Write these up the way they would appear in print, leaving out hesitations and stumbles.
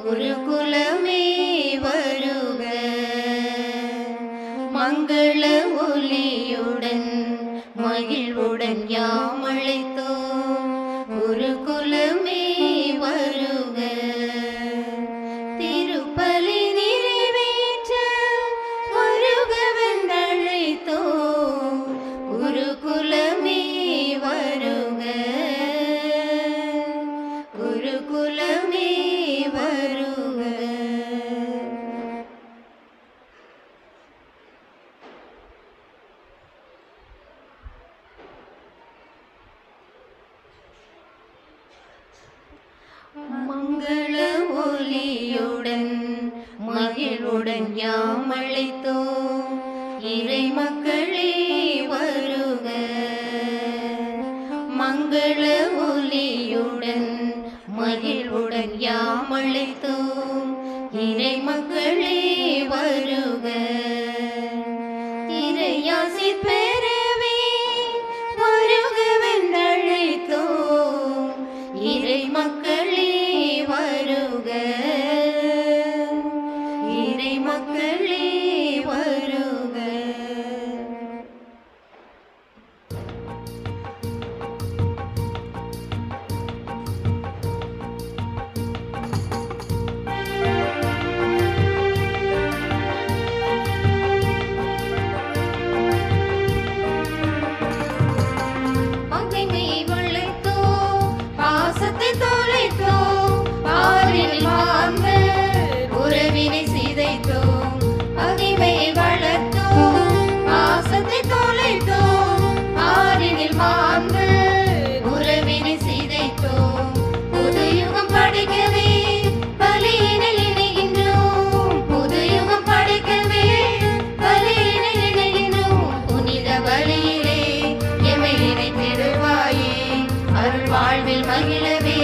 குருகுலமே வருக, மங்கள ஒலியுடன் மகிழ்வுடன் யாம் அழைத்தோம். குருகுலமே வருக, திருப்பலி நிறைவேற்ற வருகவென்றழைத்தோம். குருகுலமே வருக, குருகுலமே வருக. மங்கள ஒலியுடன் மகிழ்வுடன் யாம் அழைத்தோம். இறை மக்களே வருக, மங்கள ஒலியுடன் மகிழ்வுடன் யாம் அழைத்தோம். இறை மக்களே வருக, இறையாசி பெறவே வருகவென்றழைத்தோம். இறை மக்களே வருக, இறை மக்களே வருக. பகைமையை வளைத்தோம், பாசத்தை தொலைத்தோம், பாரினில் வாழ்ந்த உறவினை சிதைத்தோம். பகைமையை வளர்த்தோம், பாசத்தை தொலைத்தோம், பாரினில் வாழ்ந்த உறவினை சிதைத்தோம். புது யுகம் படைக்கவே பலியினில் இணைகின்றோம். புது யுகம் படைக்கவே பலியினில் இணைகின்றோம். புனித பலியிலே எமை இணைத்திடுவாயே, அருள் வாழ்வில் மகிழவே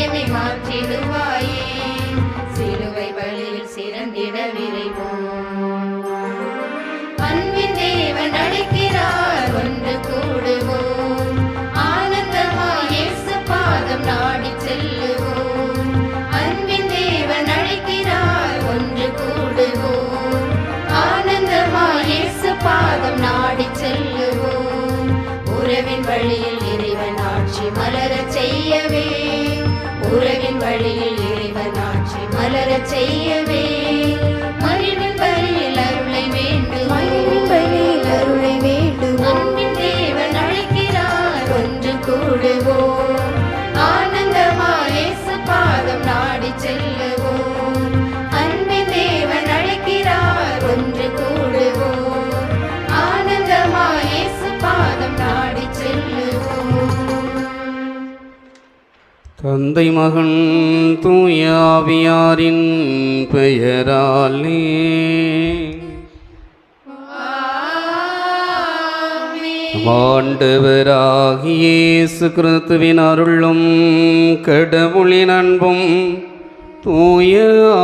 எமை மாற்றிடுவாயே. சிலுவை பலியில் சிறந்திட விரைவோம். அன்பின் தேவன் அழைக்கிறார், ஒன்று கூடுவோம். ஆனந்தமாய் இயேசு பாதம் நாடி செல்லுவோம். அன்பின் தேவன் அழைக்கிறார், ஒன்று கூடுவோம். ஆனந்தமாய் இயேசு பாதம் நாடி செல்லுவோம். உறவின் வழியில் இறைவன் ஆட்சி மலரச் செய்யவே, உறவின் வழியில் இறைவன் ஆட்சி மலரச் செய்யவே. மகிழ்வின் பலியில் அருளை வேண்டும், மகிழ்வின் பலியில் அருளை வேண்டும். அன்பின் தேவன் அழைக்கிறார், ஒன்று கூடுவோம். ஆனந்தமாய் இயேசு பாதம் நாடி செல்லுவோம். அன்பின் தேவன் அழைக்கிறார், ஒன்று கூடுவோம். ஆனந்தமாய் இயேசு பாதம் நாடி செல்லுவோம். தந்தை மகன் தூய ஆவியாரின் பெயராலே ஆண்டவராகிய இயேசு கிறிஸ்துவின் அருளும் கடவுளின் அன்பும் தூய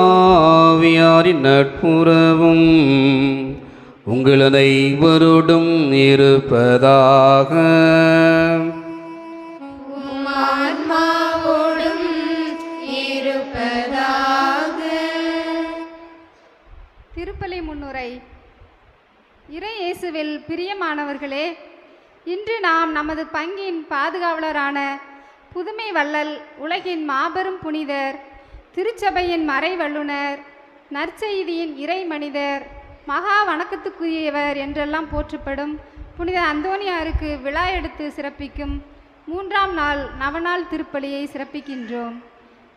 ஆவியாரின் நட்புறவும் உங்கள் அனைவரோடும் இருப்பதாக. ஆன்மாவோடும் இருப்பதாக. திருப்பலி முன்னுரை. இறை இயேசுவில் பிரியமானவர்களே, இன்று நாம் நமது பங்கின் பாதுகாவலரான புதுமை வள்ளல், உலகின் மாபெரும் புனிதர், திருச்சபையின் மறை வல்லுனர், நற்செய்தியின் இறை மனிதர், மகா வணக்கத்துக்குரியவர் என்றெல்லாம் போற்றப்படும் புனித அந்தோனியாருக்கு விழா எடுத்து சிறப்பிக்கும் 3ஆம் நாள் நவநாள் திருப்பலியை சிறப்பிக்கின்றோம்.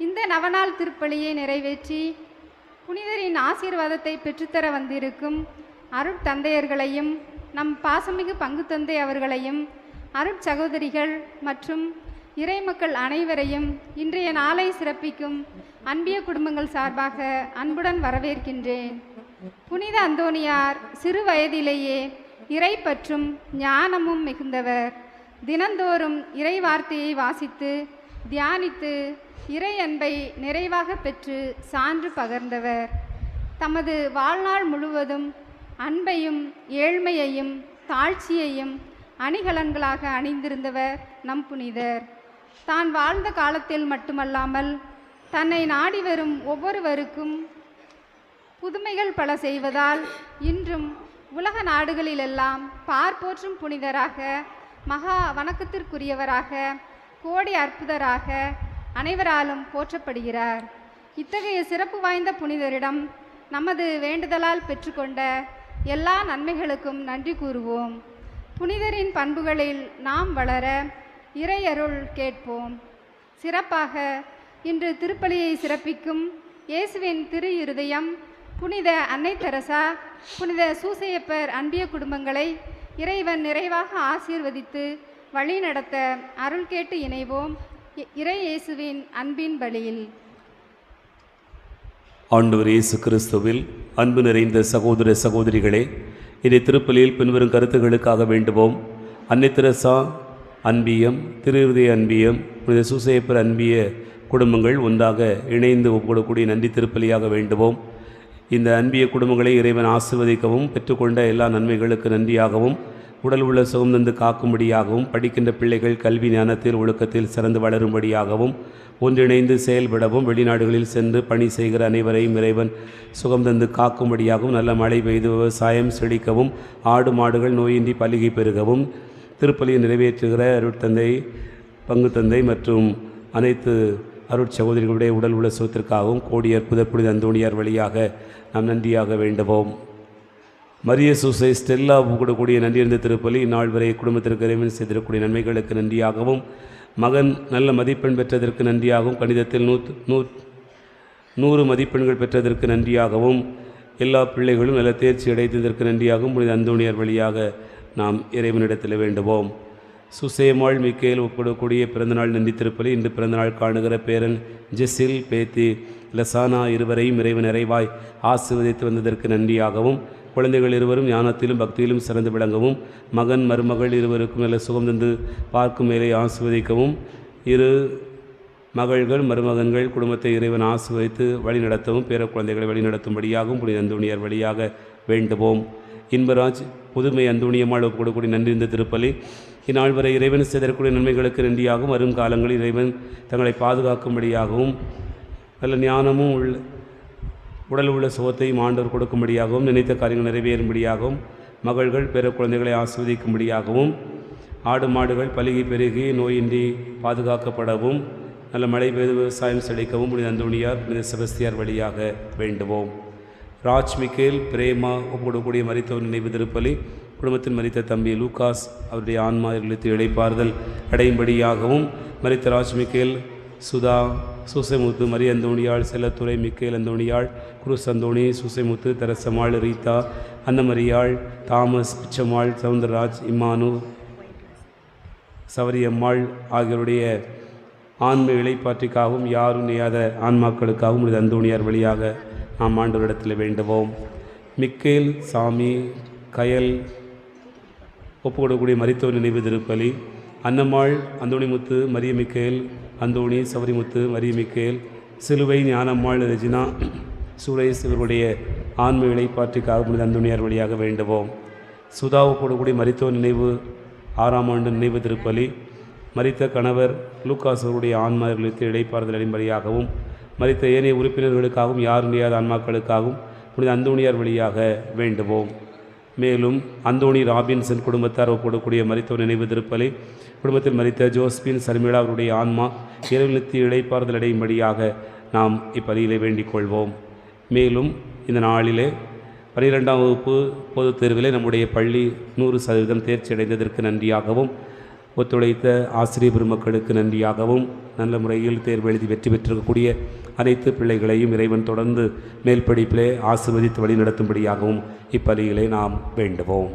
இந்த நவநாள் திருப்பலியை நிறைவேற்றி புனிதரின் ஆசீர்வாதத்தை பெற்றுத்தர வந்திருக்கும் அருட்தந்தையர்களையும், நம் பாசமிகு பங்கு தந்தை அவர்களையும், அருட்சகோதரிகள் மற்றும் இறைமக்கள் அனைவரையும் இன்றைய நாளை சிறப்பிக்கும் அன்பிய குடும்பங்கள் சார்பாக அன்புடன் வரவேற்கின்றேன். புனித அந்தோனியார் சிறு வயதிலேயே இறை பற்றும் ஞானமும் மிகுந்தவர். தினந்தோறும் இறை வார்த்தையை வாசித்து தியானித்து இறை அன்பை நிறைவாக பெற்று சான்று பகர்ந்தவர். தமது வாழ்நாள் முழுவதும் அன்பையும் ஏழ்மையையும் தாழ்ச்சியையும் அணிகலன்களாக அணிந்திருந்தவர் நம் புனிதர். தான் வாழ்ந்த காலத்தில் மட்டுமல்லாமல் தன்னை நாடி வரும் ஒவ்வொருவருக்கும் புதுமைகள் பல செய்வதால் இன்றும் உலக நாடுகளிலெல்லாம் பார்ப்போற்றும் புனிதராக, மகா வணக்கத்திற்குரியவராக, கோடி அற்புதராக அனைவராலும் போற்றப்படுகிறார். இத்தகைய சிறப்பு வாய்ந்த புனிதரிடம் நமது வேண்டுதலால் பெற்றுக்கொண்ட எல்லா நன்மைகளுக்கும் நன்றி கூறுவோம். புனிதரின் பண்புகளில் நாம் வளர இறையருள் கேட்போம். சிறப்பாக இன்று திருப்பலியை சிறப்பிக்கும் இயேசுவின் திரு இருதயம், புனித அன்னை தெரசா, புனித சூசையப்பர் அன்பிய குடும்பங்களை இறைவன் நிறைவாக ஆசீர்வதித்து வழி நடத்த அருள் கேட்டு இணைவோம் இறை இயேசுவின் அன்பின் பலியில். ஆண்டவர் இயேசு கிறிஸ்துவில் அன்பு நிறைந்த சகோதர சகோதரிகளே, இதை திருப்பலியில் பின்வரும் கருத்துகளுக்காக வேண்டுவோம். அன்னை தெரசா அன்பியம், திரு இருதய அன்பியம், புனித சூசையப்பர் அன்பிய குடும்பங்கள் ஒன்றாக இணைந்து ஒப்புக்கொள்ளக்கூடிய நன்றி திருப்பலியாக வேண்டுவோம். இந்த அன்பிய குடும்பங்களை இறைவன் ஆசீர்வதிக்கவும், பெற்றுக்கொண்ட எல்லா நன்மைகளுக்கு நன்றியாகவும், உடல் உள்ள சுகம் தந்து காக்கும்படியாகவும், படிக்கின்ற பிள்ளைகள் கல்வி ஞானத்தில் ஒழுக்கத்தில் சிறந்து வளரும்படியாகவும், ஒன்றிணைந்து செயல்படவும், வெளிநாடுகளில் சென்று பணி செய்கிற அனைவரையும் இறைவன் சுகம் தந்து காக்கும்படியாகவும், நல்ல மழை பெய்து விவசாயம் செழிக்கவும், ஆடு மாடுகள் நோயின்றி பலிகை பெருகவும், திருப்பலியை நிறைவேற்றுகிற அருட்தந்தை, பங்கு தந்தை மற்றும் அனைத்து அருட்சகோதரிகளுடைய உடல் உள்ள சுகத்திற்காகவும் கோடி அற்புத புனித அந்தோணியார் வழியாக நாம் நன்றியாக வேண்டுவோம். மரிய சூசை ஸ்டெல்லா கூடக்கூடிய நன்றியிருந்த திருப்பலி இந்நாள் வரை குடும்பத்திற்கு இறைவன் செய்திருக்கக்கூடிய நன்மைகளுக்கு நன்றியாகவும், மகன் நல்ல மதிப்பெண் பெற்றதற்கு நன்றியாகவும், கணிதத்தில் 100 மதிப்பெண்கள் பெற்றதற்கு நன்றியாகவும், எல்லா பிள்ளைகளும் நல்ல தேர்ச்சி அடைந்ததற்கு நன்றியாகவும் புனித அந்தோணியார் வழியாக நாம் இறைவனிடத்தில் வேண்டுவோம். சுசேமாள் மிக்கேல் ஒப்பிடக்கூடிய பிறந்தநாள் நன்றி திருப்பலி இன்று பிறந்தநாள் காணுகிற பேரன் ஜெசில், பேத்தி லசானா இருவரையும் இறைவன் நிறைவாய் ஆசீர்வதித்து வந்ததற்கு நன்றியாகவும், குழந்தைகள் இருவரும் ஞானத்திலும் பக்தியிலும் சிறந்து விளங்கவும், மகன் மருமகள் இருவருக்கும் நல்ல சுகம் தந்து பார்க்கும் மேலே ஆசீர்வதிக்கவும், இரு மகள்கள் மருமகன்கள் குடும்பத்தை இறைவன் ஆசீர்வதித்து வழி நடத்தவும், பேர குழந்தைகளை வழி நடத்தும்படியாகவும் புனித அந்தோணியார் வழியாக வேண்டுவோம். இன்பராஜ் புதுமை அந்தோணியம்மாள் ஒப்புக்கொள்ளக்கூடிய நன்றி இந்த திருப்பலி இந்நாள் வரை இறைவன் செய்தக்கூடிய நன்மைகளுக்கு நன்றியாகவும், வரும் காலங்களில் இறைவன் தங்களை பாதுகாக்கும்படியாகவும், நல்ல ஞானமும் உடல் உள்ள சுகத்தையும் ஆண்டவர் கொடுக்கும்படியாகவும், நினைத்த காரியங்கள் நிறைவேறும்படியாகவும், மகள்கள் பிற குழந்தைகளை ஆஸ்வதிக்கும்படியாகவும், ஆடு மாடுகள் பலிகை பெருகி நோயின்றி பாதுகாக்கப்படவும், நல்ல மழை பெய்து விவசாயம் செழிக்கவும் புனித அந்தோணியார், புனித செபஸ்தியார் வழியாக வேண்டுவோம். ராஜ் மிக்கேல் பிரேமா ஒப்புக்கொள்ளக்கூடிய மரித்தோர் நினைவு திருப்பலி குடும்பத்தில் மரித்த தம்பி லூகாஸ் அவருடைய ஆன்மா இழுத்து இழைப்பாறுதல் அடையும்படியாகவும், மரித்த ராஜ் மிக்கேல், சுதா, சூசைமுத்து, மரிய அந்தோணியாள், செல்லத்துறை, மிக்கேல் அந்தோணியாள், குருஸ் அந்தோணி, சூசைமுத்து, தெரசம்மாள், ரீதா, அன்னமரியாள், தாமஸ், பிச்சம்மாள், சவுந்தரராஜ், இம்மானு, சவரியம்மாள் ஆகியோருடைய ஆன்ம இழைப்பாற்றிக்காகவும், யாரும் நெய்யாத ஆன்மாக்களுக்காகவும் இது அந்தோணியார் வழியாக நாம் ஆண்டவரிடத்தில் வேண்டுவோம். மிக்கேல், சாமி, கயல் ஒப்புக்கொள்ளக்கூடிய மரித்தோர் நினைவு திருப்பலி அன்னம்மாள், அந்தோணிமுத்து, மரிய மிக்கேல், அந்தோணி, சவரிமுத்து, மரிய மிக்கேல், சிலுவை, ஞானம்மாள், ரெஜினா, சுரேஷ் இவருடைய ஆன்ம இழைப்பாற்றிக்காக புனித அந்தோணியார் வழியாக வேண்டுவோம். சுதா ஒப்புக்கொள்ளக்கூடிய மரித்தோர் நினைவு 6ஆம் ஆண்டு நினைவு திருப்பலி மரித்த கணவர் லூகாஸ் அவருடைய ஆன்ம இழைப்பாறுதல் அடிப்படையாகவும், மரித்த ஏனைய உறுப்பினர்களுக்காகவும், யாரும் முடியாத ஆன்மாக்களுக்காகவும் புனித அந்தோணியார் வழியாக வேண்டுவோம். மேலும் அந்தோணி ராபின்சன் குடும்பத்தார் ஒப்புக்கொள்ளக்கூடிய மரித்தோர் நினைவு திருப்பலி குடும்பத்தில் மரித்த ஜோஸ்பின் சர்மிளா அவருடைய ஆன்மா இறைவனுக்கு இழைப்பாறுதல் அடையும்படியாக நாம் இப்பலியிலே வேண்டிக் கொள்வோம். மேலும் இந்த நாளிலே 12ஆம் வகுப்பு பொதுத் தேர்விலே நம்முடைய பள்ளி 100% தேர்ச்சி அடைந்ததற்கு நன்றியாகவும், ஒத்துழைத்த ஆசிரியர் பெருமக்களுக்கு நன்றியாகவும், நல்ல முறையில் தேர்வு எழுதி வெற்றி பெற்றிருக்கக்கூடிய அனைத்து பிள்ளைகளையும் இறைவன் தொடர்ந்து மேல் படிப்பிலே ஆசீர்வதித்து வழி நடத்தும்படியாகவும் இப்பலியிலே நாம் வேண்டுவோம்.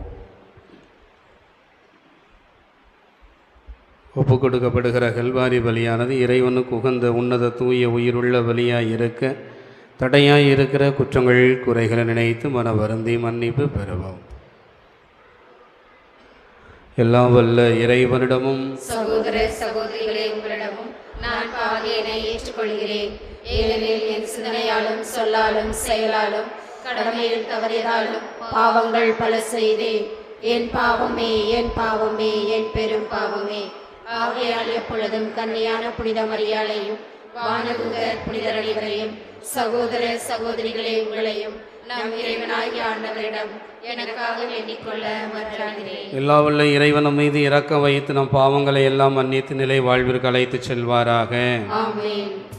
ஒப்பு கொடுக்கப்படுகிற கல்வாரி பலியானது இறைவனுக்கு உகந்த உன்னத தூய உயிருள்ள பலியாய் இருக்க, தடையாய் இருக்கிற குற்றங்கள் குறைகளை நினைத்து மன வருந்தி மன்னிப்பு பெறுவோம். எல்லாம் வல்ல இறைவனிடமும் சகோதர சகோதரிகளே, உங்களிடமும் நான் பாவியனை ஏற்றுக்கொள்கிறேன். ஏனெனில் என் சிந்தனையாலும் சொல்லாலும் செயலாலும் கடமையில் தவறியதாலும் பாவங்கள் பல செய்தேன். என் பாவமே, என் பாவமே, என் பெரும் பாவமே. ஆகையால் எப்பொழுதும் கன்னியான புனித மரியாளையும் வானதூதர் புனிதர் அனைவரையும் சகோதர சகோதரிகளே உங்களையும் நம் இறைவனாகிய ஆண்டவரிடம் எனக்காக வேண்டிக்கொள்ள மன்றாடுகிறேன். எல்லா வல்ல இறைவன் நம் மீது இரக்கம் வைத்து நம் பாவங்களை எல்லாம் மன்னித்து நிலை வாழ்விற்கு அழைத்துச் செல்வாராக. ஆமென்.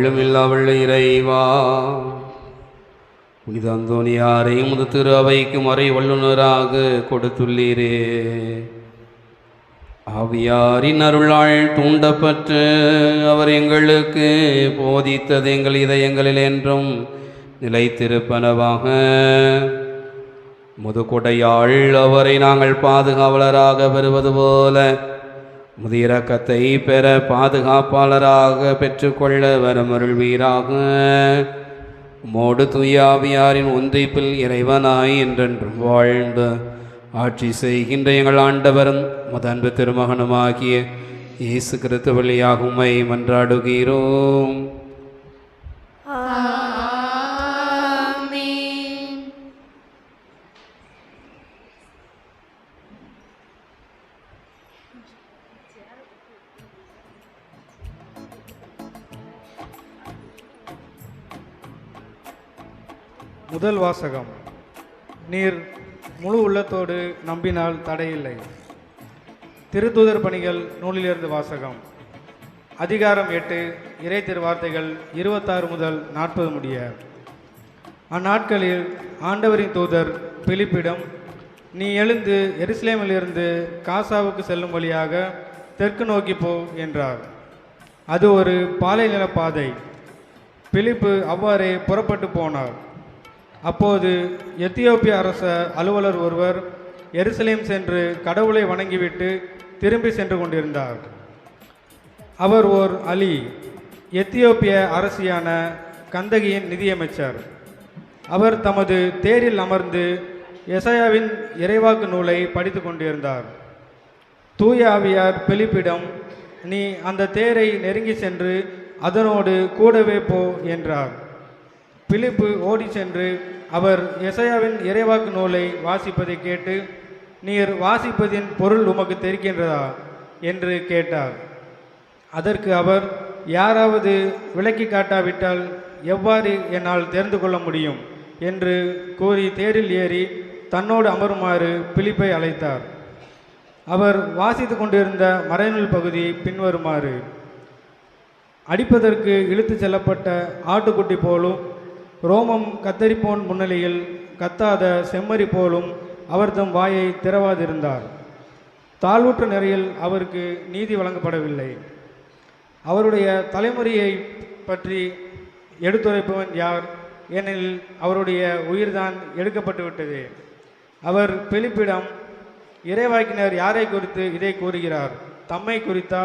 வள்ளம் இல்லாவள்ள இறைவா, புனித அந்தோனியாரை முது திரு அவைக்கு மறை வல்லுநராக கொடுத்துள்ளீரே. ஆவியாரின் அருளால் தூண்டப்பட்டு அவர் எங்களுக்கு போதித்தது எங்கள் இதயங்களில் என்றும் நிலைத்திருப்பனவாக. முதுகொடையாள் அவரை நாங்கள் பாதுகாவலராக பெறுவது போல முதிரக்கத்தை பெற பாதுகாப்பாளராக பெற்றுக்கொள்ள வரமருள்வீராக. மோடு தூயாவியாரின் ஒன்றிப்பில் இறைவனாய் என்றென்றும் வாழ்ந்து ஆட்சி செய்கின்ற எங்கள் ஆண்டவரும் முதன்பு திருமகனுமாகிய இயேசு கிறிஸ்து வழியாக உம்மை மன்றாடுகிறோம். ஆமென். முதல் வாசகம். நீர் முழு உள்ளத்தோடு நம்பினால் தடையில்லை. திருத்தூதர் பணிகள் நூலிலிருந்து வாசகம். அதிகாரம் 8, இறை திருவார்த்தைகள் 26 முதல் 40 முடிய. அந்நாட்களில் ஆண்டவரின் தூதர் பிலிப்பிடம், நீ எழுந்து எருசலேமிலிருந்து காசாவுக்கு செல்லும் வழியாக தெற்கு நோக்கி போ என்றார். அது ஒரு பாலைநில பாதை. பிலிப்பு அவ்வாறே புறப்பட்டு போனார். அப்போது எத்தியோப்பிய அரச அலுவலர் ஒருவர் எருசலேம் சென்று கடவுளை வணங்கிவிட்டு திரும்பி சென்று கொண்டிருந்தார். அவர் ஓர் அலி, எத்தியோப்பிய அரசியான கந்தகியின் நிதியமைச்சர். அவர் தமது தேரில் அமர்ந்து எசாயாவின் இறைவாக்கு நூலை படித்து கொண்டிருந்தார். தூய ஆவியார் பிலிப்பிடம், நீ அந்த தேரை நெருங்கி சென்று அதனோடு கூடவே போ என்றார். பிலிப்பு ஓடி சென்று அவர் எசாயாவின் இறைவாக்கு நூலை வாசிப்பதை கேட்டு, நீர் வாசிப்பதின் பொருள் உமக்கு தெரிகின்றதா என்று கேட்டார். அதற்கு அவர், யாராவது விளக்கி காட்டாவிட்டால் எவ்வாறு என்னால் தெரிந்து கொள்ள முடியும் என்று கூறி தேரில் ஏறி தன்னோடு அமருமாறு பிலிப்பை அழைத்தார். அவர் வாசித்து கொண்டிருந்த மறைநூல் பகுதி பின்வருமாறு: அடிப்பதற்கு இழுத்து செல்லப்பட்ட ஆட்டுக்குட்டி போலும் ரோமம் கத்தரிப்போன் முன்னிலையில் கத்தாத செம்மறி போலும் அவர் தம் வாயை திறவாதிருந்தார். தாழ்வுற்ற நிலையில் அவருக்கு நீதி வழங்கப்படவில்லை. அவருடைய தலைமுறையை பற்றி எடுத்துரைப்பவன் யார்? ஏனெனில் அவருடைய உயிர்தான் எடுக்கப்பட்டு விட்டது. அவர் பிலிப்பிடம், இறைவாக்கினர் யாரை குறித்து இதை கூறுகிறார்? தம்மை குறித்தா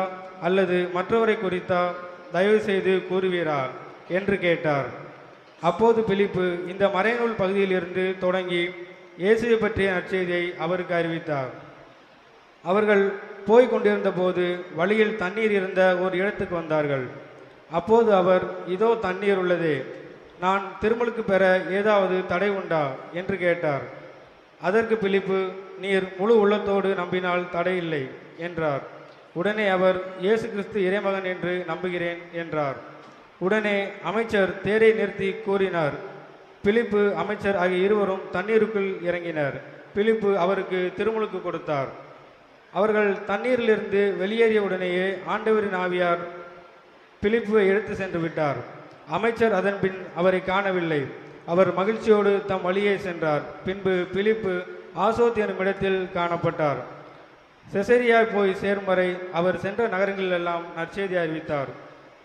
அல்லது மற்றவரை குறித்தா? தயவு செய்து கூறுவீரா என்று கேட்டார். அப்போது பிலிப்பு இந்த மறைநூல் பகுதியிலிருந்து தொடங்கி இயேசுவை பற்றிய நற்செய்தியை அவருக்கு அறிவித்தார். அவர்கள் போய்க் கொண்டிருந்த போது வழியில் தண்ணீர் இருந்த ஒரு இடத்துக்கு வந்தார்கள். அப்போது அவர், இதோ தண்ணீர் உள்ளதே, நான் திருமுழுக்கு பெற ஏதாவது தடை உண்டா என்று கேட்டார். அதற்கு பிலிப்பு, நீர் முழு உள்ளத்தோடு நம்பினால் தடையில்லை என்றார். உடனே அவர், இயேசு கிறிஸ்து இறைமகன் என்று நம்புகிறேன் என்றார். உடனே அமைச்சர் தேரை நிறுத்தி கூறினார். பிலிப்பு, அமைச்சர் ஆகிய இருவரும் தண்ணீருக்குள் இறங்கினர். பிலிப்பு அவருக்கு திருமுழுக்கு கொடுத்தார். அவர்கள் தண்ணீரிலிருந்து வெளியேறிய உடனேயே ஆண்டவரின் ஆவியார் பிலிப்புவை எடுத்து சென்று விட்டார். அமைச்சர் அதன் பின் அவரை காணவில்லை. அவர் மகிழ்ச்சியோடு தம் வழியே சென்றார். பின்பு பிலிப்பு ஆசோத் எனும் இடத்தில் காணப்பட்டார். செசரியா போய் சேரும் வரை அவர் சென்ற நகரங்களிலெல்லாம் நற்செய்தி அறிவித்தார்.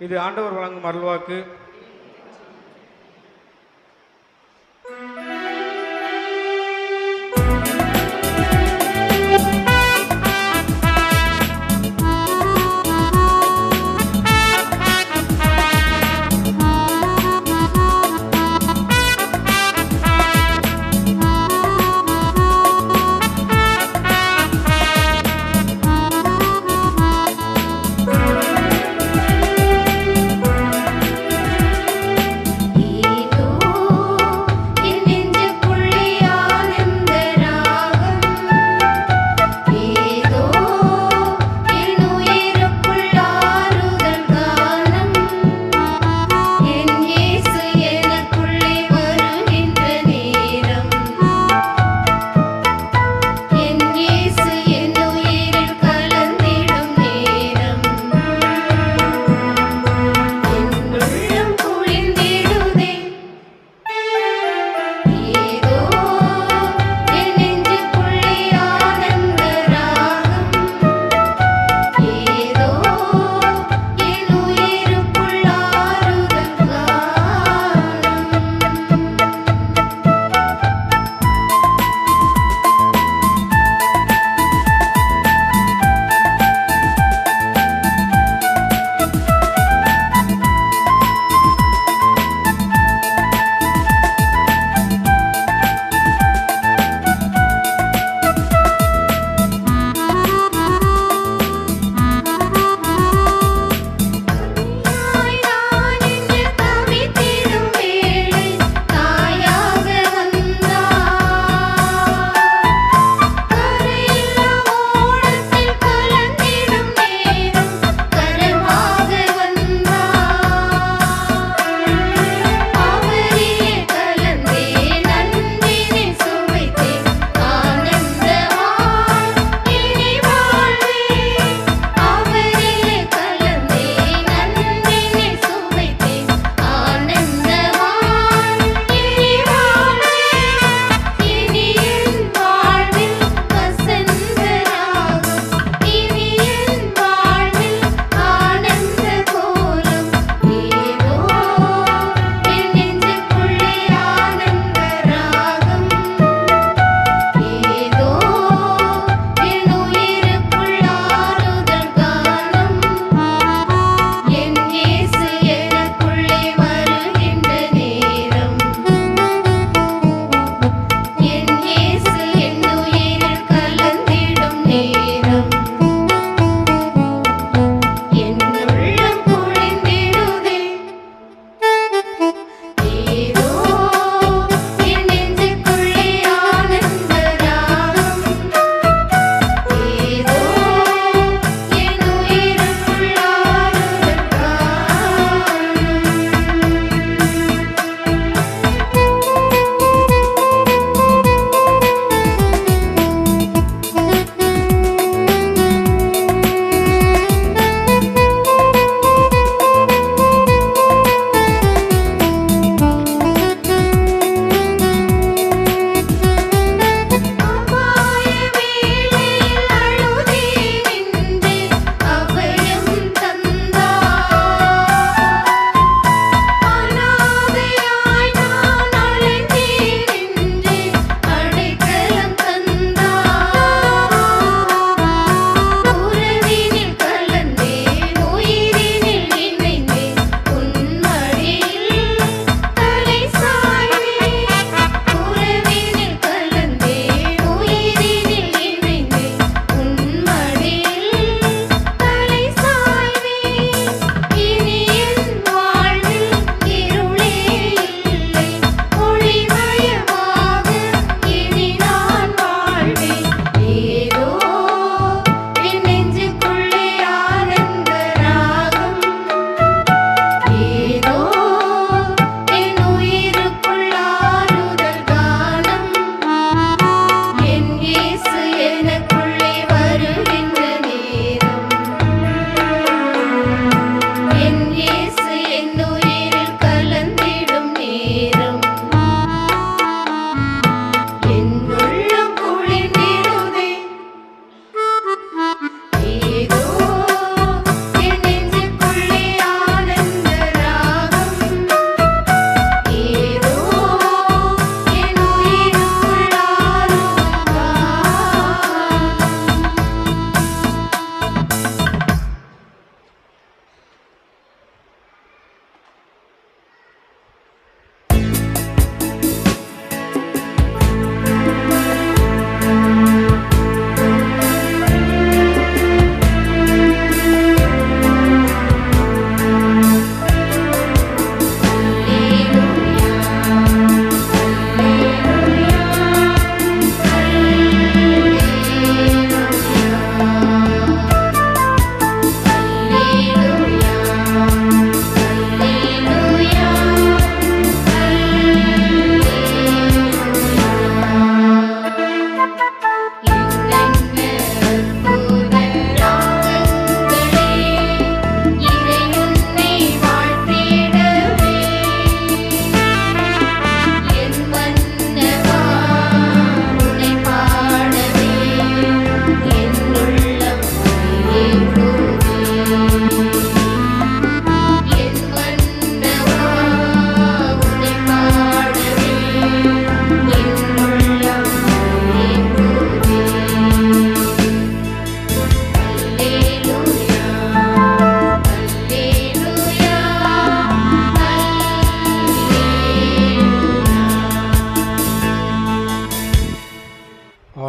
இது ஆண்டவர் வழங்கும் அருள்வாக்கு.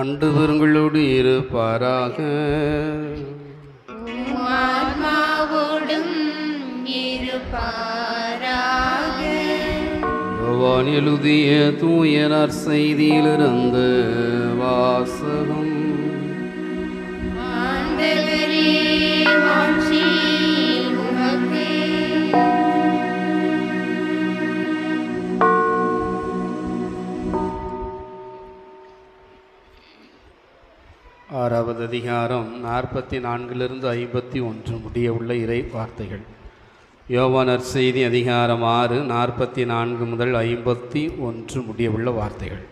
ஆண்டவர்களோடு இருப்பாராக. ஆத்மாவோடும் இருப்பாராக. யோவான் எழுதிய தூய நற்செய்தியிலிருந்து வாசகம். ஆண்டவரே, மாட்சி உமக்கே. ஆறாவது அதிகாரம் 44 51 முடிய உள்ள இறை வார்த்தைகள். யோவான் நற்செய்தி அதிகாரம் 6 44 முதல் 51 முடிய உள்ள வார்த்தைகள்.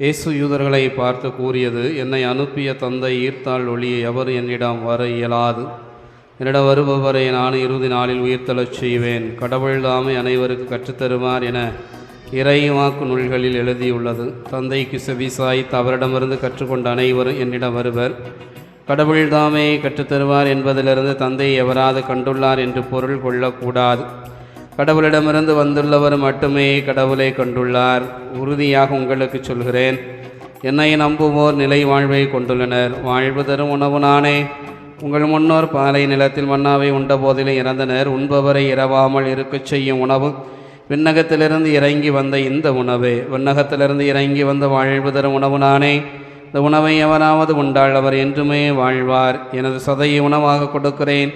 இயேசு யூதர்களை பார்த்து கூறியது, என்னை அனுப்பிய தந்தை ஈர்த்தால் ஒளிய எவர் என்னிடம் வர இயலாது. என்னிடம் வருபவரை நான் இறுதி நாளில் உயிர்த்தெழச் செய்வேன். கடவுள் தாமே அனைவருக்கு கற்றுத்தருவார் என இறைவாக்கு நூல்களில் எழுதியுள்ளது. தந்தைக்கு செவிசாய்த்து அவரிடமிருந்து கற்றுக்கொண்ட அனைவரும் என்னிடம் வருவர். கடவுள் தாமே கற்றுத்தருவார் என்பதிலிருந்து தந்தை எவராது கண்டுள்ளார் என்று பொருள் கொள்ளக்கூடாது. கடவுளிடமிருந்து வந்துள்ளவர் மட்டுமே கடவுளை கண்டுள்ளார். உறுதியாக உங்களுக்கு சொல்கிறேன், என்னை நம்புவோர் நிலை வாழ்வை கொண்டுள்ளனர். வாழ்வு தரும் உணவு நானே. உங்கள் முன்னோர் பாலை நிலத்தில் மன்னாவை உண்ட போதிலும் இறந்தனர். உண்பவரை இரவாமல் இருக்கச் செய்யும் உணவு விண்ணகத்திலிருந்து இறங்கி வந்த இந்த உணவே. விண்ணகத்திலிருந்து இறங்கி வந்த வாழ்வு தரும் உணவு நானே. இந்த உணவை எவராவது உண்டாள் அவர் என்றுமே வாழ்வார். எனது சதையை உணவாக கொடுக்கிறேன்,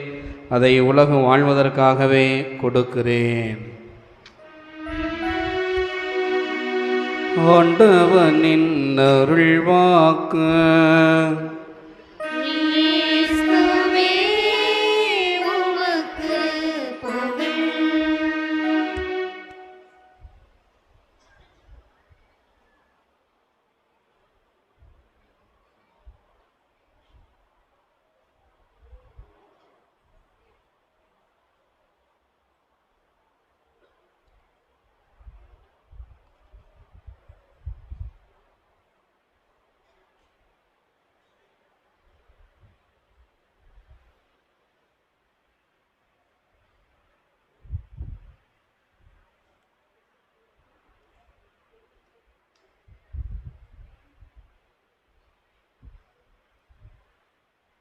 அதை உலகம் வாழ்வதற்காகவே கொடுக்கிறேன். ஆண்டவனின் அருள்வாக்கு. கிறிஸ்துவே, உமக்கு புகழ்.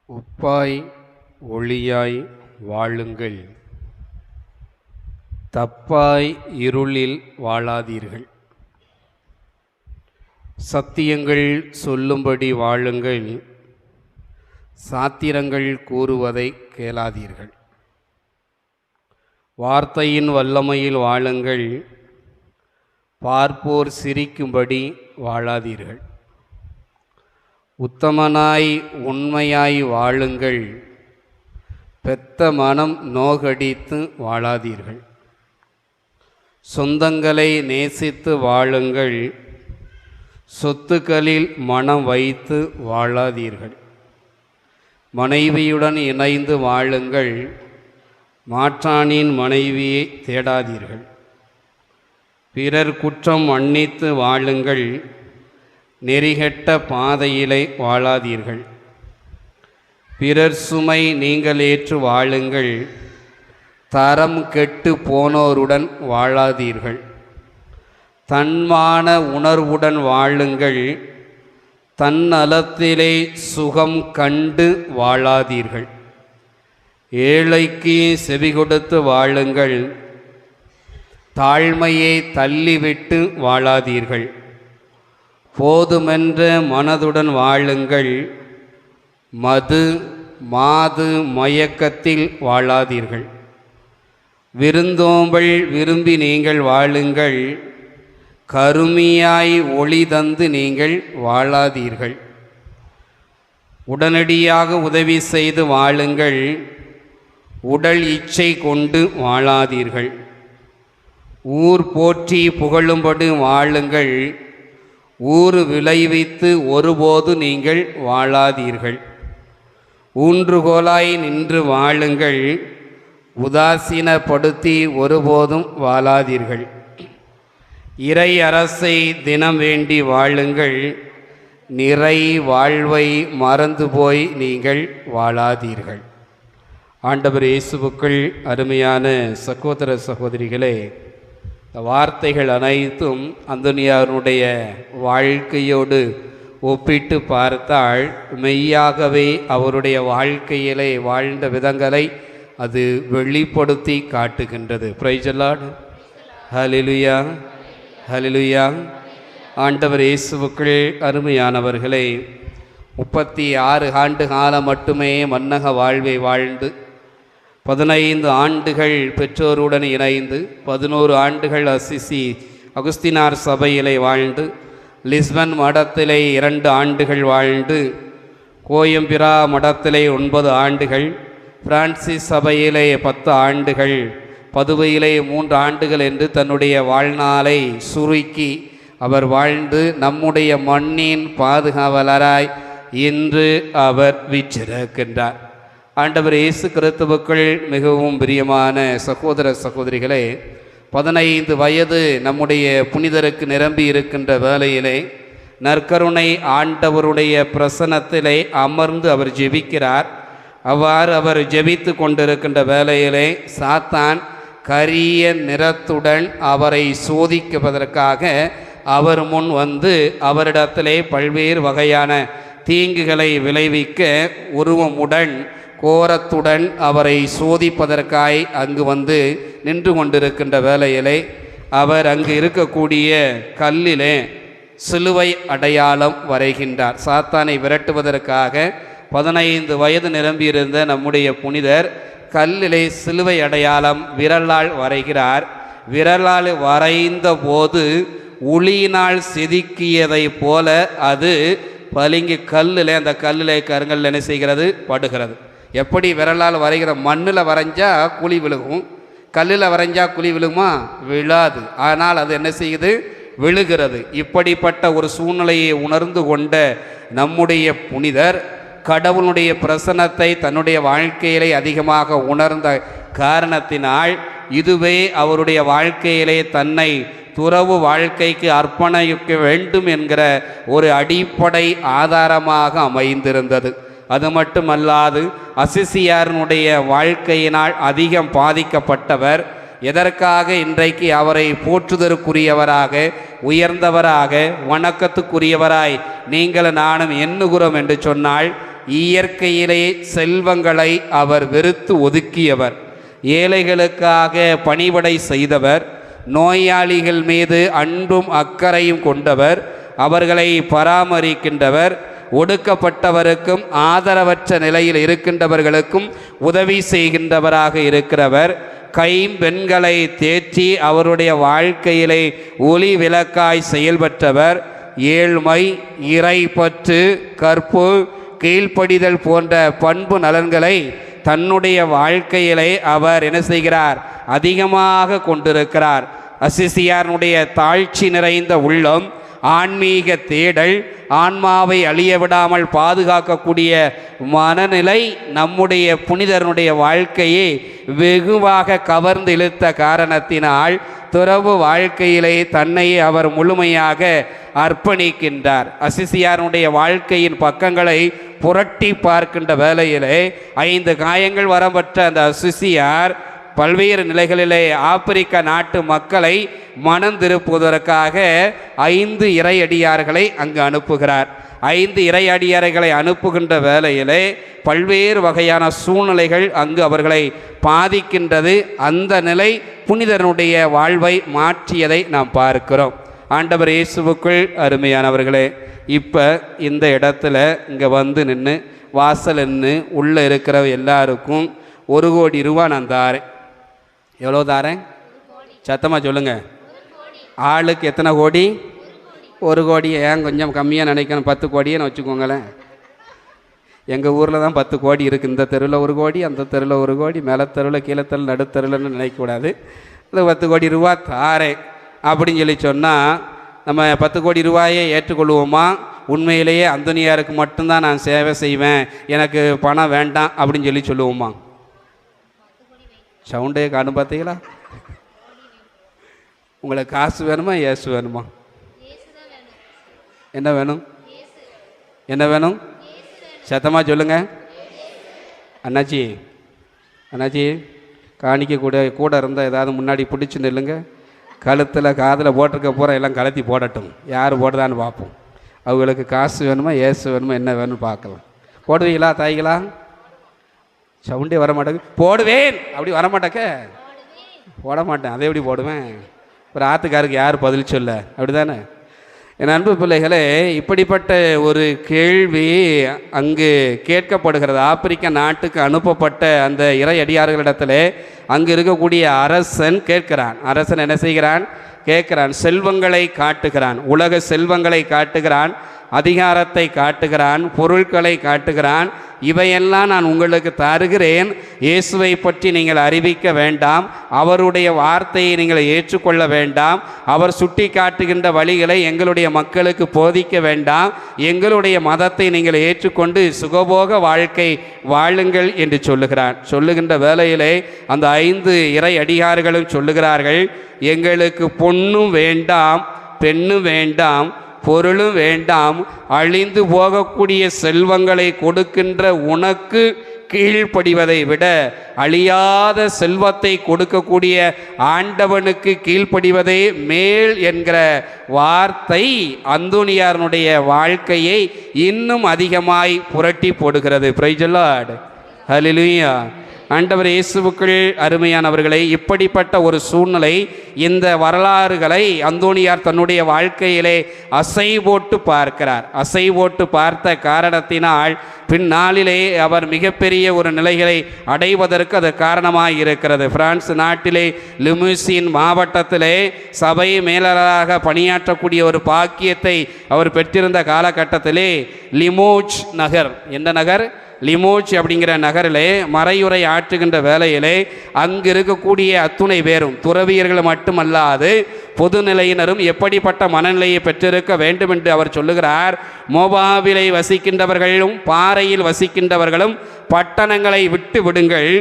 உப்பாய் ஒளியாய் வாழுங்கள், தப்பாய் இருளில் வாழாதீர்கள். சத்தியங்கள் சொல்லும்படி வாழுங்கள், சாத்திரங்கள் கூறுவதை கேளாதீர்கள். வார்த்தையின் வல்லமையில் வாழுங்கள், பார்ப்போர் சிரிக்கும்படி வாழாதீர்கள். உத்தமனாய் உண்மையாய் வாழுங்கள், பெத்த மனம் நோகடித்து வாழாதீர்கள். சொந்தங்களை நேசித்து வாழுங்கள், சொத்துக்களில் மனம் வைத்து வாழாதீர்கள். மனைவியுடன் இணைந்து வாழுங்கள், மாற்றானின் மனைவியை தேடாதீர்கள். பிறர் குற்றம் மன்னித்து வாழுங்கள், நெறிகெட்ட பாதையிலே வாழாதீர்கள். பிறர் சுமை நீங்கள் ஏற்று வாழுங்கள், தரம் கெட்டு போனோருடன் வாழாதீர்கள். தன்மான உணர்வுடன் வாழுங்கள், தன்னலத்திலே சுகம் கண்டு வாழாதீர்கள். ஏழைக்கு செவி கொடுத்து வாழுங்கள், தாழ்மையை தள்ளிவிட்டு வாழாதீர்கள். போதுமென்ற மனதுடன் வாழுங்கள், மது மாது மயக்கத்தில் வாழாதீர்கள். விருந்தோம்பல் விரும்பி நீங்கள் வாழுங்கள், கருமியாய் ஒளி தந்து நீங்கள் வாழாதீர்கள். உடனடியாக உதவி செய்து வாழுங்கள், உடல் இச்சை கொண்டு வாழாதீர்கள். ஊர் போற்றி புகழும்படி வாழுங்கள், ஊர் விளைவித்து ஒருபோது நீங்கள் வாழாதீர்கள். ஊன்றுகோலாய் நின்று வாழுங்கள், உதாசீனப்படுத்தி ஒருபோதும் வாழாதீர்கள். இறை அரசை தினம் வேண்டி வாழுங்கள், நிறை வாழ்வை மறந்து போய் நீங்கள் வாழாதீர்கள். ஆண்டவர் இயேசுவுக்குள் அருமையான சகோதர சகோதரிகளே, இந்த வார்த்தைகள் அனைத்தும் அந்தோனியாருடைய வாழ்க்கையோடு ஒப்பிட்டு பார்த்தால் மெய்யாகவே அவருடைய வாழ்க்கையிலே வாழ்ந்த விதங்களை அது வெளிப்படுத்தி காட்டுகின்றது. Praise the lord. Hallelujah, hallelujah. ஆண்டவர் இயேசுவுக்குள் அருமையானவர்களே, 36 ஆண்டு காலம் மட்டுமே மன்னக வாழ்வை வாழ்ந்து 15 ஆண்டுகள் பெற்றோருடன் இணைந்து 11 ஆண்டுகள் அசிசி அகுஸ்தினார் சபையிலே வாழ்ந்து லிஸ்பன் மடத்திலே 2 ஆண்டுகள் வாழ்ந்து கோயம்பிரா மடத்திலே 9 ஆண்டுகள் பிரான்சிஸ் சபையிலே 10 ஆண்டுகள் பதுவையிலே 3 ஆண்டுகள் என்று தன்னுடைய வாழ்நாளை சுருக்கி அவர் வாழ்ந்து நம்முடைய மண்ணின் பாதுகாவலராய் இன்று அவர் வீற்றிருக்கின்றார். ஆண்டவர் இயேசு கிறிஸ்துவுக்குள் மிகவும் பிரியமான சகோதர சகோதரிகளே, 15 வயது நம்முடைய புனிதருக்கு நிரம்பி இருக்கின்ற வேளையிலே நற்கருணை ஆண்டவருடைய பிரசன்னத்திலே அமர்ந்து அவர் ஜெபிக்கிறார். அவ்வாறு அவர் ஜெபித்து கொண்டிருக்கின்ற வேளையிலே சாத்தான் கரிய நிறத்துடன் அவரை சோதிக்குவதற்காக அவர் முன் வந்து அவரிடத்திலே பல்வேறு வகையான தீங்குகளை விளைவிக்க உருவமுடன் கோரத்துடன் அவரை சோதிப்பதற்காய் அங்கு வந்து நின்று கொண்டிருக்கின்ற வேளையிலே அவர் அங்கு இருக்கக்கூடிய கல்லிலே சிலுவை அடையாளம் வரைகின்றார். சாத்தானை விரட்டுவதற்காக 15 வயது நிரம்பியிருந்த நம்முடைய புனிதர் கல்லிலே சிலுவை அடையாளம் விரலால் வரைகிறார். விரலால் வரைந்த போது உளியினால் செதுக்கியதை போல அது பளிங்கு கல்லில், அந்த கல்லில் கருங்கல் என்ன செய்கிறது, படுகிறது. எப்படி விரலால் வரைகிற மண்ணில் வரைஞ்சா குழி விழுகும், கல்லில் வரைஞ்சா குழி விழுமா? விழாது. ஆனால் அது என்ன செய்யுது, விழுகிறது. இப்படிப்பட்ட ஒரு சூழ்நிலையை உணர்ந்து கொண்ட நம்முடைய புனிதர் கடவுளுடைய பிரசன்னத்தை தன்னுடைய வாழ்க்கையிலே அதிகமாக உணர்ந்த காரணத்தினால் இதுவே அவருடைய வாழ்க்கையிலே தன்னை துறவு வாழ்க்கைக்கு அர்ப்பணிக்க வேண்டும் என்கிற ஒரு அடிப்படை ஆதாரமாக அமைந்திருந்தது. அது மட்டுமல்லாது அசிசியாரனுடைய வாழ்க்கையினால் அதிகம் பாதிக்கப்பட்டவர். எதற்காக இன்றைக்கு அவரை போற்றுதற்குரியவராக, உயர்ந்தவராக, வணக்கத்துக்குரியவராய் நீங்கள் நானும் எண்ணுகிறோம் என்று சொன்னால், இயற்கையிலே செல்வங்களை அவர் வெறுத்து ஒதுக்கியவர், ஏழைகளுக்காக பணிவிடை செய்தவர், நோயாளிகள் மீது அன்பும் அக்கறையும் கொண்டவர், அவர்களை பராமரிக்கின்றவர், ஒடுக்கப்பட்டவருக்கும் ஆதரவற்ற நிலையில் இருக்கின்றவர்களுக்கும் உதவி செய்கின்றவராக இருக்கிறவர், கைம்பெண்களை தேற்றி அவருடைய வாழ்க்கையிலே ஒளி விளக்காய் செயல்பட்டவர், ஏழ்மை, இறைப்பற்று, கற்பு, கீழ்ப்படிதல் போன்ற பண்பு நலன்களை தன்னுடைய வாழ்க்கையிலே அவர் என்ன செய்கிறார், அதிகமாக கொண்டிருக்கிறார். அசிசியாரனுடைய தாழ்ச்சி நிறைந்த உள்ளம், ஆன்மீக தேடல், ஆன்மாவை அழிய விடாமல் பாதுகாக்கக்கூடிய மனநிலை நம்முடைய புனிதனுடைய வாழ்க்கையை வெகுவாக கவர்ந்து இழுத்த காரணத்தினால் துறவு வாழ்க்கையிலே தன்னை அவர் முழுமையாக அர்ப்பணிக்கின்றார். அசிசியாரனுடைய வாழ்க்கையின் பக்கங்களை புரட்டி பார்க்கின்ற வேளையிலே 5 காயங்கள் வரப்பட்ட அந்த அசிசியார் பல்வேறு நிலைகளிலே ஆப்பிரிக்க நாட்டு மக்களை மனம் திருப்புவதற்காக 5 இறையடியார்களை அங்கு அனுப்புகிறார். 5 இறையடியார்களை அனுப்புகின்ற வேளையிலே பல்வேறு வகையான சூழ்நிலைகள் அங்கு அவர்களை பாதிக்கின்றது. அந்த நிலை புனிதனுடைய வாழ்வை மாற்றியதை நாம் பார்க்கிறோம். ஆண்டவர் இயேசுவுக்குள் அருமையானவர்களே, இப்போ இந்த இடத்துல இங்கே வந்து நின்று வாசல் நின்று உள்ளே இருக்கிற எல்லாருக்கும் 1 கோடி ரூபா நான் தாரேன். எவ்வளோ தாரேன்? சத்தமாக சொல்லுங்கள். ஆளுக்கு எத்தனை கோடி? 1 கோடி. ஏன் கொஞ்சம் கம்மியாக நினைக்கணும்? 10 கோடின்னு வச்சுக்கோங்களேன். எங்கள் ஊரில் தான் 10 கோடி இருக்குது. இந்த தெருவில் 1 கோடி, அந்த தெருவில் 1 கோடி, மேலே தெருவில், கீழே தெருவில், நடுத்தருவில்னு நினைக்கக்கூடாது. இந்த 10 கோடி ரூபா தாரேன் அப்படின்னு சொல்லி சொன்னால் நம்ம 10 கோடி ரூபாயை ஏற்றுக்கொள்வோமா? உண்மையிலேயே அந்தோனியாருக்கு மட்டும்தான் நான் சேவை செய்வேன், எனக்கு பணம் வேண்டாம் அப்படின்னு சொல்லி சொல்லுவோமா? சவுண்டே காணும் பார்த்தீங்களா? உங்களுக்கு காசு வேணுமா, இயேசு வேணுமா? என்ன வேணும்? என்ன வேணும்? சத்தமாக சொல்லுங்க. அண்ணாச்சி, அண்ணாச்சி, காணிக்க கூட இருந்தால் ஏதாவது முன்னாடி பிடிச்சி நில்லுங்க. கழுத்தில் காதில் போட்டிருக்க பூரா எல்லாம் கலத்தி போடட்டும், யார் போடுதான்னு பார்ப்போம். அவங்களுக்கு காசு வேணுமா ஏசு வேணுமா என்ன வேணும்னு பார்க்கலாம். போடுவீங்களா தாய்களா? சவுண்டே வரமாட்டேங்க. போடுவேன் அப்படி வரமாட்டேக்க, போட மாட்டேன். அதே எப்படி போடுவேன்? ஒரு ஆத்துக்காருக்கு யார் பதில் சொல்ல? அப்படி தானே? என் அன்பு பிள்ளைகளே, இப்படிப்பட்ட ஒரு கேள்வி அங்கு கேட்கப்படுகிறது. ஆப்பிரிக்க நாட்டுக்கு அனுப்பப்பட்ட அந்த இறை அடியார்களிடத்தில் அங்கு இருக்கக்கூடிய அரசன் கேட்கிறான். அரசன் என்ன செய்கிறான்? கேட்கிறான். செல்வங்களை காட்டுகிறான், உலக செல்வங்களை காட்டுகிறான், அதிகாரத்தை காட்டுகிறான், பொருட்களை காட்டுகிறான். இவையெல்லாம் நான் உங்களுக்கு தருகிறேன், இயேசுவை பற்றி நீங்கள் அறிவிக்க வேண்டாம், அவருடைய வார்த்தையை நீங்கள் ஏற்றுக்கொள்ள வேண்டாம், அவர் சுட்டி காட்டுகின்ற வழிகளை எங்களுடைய மக்களுக்கு போதிக்க வேண்டாம், எங்களுடைய மதத்தை நீங்கள் ஏற்றுக்கொண்டு சுகபோக வாழ்க்கை வாழுங்கள் என்று சொல்லுகிறான். சொல்லுகின்ற வேளையிலே அந்த 5 இறை அடியார்களும் சொல்லுகிறார்கள், எங்களுக்கு பொன்னும் வேண்டாம், பெண்ணும் வேண்டாம், பொருளும் வேண்டாம், அழிந்து போகக்கூடிய செல்வங்களை கொடுக்கின்ற உனக்கு கீழ்ப்படிவதை விட அழியாத செல்வத்தை கொடுக்கக்கூடிய ஆண்டவனுக்கு கீழ்ப்படிவதே மேல் என்கிற வார்த்தை அந்தோனியாருடைய வாழ்க்கையை இன்னும் அதிகமாய் புரட்டி போடுகிறது. Praise the lord. ஹல்லேலூயா. ஆண்டவர் இயேசுவுக்குள் அருமையானவர்களை, இப்படிப்பட்ட ஒரு சூழ்நிலை, இந்த வரலாறுகளை அந்தோனியார் தன்னுடைய வாழ்க்கையிலே அசை போட்டு பார்க்கிறார். அசை போட்டு பார்த்த காரணத்தினால் பின்னாளிலே அவர் மிகப்பெரிய ஒரு நிலைகளை அடைவதற்கு அது காரணமாக இருக்கிறது. பிரான்ஸ் நாட்டிலே லிமுசின் மாவட்டத்திலே சபை மேலராக பணியாற்றக்கூடிய ஒரு பாக்கியத்தை அவர் பெற்றிருந்த காலகட்டத்திலே லிமோஜ் நகர், எந்த நகர்? லிமோஜ் அப்படிங்கிற நகரிலே மறையுரை ஆற்றுகின்ற வேளையிலே அங்கு இருக்கக்கூடிய அத்துணை பேரும் துறவியர்கள் மட்டுமல்லாது பொதுநிலையினரும் எப்படிப்பட்ட மனநிலையை பெற்றிருக்க வேண்டும் என்று அவர் சொல்லுகிறார். மோபாவிலை வசிக்கின்றவர்களும் பாறையில் வசிக்கின்றவர்களும் பட்டணங்களை விட்டு விடுங்கள்,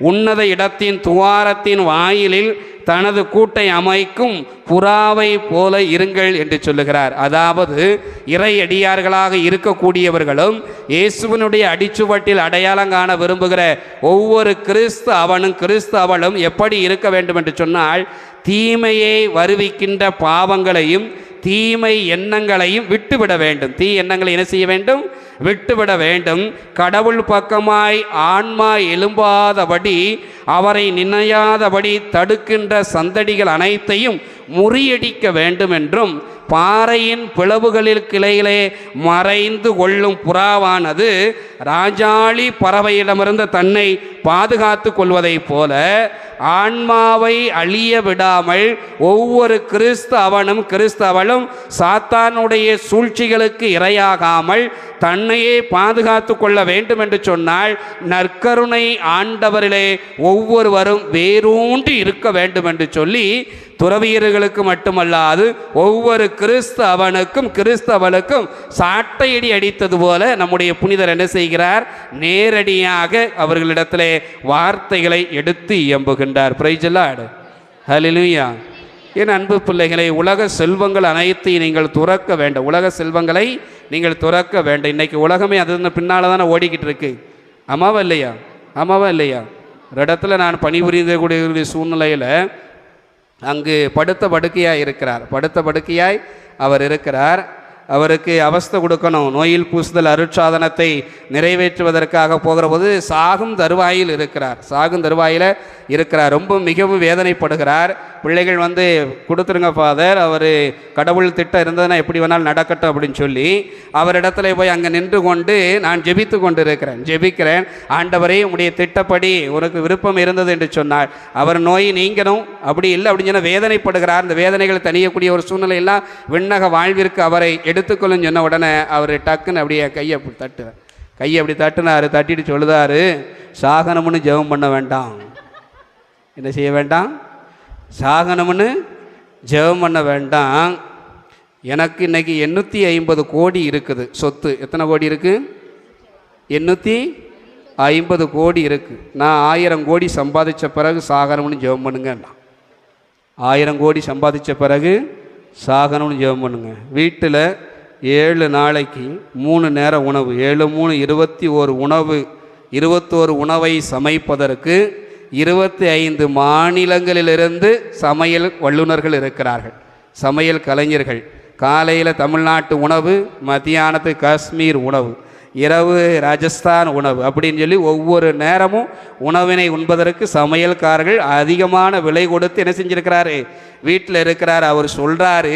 உன்னத இடத்தின் துவாரத்தின் வாயிலில் தனது கூட்டை அமைக்கும் புறாவை போல இருங்கள் என்று சொல்லுகிறார். அதாவது இறை அடியார்களாக இருக்கக்கூடியவர்களும் இயேசுவினுடைய அடிச்சுவட்டில் அடையாளம் காண விரும்புகிற ஒவ்வொரு கிறிஸ்து அவளும் எப்படி இருக்க வேண்டும் என்று சொன்னால், தீமையை வருவிக்கின்ற பாவங்களையும் தீமை எண்ணங்களையும் விட்டுவிட வேண்டும். தீ எண்ணங்களை என்ன செய்ய வேண்டும்? விட்டுவிட வேண்டும். கடவுள் பக்கமாய் ஆன்மா எழும்பாதபடி, அவரை நினையாதபடி தடுக்கின்ற சந்தடிகள் அனைத்தையும் முறியடிக்க வேண்டும் என்றும், பாறையின் பிளவுகளில் கிளையிலே மறைந்து கொள்ளும் புறாவானது ராஜாளி பறவையிடமிருந்து தன்னை பாதுகாத்து கொள்வதைப் போல ஆன்மாவை அழிய விடாமல் ஒவ்வொரு கிறிஸ்தவனும் சாத்தானுடைய சூழ்ச்சிகளுக்கு இரையாகாமல் தன்னையே பாதுகாத்து கொள்ள வேண்டும் என்று சொன்னால், நற்கருணை ஆண்டவரிலே ஒவ்வொருவரும் வேரூன்றி இருக்க வேண்டும் என்று சொல்லி துறவியர்களுக்கு மட்டுமல்லாது ஒவ்வொரு கிறிஸ்தவனுக்கும் சாட்டையடி அடித்தது போல நம்முடைய புனிதர் என்ன செய்கிறார்? நேரடியாக அவர்களிடத்திலே வார்த்தைகளை எடுத்து இயம்புகின்றார். Price the lord. ஹல்லேலூயா. என் அன்பு பிள்ளைகளை, உலக செல்வங்கள் அனைத்தையும் நீங்கள் துறக்க வேண்டும். உலக செல்வங்களை நீங்கள் துறக்க வேண்டும். இன்றைக்கி உலகமே அது பின்னால் தானே ஓடிக்கிட்டு இருக்கு. ஆமாவா இல்லையா? ஆமாவா இல்லையா? ஒரு இடத்துல நான் பணிபுரியக்கூடிய சூழ்நிலையில் அங்கு படுத்த படுக்கையாய் அவர் இருக்கிறார். அவருக்கு அவஸ்தை கொடுக்கணும். நோயில் பூசுதல் அருட்சாதனத்தை நிறைவேற்றுவதற்காக போகிற போது சாகும் தருவாயில் இருக்கிறார். ரொம்ப மிகவும் வேதனைப்படுகிறார். பிள்ளைகள் கொடுத்துருங்க ஃபாதர், அவர் கடவுள் திட்டம் இருந்ததுன்னா எப்படி வேணாலும் நடக்கட்டும் அப்படின்னு சொல்லி அவரிடத்துல போய் அங்கே நின்று கொண்டு நான் ஜெபிக்கிறேன். ஆண்டவரே, உடைய திட்டப்படி உனக்கு விருப்பம் இருந்தது என்று சொன்னார். அவர் நோய் நீங்கணும், அப்படி இல்லை அப்படின்னு சொன்னால் வேதனைப்படுகிறார். இந்த வேதனைகள் தணியக்கூடிய ஒரு சூழ்நிலையெல்லாம் விண்ணக வாழ்விற்கு அவரை எடுத்துக்கொள்ளுன்னு சொன்ன உடனே அவர் டக்குன்னு அப்படியே கையை அப்படி தட்டுனார். தட்டிட்டு சொல்லுதாரு, சாகனம்னு ஜெபம் பண்ண வேண்டாம். என்ன செய்ய வேண்டாம்? சாகனம்னு ஜெபம் பண்ண வேண்டாம். எனக்கு இன்னைக்கு 850 கோடி இருக்குது சொத்து. எத்தனை கோடி இருக்குது? 850 கோடி இருக்குது. நான் 1000 கோடி சம்பாதித்த பிறகு சாகனம்னு ஜெபம் பண்ணுங்க. 1000 கோடி சம்பாதித்த பிறகு சாகனம்னு ஜெபம் பண்ணுங்க. வீட்டில் 7 நாளைக்கு 3 நேர உணவு, 7 3 21 உணவை சமைப்பதற்கு 25 மாநிலங்களிலிருந்து சமையல் வல்லுநர்கள் இருக்கிறார்கள், சமையல் கலைஞர்கள். காலையில் தமிழ்நாட்டு உணவு, மத்தியானத்துக்கு காஷ்மீர் உணவு, இரவு ராஜஸ்தான் உணவு அப்படின்னு சொல்லி ஒவ்வொரு நேரமும் உணவினை உண்பதற்கு சமையல்காரர்கள் அதிகமான விலை கொடுத்து என்ன செஞ்சுருக்கிறாரு, வீட்டில் இருக்கிறார். அவர் சொல்கிறாரு,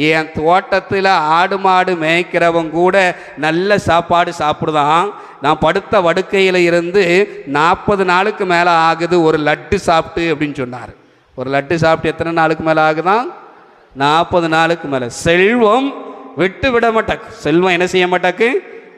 என் தோட்டத்தில் ஆடு மாடு மேய்க்கிறவங்க கூட நல்ல சாப்பாடு சாப்பிடுதான். நான் படுத்த வடுக்கையில் இருந்து 40 நாளுக்கு மேலே ஆகுது ஒரு லட்டு சாப்பிட்டு அப்படின்னு சொன்னார். ஒரு லட்டு சாப்பிட்டு எத்தனை நாளுக்கு மேலே ஆகுதான்? 40 நாளுக்கு மேலே. செல்வம் விட்டு விட மாட்டாக்கு. செல்வம் என்ன செய்ய மாட்டாக்கு?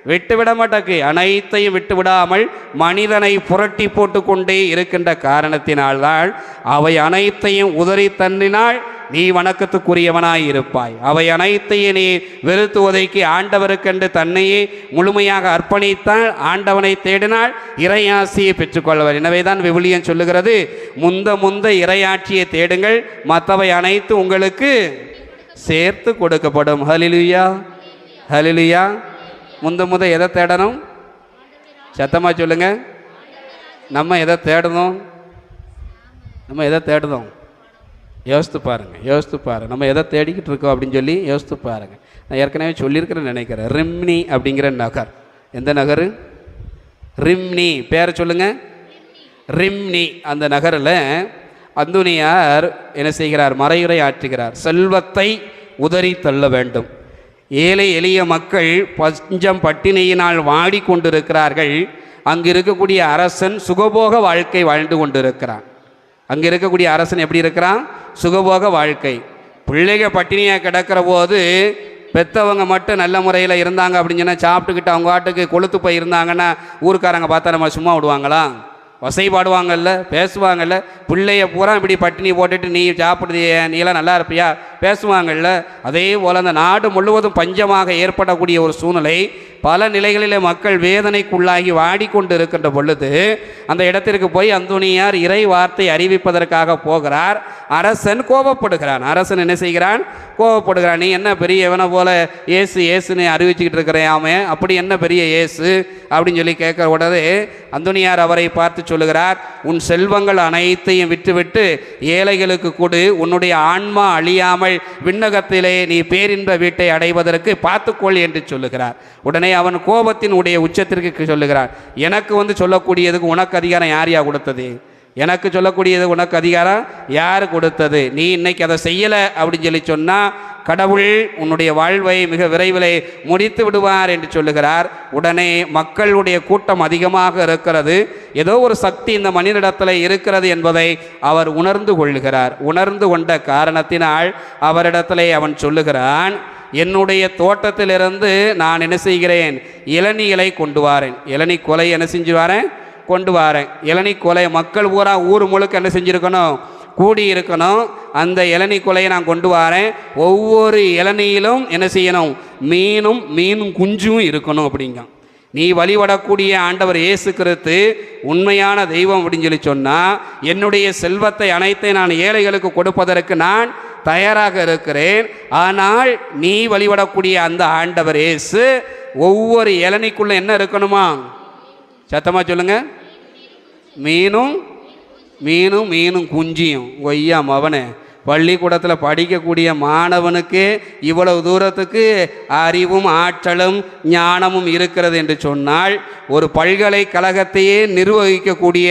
விட்டு விட மாட்டாக்கு. அனைத்தையும் விட்டு விடாமல் மனிதனை புரட்டி போட்டு கொண்டே இருக்கின்ற காரணத்தினால்தான் அவை அனைத்தையும் உதறி தன்னினால் நீ வணக்கத்துக்குரியவனாய் இருப்பாய். அவை அனைத்தையும் நீ வெறுத்து ஒதுக்கி ஆண்டவருக்கென்று தன்னையே முழுமையாக அர்ப்பணித்தால், ஆண்டவனை தேடினால் இறையாட்சியை பெற்றுக்கொள்வர். எனவே தான் விவிலியம் சொல்லுகிறது, முந்த இறையாட்சியை தேடுங்கள், மற்றவை அனைத்து உங்களுக்கு சேர்த்து கொடுக்கப்படும். ஹல்லேலூயா, ஹல்லேலூயா. முத எதை தேடணும்? சத்தமாக சொல்லுங்க. நம்ம எதை தேடணும்? நம்ம எதை தேடுதோம்? யோசித்து பாருங்கள். நம்ம எதை தேடிக்கிட்டு இருக்கோம் அப்படின்னு சொல்லி யோசித்து பாருங்கள். நான் ஏற்கனவே சொல்லியிருக்கிறேன்னு நினைக்கிறேன். ரிம்னி அப்படிங்கிற நகர். எந்த நகர்? ரிம்னி. பேரை சொல்லுங்கள். ரிம்னி. அந்த நகரில் அந்தோனியார் என்ன செய்கிறார்? மறையுரை ஆற்றுகிறார். செல்வத்தை உதறி தள்ள வேண்டும். ஏழை எளிய மக்கள் பஞ்சம் பட்டினியினால் வாடிக்கொண்டிருக்கிறார்கள். அங்கு இருக்கக்கூடிய அரசன் சுகபோக வாழ்க்கை வாழ்ந்து கொண்டிருக்கிறான். அங்கே இருக்கக்கூடிய அரசன் எப்படி இருக்கிறான்? சுகபோக வாழ்க்கை. பிள்ளைகள் பட்டினியாக கிடக்கிற போது பெற்றவங்க மட்டும் நல்ல முறையில் இருந்தாங்க அப்படின்னு சொன்னால், சாப்பிட்டுக்கிட்டு அவங்க வாட்டுக்கு கொளுத்து போய் இருந்தாங்கன்னா ஊருக்காரங்க பார்த்தா நம்ம சும்மா விடுவாங்களா? வசைப்பாடுவாங்கல்ல, பேசுவாங்கல்ல. பிள்ளைய பூரா இப்படி பட்டினி போட்டுட்டு நீ சாப்பிடுதிய, நீ எல்லாம் நல்லா இருப்பியா பேசுவாங்கல்ல. அதே போல் அந்த நாடு முழுவதும் பஞ்சமாக ஏற்படக்கூடிய ஒரு சூழ்நிலை, பல நிலைகளில் மக்கள் வேதனைக்குள்ளாகி வாடிக்கொண்டு இருக்கின்ற பொழுது அந்த இடத்திற்கு போய் அந்தோனியார் இறை வார்த்தை அறிவிப்பதற்காக போகிறார். அரசன் கோபப்படுகிறான். அரசன் என்ன செய்கிறான்? கோபப்படுகிறான். நீ என்ன பெரிய எவனை போல ஏசுன்னு அறிவிச்சுக்கிட்டு இருக்கிறாமே, அப்படி என்ன பெரிய ஏசு அப்படின்னு சொல்லி கேட்குற உடனே அந்தோனியார் அவரை பார்த்து சொல்லுகிறார், உன் செல்வங்கள் அனைத்தையும் விட்டுவிட்டு ஏழைகளுக்கு கொடு, உன்னுடைய ஆன்மா அழியாமல் விண்ணகத்திலே நீ பேரின்ப வீட்டை அடைவதற்கு பார்த்துக்கொள் என்று சொல்லுகிறார். உடனே அவன் கோபத்தின் உடைய உச்சத்திற்கு சொல்லுகிறார், எனக்கு சொல்லக்கூடியதுக்கு உனக்கு அதிகாரம் யார் கொடுத்தது? எனக்கு சொல்லக்கூடியது உனக்கு அதிகாரம் யார் கொடுத்தது? நீ இன்னைக்கு அதை செய்யலை அப்படின்னு சொல்லி சொன்னால் கடவுள் உன்னுடைய வாழ்வை மிக விரைவில் முடித்து விடுவார் என்று சொல்லுகிறார். உடனே மக்களுடைய கூட்டம் அதிகமாக இருக்கிறது. ஏதோ ஒரு சக்தி இந்த மனிதனிடத்தில் இருக்கிறது என்பதை அவர் உணர்ந்து கொள்ளுகிறார். உணர்ந்து கொண்ட காரணத்தினால் அவரிடத்திலே அவன் சொல்லுகிறான், என்னுடைய தோட்டத்திலிருந்து நான் என்ன செய்கிறேன்? இளநிகளை கொண்டு வாரேன். இளநி கொலை என்ன செஞ்சு வரேன்? கொண்டு வாரேன். இளநி கொலை மக்கள் பூரா ஊர் முழுக்க என்ன செஞ்சுருக்கணும்? கூடி இருக்கணும். அந்த இளநி கொலையை நான் கொண்டு வரேன். ஒவ்வொரு இளநியிலும் என்ன செய்யணும்? மீனும் குஞ்சும் இருக்கணும் அப்படிங்க. நீ வழிபடக்கூடிய ஆண்டவர் இயேசு கிறிஸ்து உண்மையான தெய்வம் அப்படின்னு சொல்லி சொன்னால், என்னுடைய செல்வத்தை அனைத்தை நான் ஏழைகளுக்கு கொடுப்பதற்கு நான் தயாராக இருக்கிறேன். ஆனால் நீ வழிபடக்கூடிய அந்த ஆண்டவர் இயேசு ஒவ்வொரு இளநிக்குள்ள என்ன இருக்கணுமா? சத்தமாக சொல்லுங்க. மீனும் குஞ்சியும். ஒய்யா மவனே, பள்ளிக்கூடத்தில் படிக்கக்கூடிய மாணவனுக்கு இவ்வளவு தூரத்துக்கு அறிவும் ஆற்றலும் ஞானமும் இருக்கிறது என்று சொன்னால், ஒரு பல்கலைக்கழகத்தையே நிர்வகிக்கக்கூடிய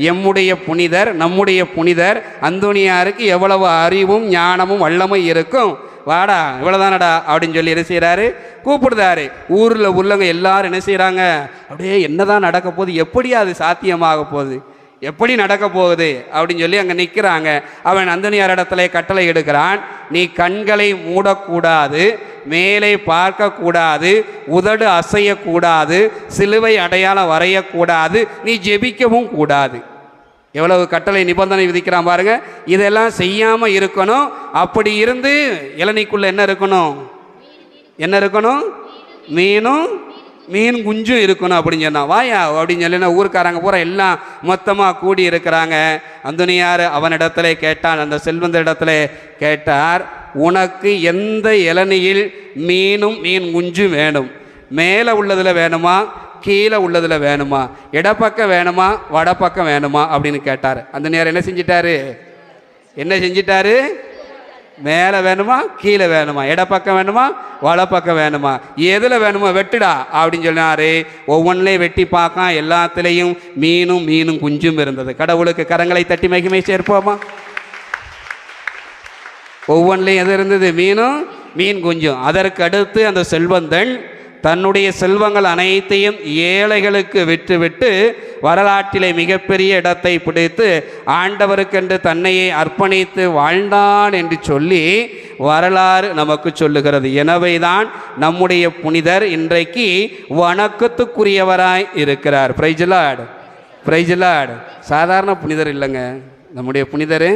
நம்முடைய புனிதர் அந்தோனியாருக்கு எவ்வளவு அறிவும் ஞானமும் வல்லமை இருக்கும்? வாடா, இவ்வளோதானடா அப்படின்னு சொல்லி என்ன செய்கிறாரு? கூப்பிடுதாரு. ஊரில் உள்ளவங்க எல்லாரும் என்ன செய்கிறாங்க? அப்படியே என்னதான் நடக்க போகுது, எப்படி அது சாத்தியமாக போகுது, எப்படி நடக்க போகுது அப்படின்னு சொல்லி அங்கே நிற்கிறாங்க. அவன் அந்தோனியார் இடத்துல கட்டளை எடுக்கிறான், நீ கண்களை மூடக்கூடாது, மேலே பார்க்கக்கூடாது, உதடு அசையக்கூடாது, சிலுவை அடையாளம் வரையக்கூடாது, நீ ஜெபிக்கவும் கூடாது. எவ்வளவு கட்டளை நிபந்தனை விதிக்கிறான் பாருங்க. இதெல்லாம் செய்யாமல் இருக்கணும். அப்படி இருந்து இளநிக்குள்ள என்ன இருக்கணும்? மீன் குஞ்சும் இருக்கணும் அப்படின்னு சொன்னான். வாயா அப்படின்னு சொல்லினா ஊருக்காரங்க பூரா எல்லாம் மொத்தமாக கூடி இருக்கிறாங்க. அந்தோனியார் அவனிடத்துல கேட்டான், அந்த செல்வந்த இடத்துல கேட்டார், உனக்கு எந்த இளநியில் மீன் குஞ்சும் வேணும்? மேலே உள்ளதில் வேணுமா, கீழே உள்ளதில் வேணுமா, இடப்பக்கம் வேணுமா, வடப்பக்கம் வேணுமா அப்படின்னு கேட்டார். அந்த நேரம் என்ன செஞ்சிட்டாரு? மேலே வேணுமா கீழே வேணுமா, இடப்பக்கம் வேணுமா வலப்பக்கம் வேணுமா, எதில் வேணுமா வெட்டுடா அப்படின்னு சொன்னார். ஒவ்வொன்றிலையும் வெட்டி பார்க்க எல்லாத்துலேயும் மீனும் குஞ்சும் இருந்தது. கடவுளுக்கு கரங்களை தட்டி மகிமை சேர்ப்போமா? ஒவ்வொன்றிலையும் எது இருந்தது? மீன் குஞ்சும். அதற்கு அடுத்து அந்த செல்வந்தன் தன்னுடைய செல்வங்கள் அனைத்தையும் ஏழைகளுக்கு விட்டுவிட்டு வரலாற்றிலே மிகப்பெரிய இடத்தை பிடித்து ஆண்டவருக்கென்று தன்னையே அர்ப்பணித்து வாழ்ந்தான் என்று சொல்லி வரலாறு நமக்கு சொல்லுகிறது. எனவே தான் நம்முடைய புனிதர் இன்றைக்கு வணக்கத்துக்குரியவராய் இருக்கிறார். Price the Lord, price the Lord. சாதாரண புனிதர் இல்லைங்க நம்முடைய புனிதர்,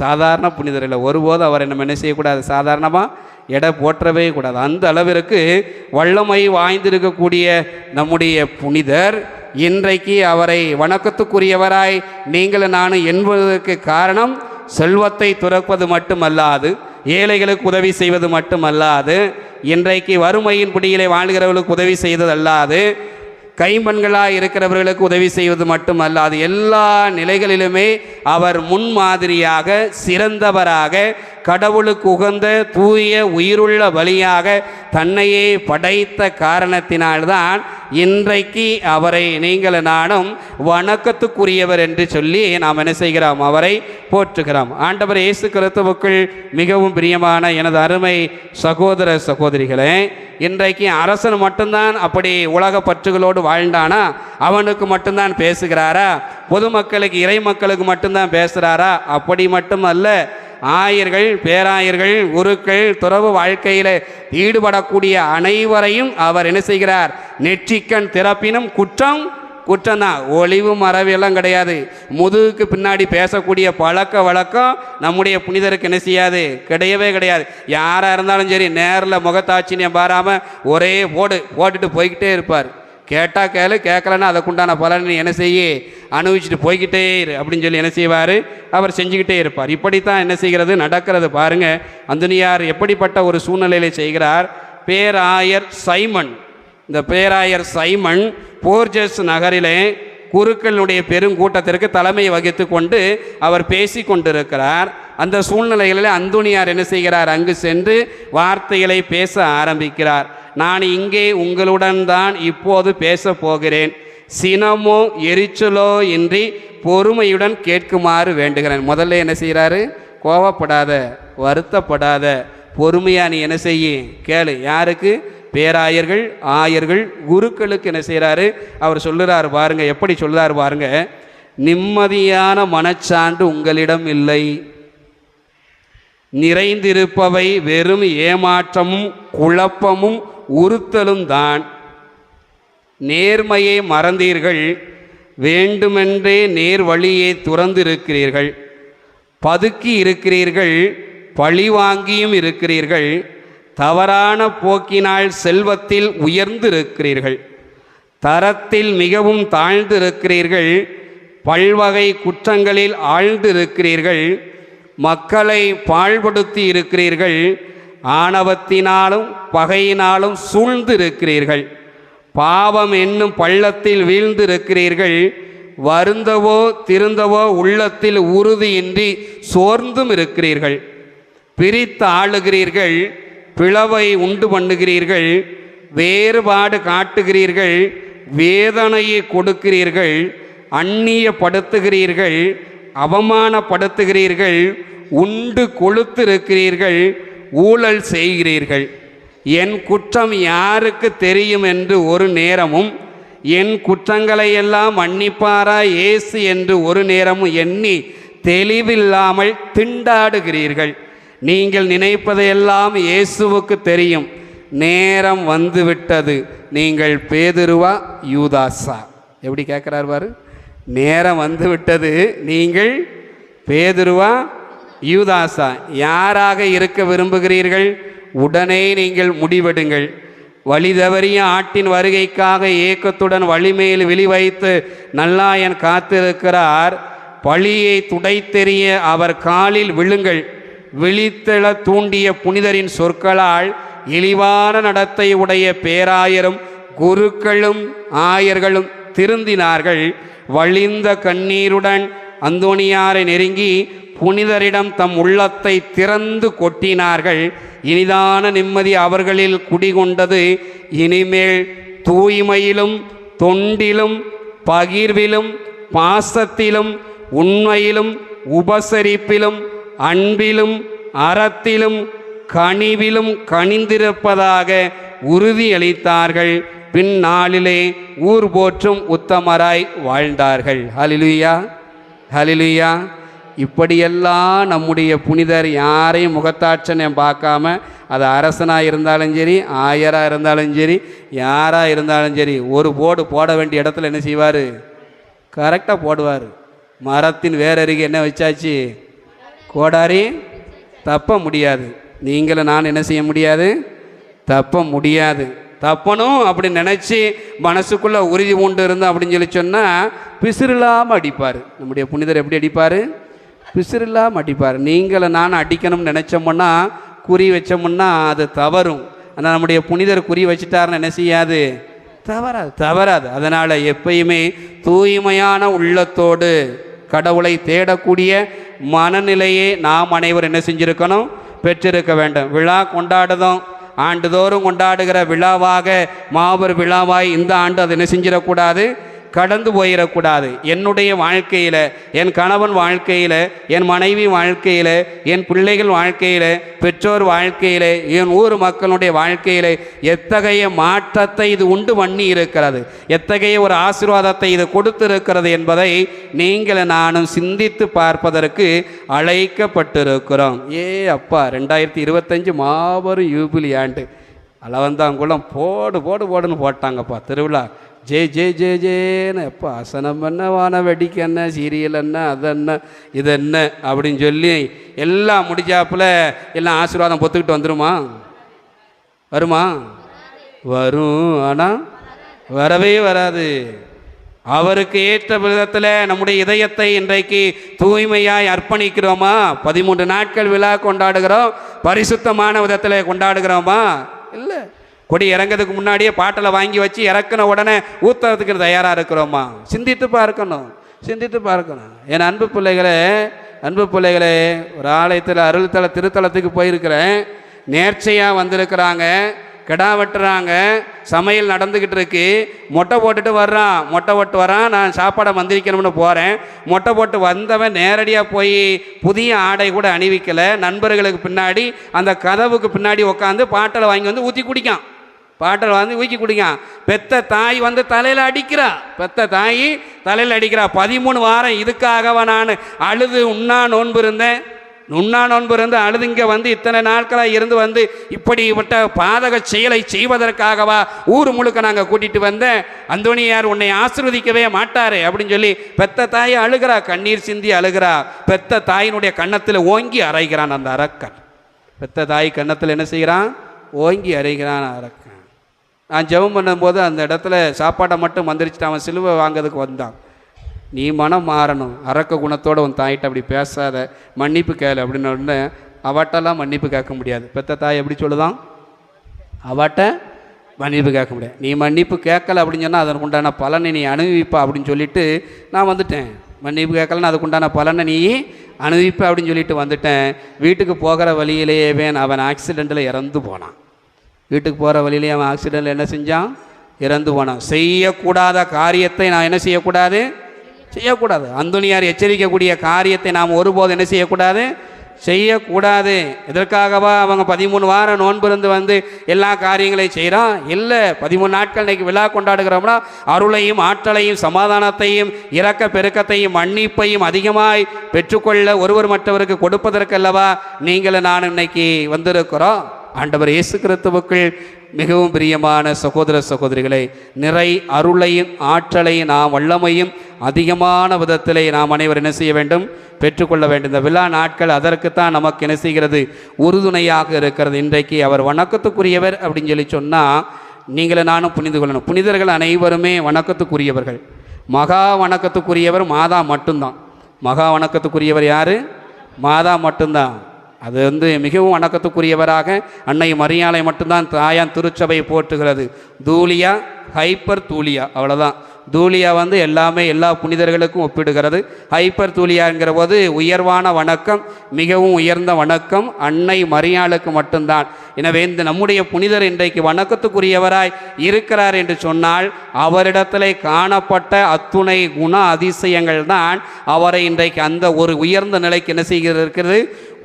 சாதாரண புனிதர் இல்லை. ஒருபோது அவரை நம்ம என்ன செய்யக்கூடாது, சாதாரணமாக எடை போற்றவே கூடாது. அந்த அளவிற்கு வல்லமை வாய்ந்திருக்கக்கூடிய நம்முடைய புனிதர் இன்றைக்கு அவரை வணக்கத்துக்குரியவராய் நீங்களும் நானும் என்பதற்கு காரணம் செல்வத்தை துறப்பது மட்டுமல்லாது, ஏழைகளுக்கு உதவி செய்வது மட்டுமல்லாது, இன்றைக்கு வறுமையின் பிடியிலே வாழ்கிறவர்களுக்கு உதவி செய்ததல்லாது, கைம்பெண்களாக இருக்கிறவர்களுக்கு உதவி செய்வது மட்டுமல்லாது, எல்லா நிலைகளிலுமே அவர் முன்மாதிரியாக சிறந்தவராக கடவுளுக்கு உகந்த தூய உயிருள்ள பலியாக தன்னையே படைத்த காரணத்தினால்தான் இன்றைக்கு அவரை நீங்கள் நானும் வணக்கத்துக்குரியவர் என்று சொல்லி நாம் என்ன செய்கிறோம், அவரை போற்றுகிறோம். ஆண்டவர் இயேசு கிறிஸ்துவுக்குள் மிகவும் பிரியமான எனது அருமை சகோதர சகோதரிகளே, இன்றைக்கு அரசன் மட்டும்தான் அப்படி உலக பற்றுகளோடு வாழ்ந்தானா? அவனுக்கு மட்டும்தான் பேசுகிறாரா? பொதுமக்களுக்கு இறை மக்களுக்கு மட்டும்தான் பேசுகிறாரா? அப்படி மட்டுமல்ல. ஆயர்கள், பேராயர்கள், குருக்கள், துறவு வாழ்க்கையில் ஈடுபடக்கூடிய அனைவரையும் அவர் என்ன செய்கிறார்? நெற்றிக்கண் திறப்பினும் குற்றம்தான், ஒளிவு மறைவெல்லாம் கிடையாது. முதுகுக்கு பின்னாடி பேசக்கூடிய பழக்க வழக்கம் நம்முடைய புனிதருக்கு என்ன செய்யாது, கிடையவே கிடையாது. யாராக இருந்தாலும் சரி நேரில் முகத்தாட்சியம் பாராமல் ஒரே போட்டுட்டு போய்கிட்டே இருப்பார். கேட்டால் கேளு, கேட்கலன்னா அதுக்குண்டான பலனை என்ன செய்ய அனுபவிச்சுட்டு போய்கிட்டே இரு அப்படின்னு சொல்லி என்ன செய்வார், அவர் செஞ்சுக்கிட்டே இருப்பார். இப்படித்தான் என்ன செய்கிறது, நடக்கிறது. பாருங்கள், அந்தோனியார் எப்படிப்பட்ட ஒரு சூழ்நிலையில் செய்கிறார். பேராயர் சைமன், இந்த பேராயர் சைமன் போர்ஜஸ் நகரிலே குருக்களுடைய பெருங்கூட்டத்திற்கு தலைமை வகித்து கொண்டு அவர் பேசி கொண்டிருக்கிறார். அந்த சூழ்நிலைகளில் அந்தோனியார் என்ன செய்கிறார், அங்கு சென்று வார்த்தைகளை பேச ஆரம்பிக்கிறார். நான் இங்கே உங்களுடன் தான் இப்போது பேச போகிறேன். சினமோ எரிச்சலோ இன்றி பொறுமையுடன் கேட்குமாறு வேண்டுகிறேன். முதல்ல என்ன செய்கிறாரு, கோவப்படாத, வருத்தப்படாத, பொறுமையா நீ என்ன செய்ய கேளு. யாருக்கு? பேராயர்கள், ஆயர்கள், குருக்களுக்கு என்ன செய்கிறாரு, அவர் சொல்லுறாரு பாருங்க, எப்படி சொல்லுறாரு பாருங்க. நிம்மதியான மனச்சான்று உங்களிடம் இல்லை, நிறைந்திருப்பவை வெறும் ஏமாற்றமும் குழப்பமும் உறுத்தலும் தான். நேர்மையை மறந்தீர்கள், வேண்டுமென்றே நேர் வழியை துறந்திருக்கிறீர்கள், பதுக்கி இருக்கிறீர்கள், பழிவாங்கியும் இருக்கிறீர்கள், தவறான போக்கினால் செல்வத்தில் உயர்ந்திருக்கிறீர்கள், தரத்தில் மிகவும் தாழ்ந்திருக்கிறீர்கள், பல்வகை குற்றங்களில் ஆழ்ந்திருக்கிறீர்கள், மக்களை பாழ்படுத்தி இருக்கிறீர்கள், ஆணவத்தினாலும் பகையினாலும் சூழ்ந்திருக்கிறீர்கள், பாவம் என்னும் பள்ளத்தில் வீழ்ந்திருக்கிறீர்கள், வருந்தவோ திருந்தவோ உள்ளத்தில் உறுதியின்றி சோர்ந்தும் இருக்கிறீர்கள், பிரித்து ஆளுகிறீர்கள், பிளவை உண்டு பண்ணுகிறீர்கள், வேறுபாடு காட்டுகிறீர்கள், வேதனையை கொடுக்கிறீர்கள், அந்நியப்படுத்துகிறீர்கள், அவமானப்படுத்துகிறீர்கள், உண்டு கொழுத்திருக்கிறீர்கள், ஊழல் செய்கிறீர்கள். என் குற்றம் யாருக்கு தெரியும் என்று ஒரு நேரமும், என் குற்றங்களை எல்லாம் மன்னிப்பாரா இயேசு என்று ஒரு நேரமும் எண்ணி தெளிவில்லாமல் திண்டாடுகிறீர்கள். நீங்கள் நினைப்பதையெல்லாம் இயேசுவுக்கு தெரியும். நேரம் வந்துவிட்டது, நீங்கள் பேதுருவா யூதாசா? எப்படி கேட்குறார் பாரு. நேரம் வந்து விட்டது, நீங்கள் பேதுருவா யூதாசா? யாராக இருக்க விரும்புகிறீர்கள்? உடனே நீங்கள் முடிவெடுங்கள். வழிதவறிய ஆட்டின் வருகைக்காக ஏக்கத்துடன் வழிமேல் விழி வைத்து நல்லாயன் காத்திருக்கிறார். பழியை துடைத்தெறிய அவர் காலில் விழுங்கள். விழித்தெழ தூண்டிய புனிதரின் சொற்களால் இழிவான நடத்தை உடைய பேராயரும் குருக்களும் ஆயர்களும் திருந்தினார்கள். வழிந்த கண்ணீருடன் அந்தோணியாரை நெருங்கி புனிதரிடம் தம் உள்ளத்தை திறந்து கொட்டினார்கள். இனிதான நிம்மதி அவர்களில் குடிகொண்டது. இனிமேல் தூய்மையிலும் தொண்டிலும் பகிர்விலும் பாசத்திலும் உண்மையிலும் உபசரிப்பிலும் அன்பிலும் அறத்திலும் கனிவிலும் கனிந்திருப்பதாக உறுதியளித்தார்கள். பின்னாளிலே ஊர் போற்றும் உத்தமராய் வாழ்ந்தார்கள். ஹல்லேலூயா, ஹல்லேலூயா. இப்படியெல்லாம் நம்முடைய புனிதர் யாரையும் முகத்தாட்சணம் பார்க்காம, அது அரசனாக இருந்தாலும் சரி, ஆயராக இருந்தாலும் சரி, யாராக இருந்தாலும் சரி, ஒரு போடு போட வேண்டிய இடத்துல என்ன செய்வார்? கரெக்டாக போடுவார். மரத்தின் வேறருகே என்ன வச்சாச்சு? கோடாரி. தப்ப முடியாது. நீங்களும் நான் என்ன செய்ய முடியாது? தப்ப முடியாது. தப்பணும் அப்படின்னு நினச்சி மனசுக்குள்ளே உறுதி உண்டு இருந்தோம் அப்படின்னு சொல்லி சொன்னால் பிசிறில்லாமல் அடிப்பார். நம்முடைய புனிதர் எப்படி அடிப்பார்? பிசிறில்லாமல் அடிப்பார். நீங்களை நான் அடிக்கணும்னு நினச்சோம்னா, குறி வச்சோம்னா அது தவறும். ஆனால் நம்முடைய புனிதர் குறி வச்சுட்டாருன்னு என்ன செய்யாது? தவறாது. அதனால் எப்பயுமே தூய்மையான உள்ளத்தோடு கடவுளை தேடக்கூடிய மனநிலையை நாம் அனைவரும் என்ன செஞ்சுருக்கணும்? பெற்றிருக்க வேண்டும். விழா கொண்டாடுதோம், ஆண்டுதோறும் கொண்டாடுகிற விழாவாக, மாபெரும் விழாவாய் இந்த ஆண்டு அதை என்ன செஞ்சிடக்கூடாது? கடந்து போயிடக்கூடாது. என்னுடைய வாழ்க்கையில், என் கணவன் வாழ்க்கையில், என் மனைவி வாழ்க்கையில், என் பிள்ளைகள் வாழ்க்கையில், பெற்றோர் வாழ்க்கையில், என் ஊர் மக்களுடைய வாழ்க்கையில் எத்தகைய மாற்றத்தை இது உண்டு பண்ணி இருக்கிறது, எத்தகைய ஒரு ஆசீர்வாதத்தை இது கொடுத்திருக்கிறது என்பதை நீங்கள் நானும் சிந்தித்து பார்ப்பதற்கு அழைக்கப்பட்டிருக்கிறோம். அப்பா 2025 மாபெரும் யூபிலி ஆண்டு. அளவந்தாங்குளம் போடுன்னு போட்டாங்கப்பா திருவிழா. ஜேன்னு எப்போ அசனம் என்ன, வான வெடிக்க என்ன, சீரியல் என்ன, அது என்ன இது என்ன அப்படின்னு சொல்லி எல்லாம் முடிஞ்சாப்புல எல்லாம் ஆசீர்வாதம் பொத்துக்கிட்டு வந்துருமா? வருமா? வரும். ஆனால் வரவே வராது. அவருக்கு ஏற்ற விதத்தில் நம்முடைய இதயத்தை இன்றைக்கு தூய்மையாய் அர்ப்பணிக்கிறோமா? 13 நாட்கள் விழா கொண்டாடுகிறோம், பரிசுத்தமான விதத்தில் கொண்டாடுகிறோமா? இல்லை. கொடி இறங்கிறதுக்கு முன்னாடியே பாட்டில் வாங்கி வச்சு இறக்குன உடனே ஊற்றுறதுக்கு தயாராக இருக்கிறோமா? சிந்தித்து பார்க்கணும். என் அன்பு பிள்ளைகளே, ஒரு ஆலயத்தில் அருள்தல திருத்தலத்துக்கு போயிருக்கிறேன். நேர்ச்சையாக வந்திருக்கிறாங்க, கிடா வெட்டுறாங்க, சமையல் நடந்துக்கிட்டு இருக்கு. மொட்டை போட்டுட்டு வர்றான். நான் சாப்பாடை வந்திருக்கணும்னு போகிறேன். மொட்டை போட்டு வந்தவன் நேரடியாக போய் புதிய ஆடை கூட அணிவிக்கலை. நண்பர்களுக்கு பின்னாடி அந்த கதவுக்கு பின்னாடி உட்காந்து பாட்டில் வாங்கி வந்து ஊற்றி குடிக்கான். பெத்த தாய் வந்து தலையில் அடிக்கிறா. 13 வாரம் இதுக்காகவா நான் அழுது உண்ணா நோன்பு இருந்து அழுது இங்கே வந்து இத்தனை நாட்களாக இருந்து வந்து இப்படிப்பட்ட பாதக செயலை செய்வதற்காகவா ஊர் முழுக்க நாங்கள் கூட்டிகிட்டு வந்தேன்? அந்தோணியார் உன்னை ஆசீர்வதிக்கவே மாட்டாரு அப்படின்னு சொல்லி பெத்த தாயை அழுகிறா, கண்ணீர் சிந்தி அழுகிறா. பெத்த தாயினுடைய கன்னத்தில் ஓங்கி அரைகிறான் அந்த அரக்கன். பெத்த தாய் கன்னத்தில் என்ன செய்கிறான்? ஓங்கி அரைகிறான் அரக்கன். நான் ஜெபம் பண்ணும்போது அந்த இடத்துல சாப்பாடை மட்டும் வந்துருச்சுட்டு அவன் சிலுவை வாங்கிறதுக்கு வந்தான். நீ மனம் மாறணும், அரக்க குணத்தோடு உன் தாயிட்ட அப்படி பேசாத, மன்னிப்பு கேளு அப்படின்னு உடனே அவட்டெல்லாம் மன்னிப்பு கேட்க முடியாது. பெத்த தாய் எப்படி சொல்லுதான்? அவட்ட மன்னிப்பு கேட்க முடியாது. நீ மன்னிப்பு கேட்கல அப்படின்னு சொன்னால் அதற்கு உண்டான பலனை நீ அனுபவிப்பா அப்படின்னு சொல்லிட்டு நான் வந்துட்டேன். மன்னிப்பு கேட்கலன்னு அதுக்கு உண்டான பலனை நீ அனுபவிப்ப அப்படின்னு சொல்லிட்டு வந்துட்டேன். வீட்டுக்கு போகிற வழியிலேயே அவன் ஆக்சிடெண்ட்டில் இறந்து போனான். வீட்டுக்கு போகிற வழியிலேயே அவன் ஆக்சிடெண்ட்டில் என்ன செஞ்சான்? இறந்து போனான். செய்யக்கூடாத காரியத்தை நான் என்ன செய்யக்கூடாது? அந்தோணியார் எச்சரிக்கக்கூடிய காரியத்தை நாம் ஒருபோது என்ன செய்யக்கூடாது. இதற்காகவா அவங்க 13 வாரம் நோன்பு இருந்து வந்து எல்லா காரியங்களையும் செய்கிறான்? இல்லை. 13 நாட்கள் இன்றைக்கி விழா கொண்டாடுகிறோம்னா அருளையும் ஆற்றலையும் சமாதானத்தையும் இரக்க பெருக்கத்தையும் மன்னிப்பையும் அதிகமாய் பெற்றுக்கொள்ள ஒருவர் மற்றவருக்கு கொடுப்பதற்கல்லவா நீங்களும் நான் இன்னைக்கு வந்திருக்கிறோம். ஆண்டவர் இயேசு கிறிஸ்துவுக்குள் மிகவும் பிரியமான சகோதர சகோதரிகளை, நிறை அருளையும் ஆற்றலையும் நாம் வல்லமையும் அதிகமான விதத்திலே நாம் அனைவரும் என்ன செய்ய வேண்டும்? பெற்றுக்கொள்ள வேண்டும். இந்த விழா நாட்கள் அதற்குத்தான் நமக்கு என்ன செய்கிறது? உறுதுணையாக இருக்கிறது. இன்றைக்கு அவர் வணக்கத்துக்குரியவர் அப்படின்னு சொல்லி சொன்னால் நீங்களும் நானும் புரிந்து கொள்ளணும். புனிதர்கள் அனைவருமே வணக்கத்துக்குரியவர்கள். மகா வணக்கத்துக்குரியவர் மாதா மட்டும்தான். மகா வணக்கத்துக்குரியவர் யார்? மாதா மட்டும்தான். அது மிகவும் வணக்கத்துக்குரியவராக அன்னை மரியாளை மட்டும்தான் தாயான் திருச்சபை போற்றுகிறது. தூலியா, ஹைப்பர் தூலியா, அவ்வளோதான். தூலியா வந்து எல்லாமே எல்லா புனிதர்களுக்கும் ஒப்பிடுகிறது. ஹைப்பர் தூலியாங்கிற போது உயர்வான வணக்கம், மிகவும் உயர்ந்த வணக்கம் அன்னை மரியாளுக்கு மட்டும்தான். எனவே இந்த நம்முடைய புனிதர் இன்றைக்கு வணக்கத்துக்குரியவராய் இருக்கிறார் என்று சொன்னால் அவரிடத்திலே காணப்பட்ட அத்துணை குண அதிசயங்கள் தான் அவரை இன்றைக்கு அந்த ஒரு உயர்ந்த நிலைக்கு என்ன செய்கிறது,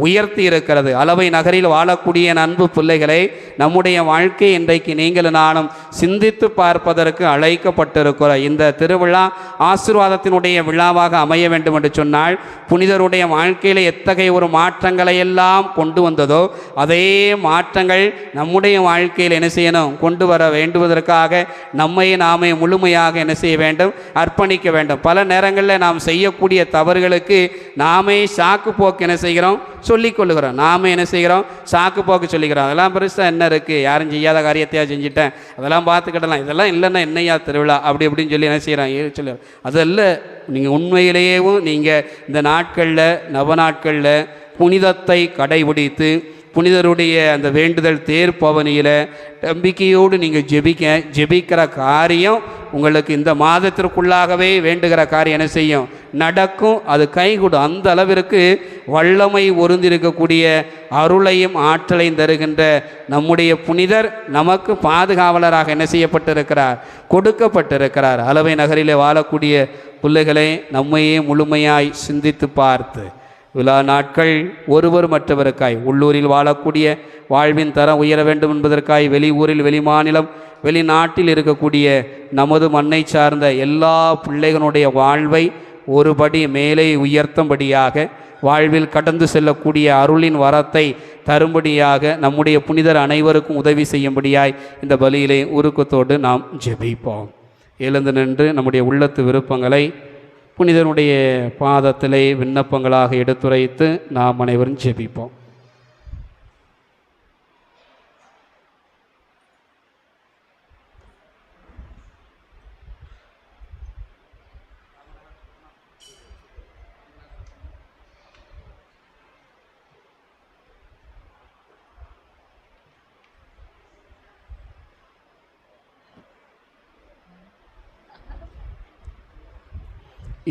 உயர்த்தி இருக்கிறது. அளவை நகரில் வாழக்கூடிய அன்பு பிள்ளைகளை, நம்முடைய வாழ்க்கை இன்றைக்கு நீங்கள் நானும் சிந்தித்து பார்ப்பதற்கு அழைக்கப்பட்டிருக்கிறோம். இந்த திருவிழா ஆசீர்வாதத்தினுடைய விழாவாக அமைய வேண்டும் என்று சொன்னால் புனிதருடைய வாழ்க்கையில் எத்தகைய ஒரு மாற்றங்களை எல்லாம் கொண்டு வந்ததோ அதே மாற்றங்கள் நம்முடைய வாழ்க்கையில் என்ன செய்யணும், கொண்டு வர வேண்டுவதற்காக நம்மை நாமே முழுமையாக என்ன செய்ய வேண்டும், அர்ப்பணிக்க வேண்டும். பல நேரங்களில் நாம் செய்யக்கூடிய தவறுகளுக்கு நாமே சாக்கு போக்கு என்ன செய்கிறோம், சொல்லிக்கொள்ளுகிறோம். நாம என்ன செய்கிறோம், சாக்கு போக்கு சொல்லிக்கிறோம். அதெல்லாம் பெருசாக என்ன இருக்குது, யாரும் செய்யாத காரியத்தையா செஞ்சுட்டேன், அதெல்லாம் பார்த்துக்கிடலாம், இதெல்லாம் இல்லைன்னா என்னையா திருவிழா அப்படி இப்படின்னு சொல்லி என்ன செய்கிறோம் சொல்லி அதல்ல. நீங்கள் உண்மையிலேயும் நீங்கள் இந்த நாட்களில் நவநாட்களில் புனிதத்தை கடைபிடித்து புனிதருடைய அந்த வேண்டுதல் தேர்ப்பவனியில் நம்பிக்கையோடு நீங்கள் ஜெபிக்கிற காரியம் உங்களுக்கு இந்த மாதத்திற்குள்ளாகவே வேண்டுகிற காரியம் என்ன செய்யும், நடக்கும். அது கைகூடும். அந்த அளவிற்கு வல்லமை ஒருந்திருக்கக்கூடிய அருளையும் ஆற்றலையும் தருகின்ற நம்முடைய புனிதர் நமக்கு பாதுகாவலராக என்ன செய்யப்பட்டிருக்கிறார், கொடுக்கப்பட்டிருக்கிறார். அளவை நகரிலே வாழக்கூடிய பிள்ளைகளை நம்மையே முழுமையாய் சிந்தித்து பார்த்து விழா நாட்கள் ஒருவர் மற்றவருக்காய், உள்ளூரில் வாழக்கூடிய வாழ்வின் தரம் உயர வேண்டும் என்பதற்காய், வெளியூரில் வெளிமாநிலம் வெளிநாட்டில் இருக்கக்கூடிய நமது மண்ணை சார்ந்த எல்லா பிள்ளைகளுடைய வாழ்வை ஒருபடி மேலே உயர்த்தும்படியாக, வாழ்வில் கடந்து செல்லக்கூடிய அருளின் வரத்தை தரும்படியாக நம்முடைய புனிதர் அனைவருக்கும் உதவி செய்யும்படியாய் இந்த பலியிலே உருக்கத்தோடு நாம் ஜெபிப்போம். எழுந்து நின்று நம்முடைய உள்ளத்து விருப்பங்களை புனிதனுடைய பாதத்திலே விண்ணப்பங்களாக எடுத்துரைத்து நாம் அனைவரும் ஜெபிப்போம்.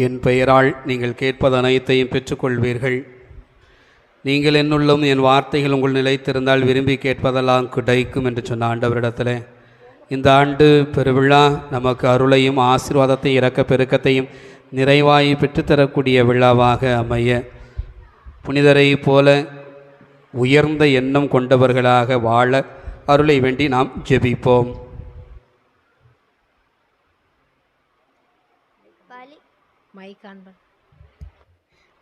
என் பெயரால் நீங்கள் கேட்பது அனைத்தையும் பெற்றுக்கொள்வீர்கள். நீங்கள் என்னுள்ளும் என் வார்த்தைகள் உங்கள் நிலைத்திருந்தால் விரும்பி கேட்பதெல்லாம் கிடைக்கும் என்று சொன்ன ஆண்டவரிடத்தில் இந்த ஆண்டு பெருவிழா நமக்கு அருளையும் ஆசீர்வாதத்தையும் இரக்க பெருக்கத்தையும் நிறைவாய் பெற்றுத்தரக்கூடிய விழாவாக அமைய புனிதரை போல உயர்ந்த எண்ணம் கொண்டவர்களாக வாழ அருளை வேண்டி நாம் ஜெபிப்போம்.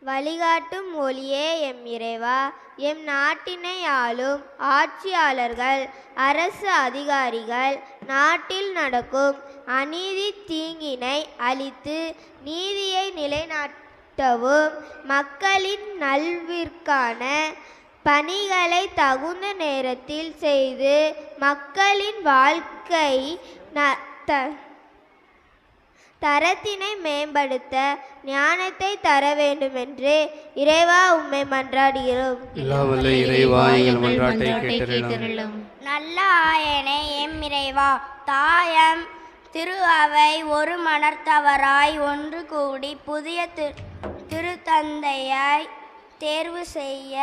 வழிகாட்டும் ஒளியே எம் இறைவா, எம் நாட்டினை ஆளும் ஆட்சியாளர்கள், அரசு அதிகாரிகள் நாட்டில் நடக்கும் அநீதி தீங்கினை அழித்து நீதியை நிலைநாட்டவும், மக்களின் நல்விற்கான பணிகளை தகுந்த நேரத்தில் செய்து மக்களின் வாழ்க்கை தரத்தினை மேம்படுத்த ஞானத்தை தர வேண்டுமென்று இறைவா உம்மை மன்றாடுகிறோம். நல்ல ஆயனை எம் இறைவா, தாயம் திரு அவை ஒரு மணர்த்தவராய் ஒன்று கூடி புதிய திருத்தந்தையாய் தேர்வு செய்ய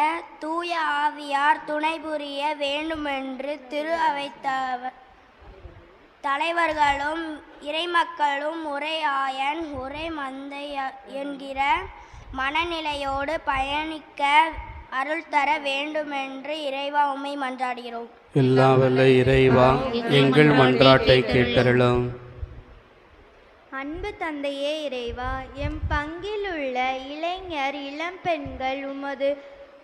தூய ஆவியார் துணை புரிய வேண்டுமென்று திரு அவை தலைவர்களும் இறைமக்களும் ஒரே ஆயன் ஒரே மந்தை என்கிற மனநிலையோடு பயணிக்க அருள் தர வேண்டுமென்று இறைவா உம்மை மன்றாடுகிறோம். எல்லாம் வல்ல இறைவா, எங்கள் மன்றாட்டை கேட்டருளும். அன்பு தந்தையே இறைவா, எம் பங்கில் உள்ள இளைஞர் இளம்பெண்கள் உமது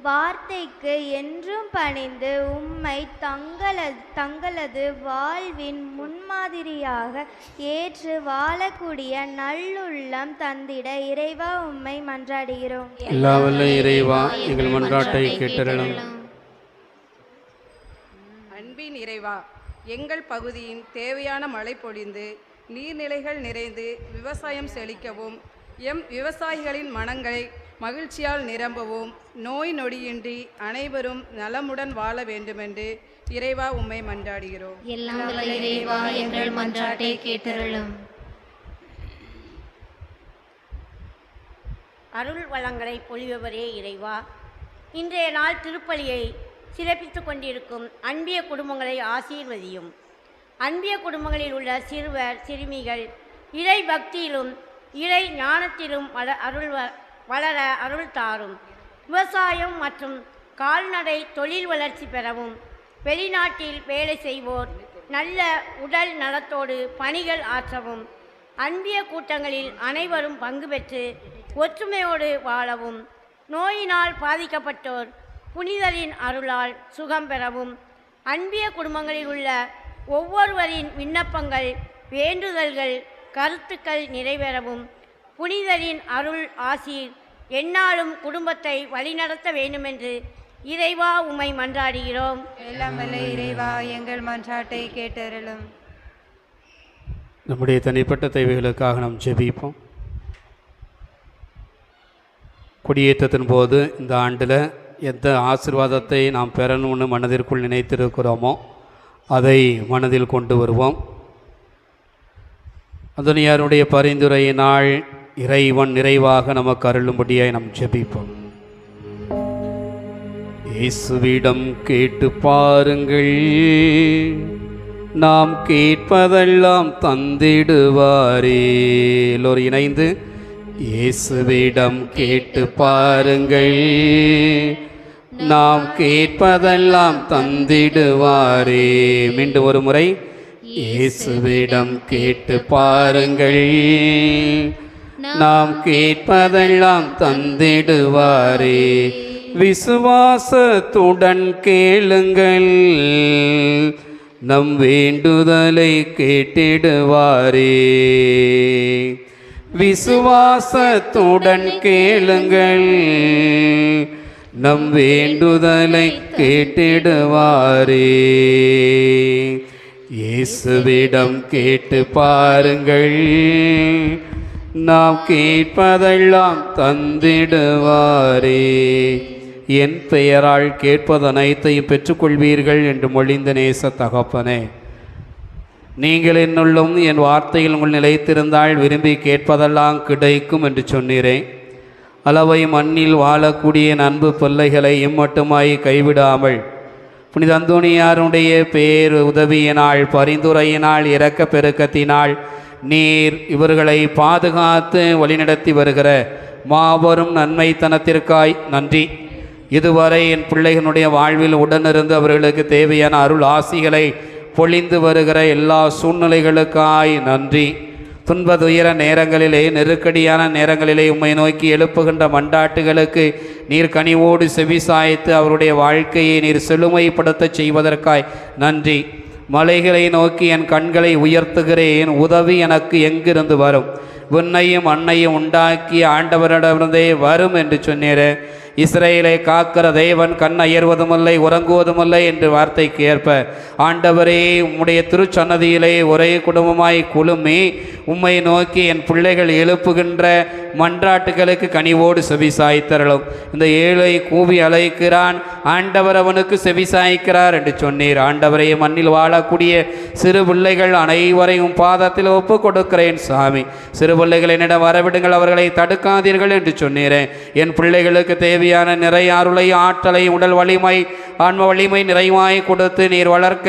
வார்த்தைக்கு என்றும் பணிந்து உம்மை தங்களது வாழ்வின் முன்மாதிரியாக ஏற்று வாழக்கூடிய நல்லுள்ளம் தந்திட இறைவா உம்மை மன்றாடுகிறோம். எல்லா வல்ல இறைவா, எங்கள் மன்றாட்டை கேட்டருளும். அன்பின் இறைவா, எங்கள் பகுதியின் தேவையான மழை பொழிந்து நீர்நிலைகள் நிறைந்து விவசாயம் செழிக்கவும், எம் விவசாயிகளின் மனங்களை மகிழ்ச்சியால் நிரம்பவும், நோய் நொடியின்றி அனைவரும் நலமுடன் வாழ வேண்டுமென்று இறைவா உம்மை மன்றாடுகிறோம். எல்லாம் வல்ல இறைவா, எங்கள் மன்றாட்டை கேட்டருளும். அருள் வளங்களை பொழிபவரே இறைவா. இன்றைய நாள் திருப்பலியை சிறப்பித்து கொண்டிருக்கும் அன்பிய குடும்பங்களை ஆசீர்வதியும். அன்பிய குடும்பங்களில் உள்ள சிறுவர் சிறுமிகள் இறை பக்தியிலும் இறை ஞானத்திலும் வளர அருள் தாரும். விவசாயம் மற்றும் கால்நடை தொழில் வளர்ச்சி பெறவும், வெளிநாட்டில் வேலை செய்வோர் நல்ல உடல் நலத்தோடு பணிகள் ஆற்றவும், அன்பிய கூட்டங்களில் அனைவரும் பங்கு பெற்று ஒற்றுமையோடு வாழவும், நோயினால் பாதிக்கப்பட்டோர் புனிதரின் அருளால் சுகம் பெறவும், அன்பிய குடும்பங்களில் உள்ள ஒவ்வொருவரின் விண்ணப்பங்கள் வேண்டுதல்கள் கருத்துக்கள் நிறைவேறவும், புனிதரின் அருள் ஆசீர் எந்நாளும் குடும்பத்தை வழிநடத்த வேண்டுமென்று இறைவா உம்மை மன்றாடுகிறோம். எல்லாம் வல்ல இறைவா, எங்கள் மன்றாட்டை கேட்டருளும். நம்முடைய தனிப்பட்ட தேவைகளுக்காக நாம் ஜெபிப்போம். கொடியேற்றத்தின் போது இந்த ஆண்டில் எந்த ஆசீர்வாதத்தை நாம் பெறணும்னு மனதிற்குள் நினைத்திருக்கிறோமோ அதை மனதில் கொண்டு வருவோம். அந்தோனியாருடைய பரிந்துரையினால் இறைவன் நிறைவாக நமக்கு அருளும்படியாய் நாம் ஜெபிப்போம். இயேசுவிடம் கேட்டு பாருங்கள், நாம் கேட்பதெல்லாம் தந்திடுவாரே. எல்லோரும் இணைந்து இயேசுவிடம் கேட்டு பாருங்கள், நாம் கேட்பதெல்லாம் தந்திடுவாரே. மீண்டும் ஒரு முறை, இயேசுவிடம் கேட்டு பாருங்கள், நாம் கேட்பதெல்லாம் தந்திடுவாரே. விசுவாசத்துடன் கேளுங்கள், நம் வேண்டுதலை கேட்டிடுவாரே. விசுவாசத்துடன் கேளுங்கள், நம் வேண்டுதலை கேட்டிடுவாரே. இயேசுவிடம் கேட்டு பாருங்கள், நாம் கேட்பதெல்லாம் தந்திடுவாரே. என் பெயரால் கேட்பது அனைத்தையும் பெற்றுக்கொள்வீர்கள் என்று மொழிந்த நேச தகப்பனே, நீங்கள் என்னுள்ளும் என் வார்த்தையில் உங்கள் நிலைத்திருந்தால் விரும்பி கேட்பதெல்லாம் கிடைக்கும் என்று சொன்னீரேன். அளவை மண்ணில் வாழக்கூடிய அன்பு பிள்ளைகளை இம்மட்டுமாய் கைவிடாமல் புனித அந்தோனியாருடைய பேர் உதவியினால் பரிந்துரையினால் இரக்க பெருக்கத்தினால் நீர் இவர்களை பாதுகாத்து வழிநடத்தி வருகிற மாபெரும் நன்மைத்தனத்திற்காய் நன்றி. இதுவரை என் பிள்ளைகளுடைய வாழ்வில் உடனிருந்து அவர்களுக்கு தேவையான அருள் ஆசிகளை பொழிந்து வருகிற எல்லா சூழ்நிலைகளுக்காய் நன்றி. துன்ப துயர நேரங்களிலே, நெருக்கடியான நேரங்களிலே உம்மை நோக்கி எழுப்புகின்ற மண்டாட்டுகளுக்கு நீர் கனிவோடு செவிசாய்த்து அவருடைய வாழ்க்கையை நீர் செழுமைப்படுத்த செய்வதற்காய் நன்றி. மலைகளை நோக்கி என் கண்களை உயர்த்துகிறேன், உதவி எனக்கு எங்கிருந்து வரும்? விண்ணையும் மண்ணையும் உண்டாக்கி ஆண்டவரிடமிருந்தே வரும் என்று சொன்னீரே. இஸ்ரேலை காக்கிற தேவன் கண் அயர்வதுமில்லை உறங்குவதுமில்லை என்று வார்த்தைக்கு ஏற்ப ஆண்டவரே, உம்முடைய திருச்சன்னதியிலே ஒரே குடும்பமாய் குழுமி உம்மை நோக்கி என் பிள்ளைகள் எழுப்புகின்ற மன்றாட்டுகளுக்கு கனிவோடு செவிசாய்த்தரலும். இந்த ஏழை கூவி அழைக்கிறான், ஆண்டவர் அவனுக்கு செவிசாய்க்கிறார் என்று சொன்னீர். ஆண்டவரை மண்ணில் வாழக்கூடிய சிறு பிள்ளைகள் அனைவரையும் பாதத்தில் ஒப்பு கொடுக்கிறேன் சாமி. சிறு பிள்ளைகள் என்னிடம் வரவிடுங்கள், அவர்களை தடுக்காதீர்கள் என்று சொன்னீரேன். என் பிள்ளைகளுக்கு தேவையான நிறைய அருளை ஆற்றலை உடல் வலிமை ஆன்ம வலிமை நிறைவாய் கொடுத்து நீர் வளர்க்க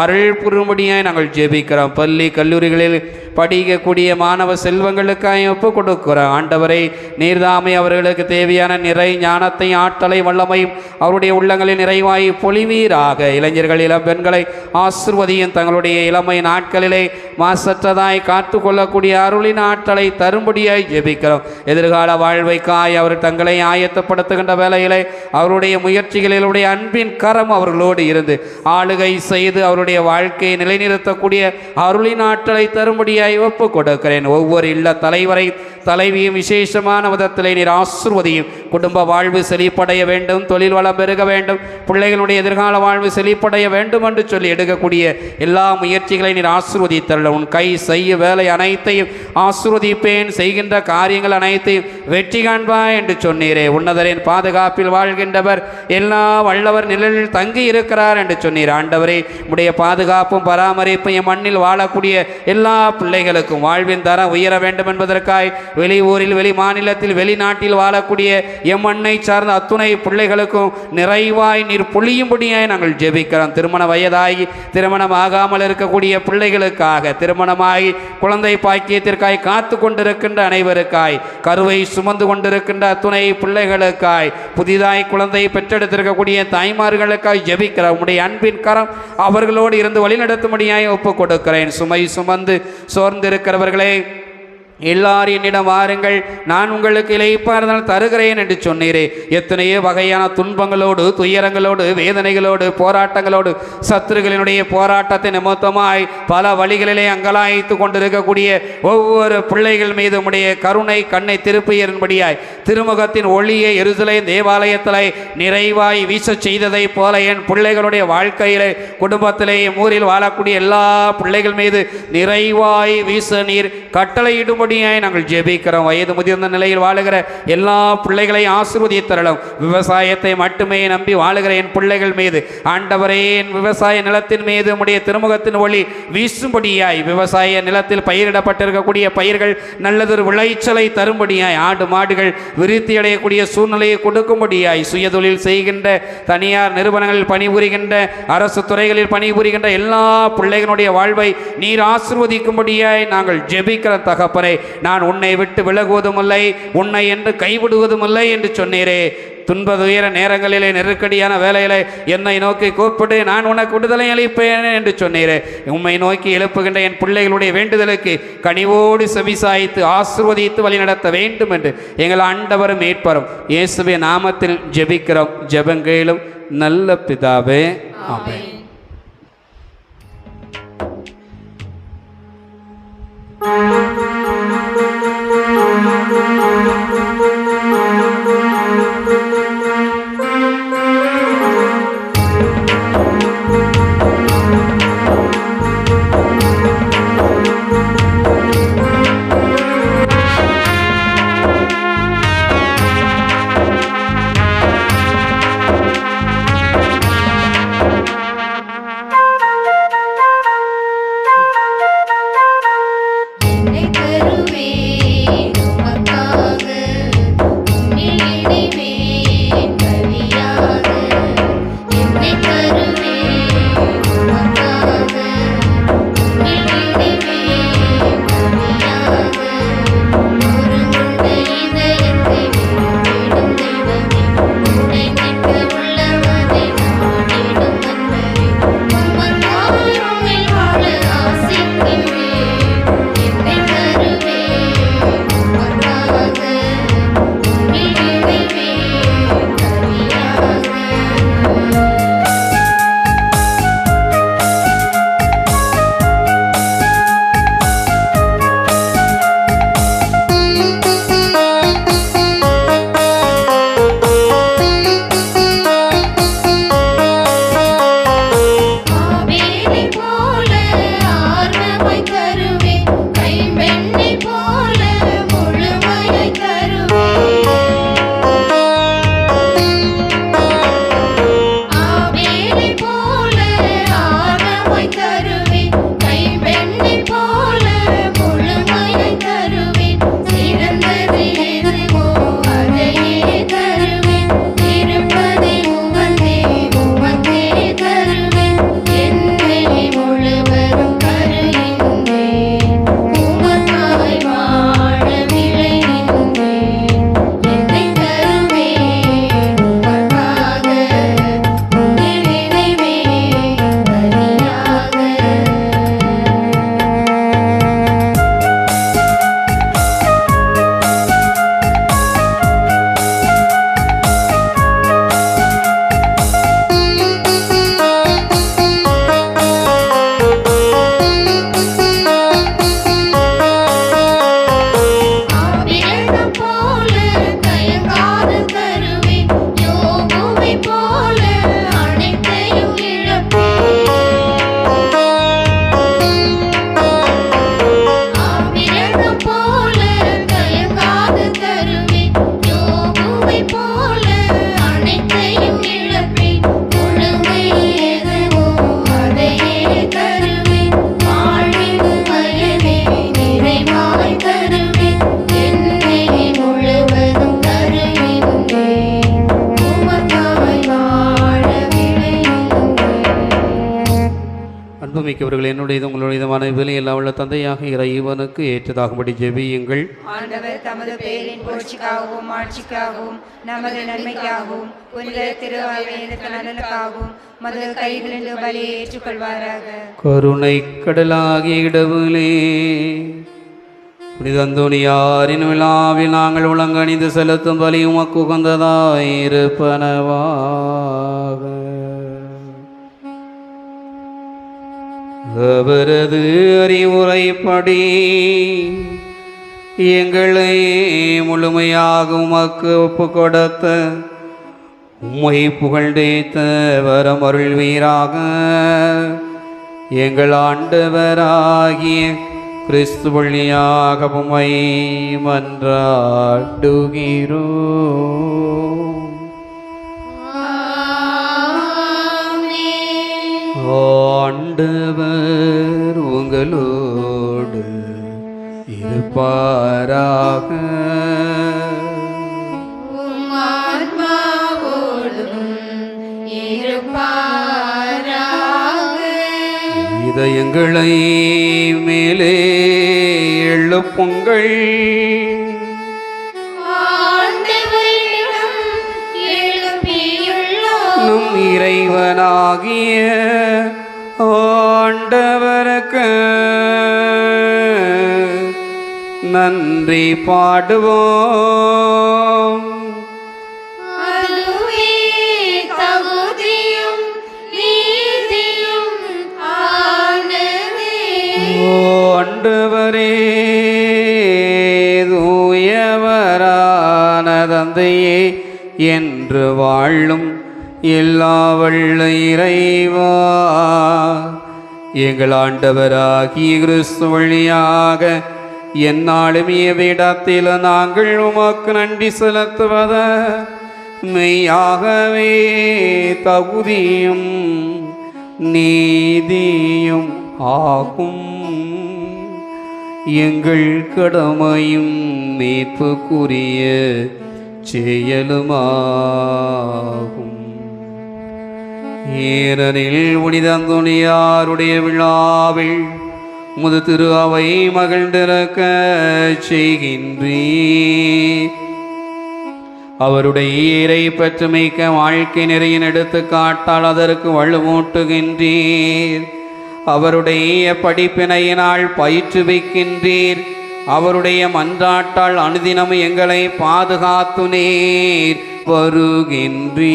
அருள் புரியும்படியாய் நாங்கள் ஜெபிக்கிறோம். பள்ளி கல்லூரிகளில் படிக்கக்கூடிய மாணவ செல்வங்களுக்காய் ஒப்பு கொடுக்கிறோம். ஆண்டவரை நீர்தாமை அவர்களுக்கு தேவையான நிறை ஞானத்தை ஆற்றலை வல்லமையும் அவருடைய உள்ளங்களில் நிறைவாய் பொலிவீராக. இளைஞர்கள் இளம் பெண்களை ஆசிர்வதியும், தங்களுடைய இளமை நாட்களிலே மாசற்றதாய் காத்து கொள்ளக்கூடிய அருளின் ஆற்றலை தரும்படியாய் ஜெபிக்கிறோம். எதிர்கால வாழ்வைக்காய் அவர் தங்களை ஆயத்தப்படுத்துகின்ற வேளையிலே அவருடைய முயற்சிகளிலுடைய அன்பின் கரம் அவர்களோடு இருந்து ஆளுகை செய்து அவருடைய வாழ்க்கையை நிலைநிறுத்தக்கூடிய அருளின் ஆற்றலை தரும்படியாய் ஒப்பு கொடுக்கிறேன். ஒவ்வொரு இல்ல தலைவரை தலைவியும் விசேஷமான விதத்திலே நீர் ஆசிர்வதியும். குடும்ப வாழ்வு செழிப்படைய வேண்டும், தொழில் வளம் பெருக வேண்டும், பிள்ளைகளுடைய எதிர்கால வாழ்வு செழிப்படைய வேண்டும் என்று சொல்லி எடுக்கக்கூடிய எல்லா முயற்சிகளை நீர் ஆசிர்வதித்தருளும். உன் கை செய்ய வேலை அனைத்தையும் ஆசிர்வதிப்பேன், செய்கின்ற காரியங்கள் அனைத்தையும் வெற்றி காண்பாய் என்று சொன்னீரே. உன்னதரின் பிள்ளைகளின் பாதுகாப்பில் வாழ்கின்றவர் எல்லா வல்லவர் நிழலில் தங்கி இருக்கிறார் என்று சொன்னீர். ஆண்டவரே, உடைய பாதுகாப்பும் பராமரிப்பும் என் மண்ணில் வாழக்கூடிய எல்லா பிள்ளைகளுக்கும் வாழ்வின் தரம் உயர வேண்டும் என்பதற்காய் வெளியூரில், வெளி மாநிலத்தில், வெளிநாட்டில் வாழக்கூடிய எம் மண்ணை சார்ந்த அத்துணை பிள்ளைகளுக்கும் நிறைவாய் நீர் பொழியும்படியாய் நாங்கள் ஜெபிக்கிறோம். திருமண வயதாகி திருமணம் ஆகாமல் இருக்கக்கூடிய பிள்ளைகளுக்காக, திருமணமாகி குழந்தை பாக்கியத்திற்காய் காத்து கொண்டிருக்கின்ற அனைவருக்காய், கருவை சுமந்து கொண்டிருக்கின்ற அத்துணை பிள்ளைகளுக்காய், புதிதாய் குழந்தை பெற்றெடுத்திருக்கக்கூடிய தாய்மார்களுக்காய் ஜெபிக்கிறோம். உம்முடைய அன்பின் கரம் அவர்களோடு இருந்து வழிநடத்தும்படியாய் ஒப்புக் கொடுக்கிறேன். சுமை சுமந்து சோர்ந்திருக்கிறவர்களே, எல்லாரும் என்னிடம் வாருங்கள், நான் உங்களுக்கு இளைப்பாறுதல் தருகிறேன் என்று சொன்னீரே. எத்தனையோ வகையான துன்பங்களோடு, துயரங்களோடு, வேதனைகளோடு, போராட்டங்களோடு, சத்துருகளினுடைய போராட்டத்தை நிமித்தமாய் பல வழிகளிலே அங்கலாய்த்து கொண்டிருக்கக்கூடிய ஒவ்வொரு பிள்ளைகள் மீது உம்முடைய கருணை கண்ணை திருப்பியன்படியாய் திருமுகத்தின் ஒளியை எருசலேம் தேவாலயத்திலே நிறைவாய் வீச செய்ததை போல என் பிள்ளைகளுடைய வாழ்க்கையிலே, குடும்பத்திலே, ஊரில் வாழக்கூடிய எல்லா பிள்ளைகள் மீது நிறைவாய் வீச நீர் கட்டளையிடும்படி நாங்கள் ஜெபிக்கிறோம். வயது முதிர்ந்த நிலையில் வாழுகிற எல்லா பிள்ளைகளையும் ஆசீர்வதித்தரலும். விவசாயத்தை மட்டுமே நம்பி வாழுகிற என் பிள்ளைகள் மீது ஆண்டவரே, என் விவசாய நிலத்தின் மீது உம்முடைய திருமுகத்தின் ஒளி வீசும்படியாய், விவசாய நிலத்தில் பயிரிடப்பட்டிருக்கக்கூடிய பயிர்கள் நல்லதொரு விளைச்சலை தரும்படியாய், ஆடு மாடுகள் விருத்தி அடையக்கூடிய சூழ்நிலையை கொடுக்கும்படியாய், சுயதொழில் செய்கின்ற, தனியார் நிறுவனங்களில் பணிபுரிகின்ற, அரசு துறைகளில் பணிபுரிகின்ற எல்லா பிள்ளைகளுடைய வாழ்வை நீர் ஆசீர்வதிக்கும்படியாய் நாங்கள் ஜெபிக்கிற தகப்பனே. நான் உன்னை விட்டு விலகுவதும் இல்லை, உன்னை என்று கைவிடுவதும் இல்லை என்று சொன்னீரே. துன்பதுயர நேரங்களிலே, நெருக்கடியான வேலையிலே என்னை நோக்கி கூப்பிட்டு நான் உனக்கு விடுதலை அளிப்பேன் என்று சொன்னீரே. உம்மை நோக்கி எழுப்புகின்ற என் பிள்ளைகளுடைய வேண்டுதலுக்கு கனிவோடு செவிசாய்த்து ஆசீர்வதித்து வழிநடத்த வேண்டும் என்று எங்கள் ஆண்டவரும் மீட்பரும் இயேசுவின் நாமத்தில் ஜெபிக்கிறோம். ஜெபங்கேளும் நல்ல பிதாவே, ஆமென். அன்புமிக்கவர்கள், என்னுடையது உங்களுடையதுமான விலை எல்லாம் உள்ள தந்தையாக இறைவனுக்கு ஏற்றதாகும்படி ஜெபியுங்கள். ஆண்டவர் தமது பெயரின் புகழ்ச்சிக்காகவும் ஆட்சிக்காகவும் நமது நன்மைக்காகவும் புனித திரு அவையினருக்கு நலனுக்காகவும் மது கைகளிலிருந்து பலியை ஏற்றுக்கொள்வாராக. கருணை கடலாகிய இடவுளே, புனித அந்தோனியாரின் விழாவில் நாங்கள் உலங்கணிந்து செலுத்தும் பலி உமக்கு உகந்ததாயிருப்பனவாக. அவரது அறிவுரைப்படி எங்களை முழுமையாக உமக்கு ஒப்பு கொடுத்த உம்மை புகழ்ந்தேத்த வரம் அருள்வீராக. எங்கள் ஆண்டவராகிய கிறிஸ்து வழியாக உம்மை மன்றாடுகிறோம். ஆண்டவர் உங்களோடு இருப்பாராக. இதயங்களை மேலே எழுப்புங்கள். நம் இறைவனாகிய ஆண்டவருக்கு நன்றி பாடுவோம். ஆண்டவரே, தூயவரான தந்தையே, என்று வாழும் எல்லா வல்ல இறைவா, எங்கள் ஆண்டவராகிய கிறிஸ்து வழியாக எந்நாளும் எவ்விடத்தில் நாங்கள் உமக்கு நன்றி செலுத்துவத மெய்யாகவே தகுதியும் நீதியும் ஆகும். எங்கள் கடமையும் மீட்புக்குரிய செயலுமாகும். ஏனெனில் புனித அந்தோனியாருடைய விழாவில் முது திரு அவை மகிழ்ந்திருக்க செய்கின்றீர். அவருடைய இறை பற்று மிக்க வாழ்க்கை நிறையின் எடுத்துக்காட்டால் அதற்கு வலுமூட்டுகின்றீர். அவருடைய படிப்பினையினால் பயிற்றுவிக்கின்றீர். அவருடைய மன்றாட்டால் அனுதினம் எங்களை பாதுகாத்து நீர் வருகின்றீர்.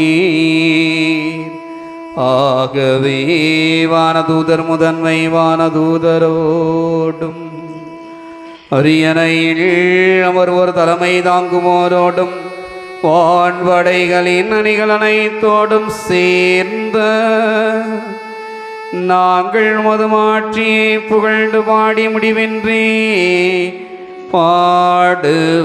ஆகவே வானதூதர் முதன்மை வானதூதரோடும் அரியணையில் ஒருவர் தலைமை தாங்குவோரோடும் வான்படைகளின் அணிகள் அனைத்தோடும் சேர்ந்த நாங்கள் மதுமாட்சியை புகழ்ந்து பாடி முடிவின்றி பாடுவதாவது.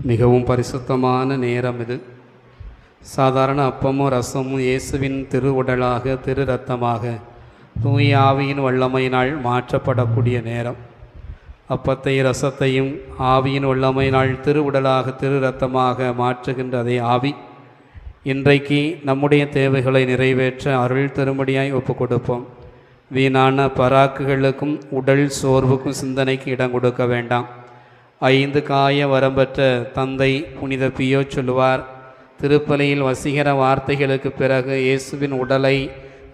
மிகவும் பரிசுத்தமான நேரம் இது. சாதாரண அப்பமும் ரசமும் இயேசுவின் திருவுடலாக திரு இரத்தமாக தூய ஆவியின் வல்லமையினால் மாற்றப்படக்கூடிய நேரம். அப்பத்தை ரசத்தையும் ஆவியின் வல்லமையினால் திருவுடலாக திரு இரத்தமாக மாற்றுகின்ற அதே ஆவி இன்றைக்கு நம்முடைய தேவைகளை நிறைவேற்ற அருள் தரும்படியாய் ஒப்பு கொடுப்போம். வீணான பராக்குகளுக்கும் உடல் சோர்வுக்கும் சிந்தனைக்கு இடம் கொடுக்க வேண்டாம். 5 காய வரம்பற்ற தந்தை புனித பியோ சொல்லுவார், திருப்பலியில் வசீகர வார்த்தைகளுக்கு பிறகு இயேசுவின் உடலை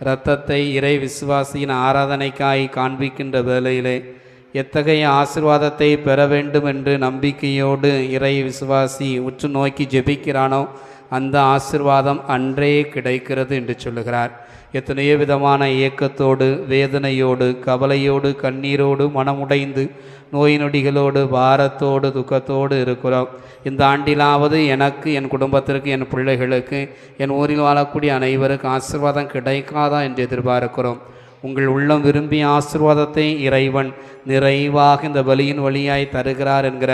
இரத்தத்தை இறை விசுவாசியின் ஆராதனைக்காய் காண்பிக்கின்ற வேளையிலே எத்தகைய ஆசீர்வாதத்தை பெற வேண்டும் என்று நம்பிக்கையோடு இறை விசுவாசி உற்று நோக்கி ஜெபிக்கிறானோ அந்த ஆசீர்வாதம் அன்றே கிடைக்கிறது என்று சொல்லுகிறார். எத்தனையோ விதமான ஏக்கத்தோடு வேதனையோடு கவலையோடு கண்ணீரோடு மனமுடைந்து நோய் நொடிகளோடு பாரத்தோடு துக்கத்தோடு இருக்கிறோம். இந்த ஆண்டிலாவது எனக்கு, என் குடும்பத்திற்கு, என் பிள்ளைகளுக்கு, என் ஊரில் வாழக்கூடிய அனைவருக்கு ஆசீர்வாதம் கிடைக்காதா என்று எதிர்பார்க்கிறோம். உங்கள் உள்ளம் விரும்பிய ஆசீர்வாதத்தை இறைவன் நிறைவாக இந்த பலியின் வழியாய் தருகிறார் என்கிற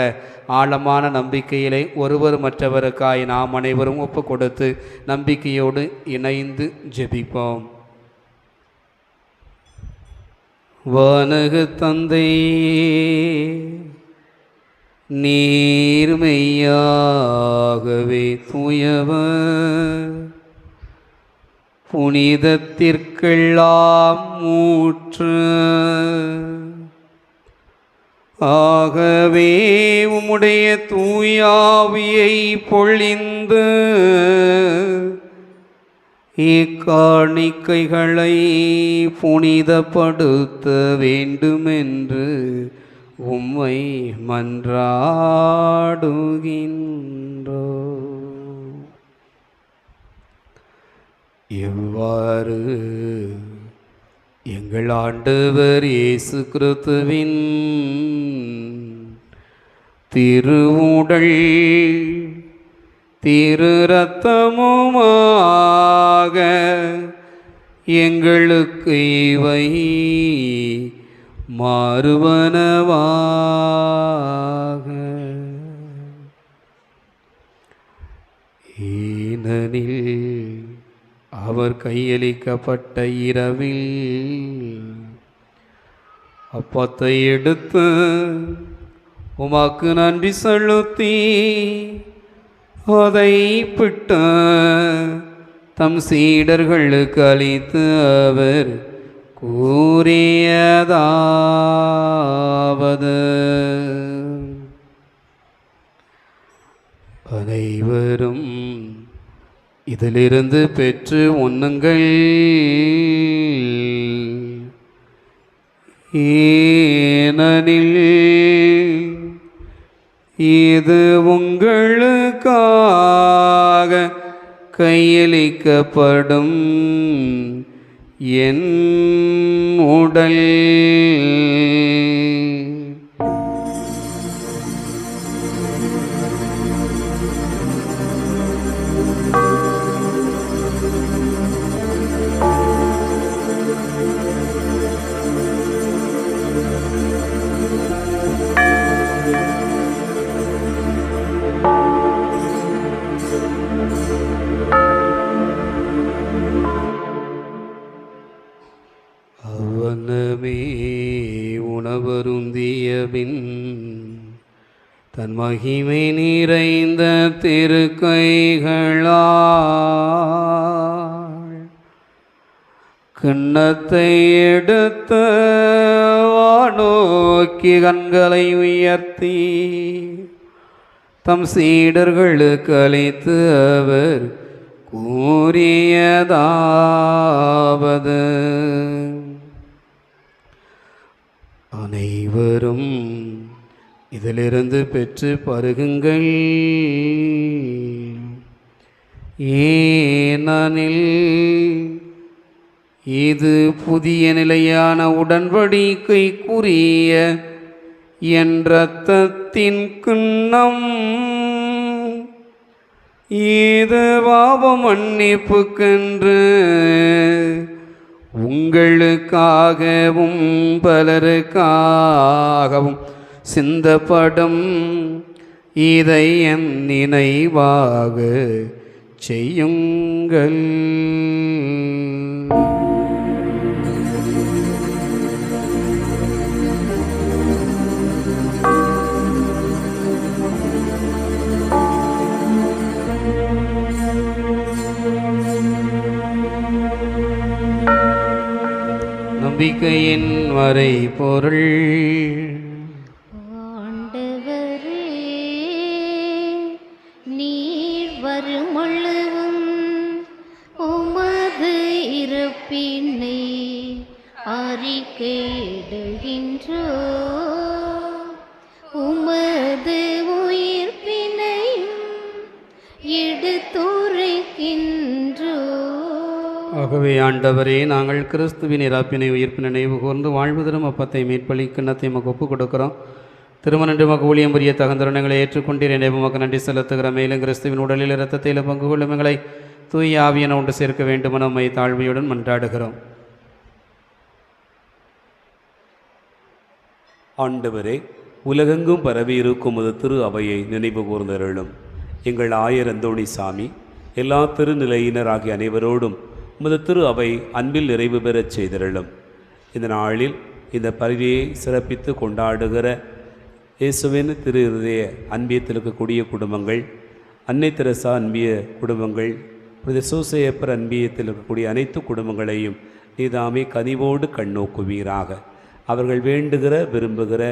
ஆழமான நம்பிக்கையிலே ஒருவர் மற்றவருக்காய் நாம் அனைவரும் ஒப்பு கொடுத்து நம்பிக்கையோடு இணைந்து ஜெபிப்போம். வானக தந்தை, நீர்மையாகவே தூயவர், புனிதத்திற்கெல்லாம் ஊற்று. ஆகவே உம்முடைய தூயாவியை பொழிந்து இக்காணிக்கைகளை புனிதப்படுத்த வேண்டுமென்று உம்மை மன்றாடுகின்றோம். இவ்வாறு எங்கள் ஆண்டவர் இயேசு கிறிஸ்துவின் திருவுடல் திரு இரத்தமுமாக எங்களுக்கு இவை மாறுவனவாக. ஏனெனில் அவர் கையளிக்கப்பட்ட இரவில் அப்பத்தை எடுத்து உமக்கு நன்றி செலுத்தி அதை பிட்டு தம் சீடர்களுக்கு அளித்து அவர் கூறியதாவது, அனைவரும் இதிலிருந்து பெற்று உண்ணுங்கள். ஏனெனில் இது உங்களுக்காக கையளிக்கப்படும் என் உடல். அவனமே உணவருந்தியபின் தன் மகிமை நிறைந்த திருக்கைகளால் கிண்ணத்தை எடுத்த வானோக்கி கண்களை உயர்த்தி தம் சீடர்களுக்கு அளித்து அவர் கூறியதாவது, அனைவரும் இதிலிருந்து பெற்று பருகுங்கள். ஏனெனில் இது புதிய நிலையான உடன்படிக்கைக்குரிய என் இரத்தத்தின் கிண்ணம். இது பாவ மன்னிப்புக்கென்று உங்களுக்காகவும் பலருக்காகவும் சிந்தப்படும். இதை என் நினைவாக செய்யுங்கள். நம்பிக்கையின் வரை பொருள். ஆண்டவரே, நீர் வருமளவும் உமது இருப்பினை அறிக்கையிடுகின்றோ, உமது உயிர்ப்பினையும் எடுத்துரைக்கின்றோ. ஆகவே ஆண்டவரே, நாங்கள் கிறிஸ்துவின் இறப்பினை உயிர்ப்பு நினைவு கூர்ந்து வாழ்வு தரும் அப்பத்தை மீட்பளி கிண்ணத்தை மக்கு ஒப்புக் கொடுக்கிறோம். திருமணன்று மக்கு ஊழியம் புரிய தகுந்தருணங்களை ஏற்றுக்கொண்டீர். நினைவு மக்கு நன்றி செலுத்துகிற. மேலும் கிறிஸ்துவின் உடலில் இரத்தத்தில் பங்கு கொள்ளும் எங்களை தூய ஆவியன ஒன்று சேர்க்க வேண்டும் நம்மை தாழ்மையுடன் மன்றாடுகிறோம். ஆண்டவரே, உலகெங்கும் பரவி இருக்கும் உமது திரு அவையை நினைவு கூர்ந்தருளும். எங்கள் ஆயர் அந்தோணி சாமி எல்லா திருநிலையினராகிய அனைவரோடும் உமது திரு அவை அன்பில் நிறைவு பெறச் செய்திருளும். இந்த நாளில் இந்த பரிதியை சிறப்பித்து கொண்டாடுகிற இயேசுவின் திரு இருதய அன்பியத்தில் இருக்கக்கூடிய குடும்பங்கள், அன்னை தெரசா அன்பிய குடும்பங்கள், புனித சூசையப்பர் அன்பியத்தில் இருக்கக்கூடிய அனைத்து குடும்பங்களையும் நீதாமே கனிவோடு கண்ணோக்குவீராக. அவர்கள் வேண்டுகிற விரும்புகிற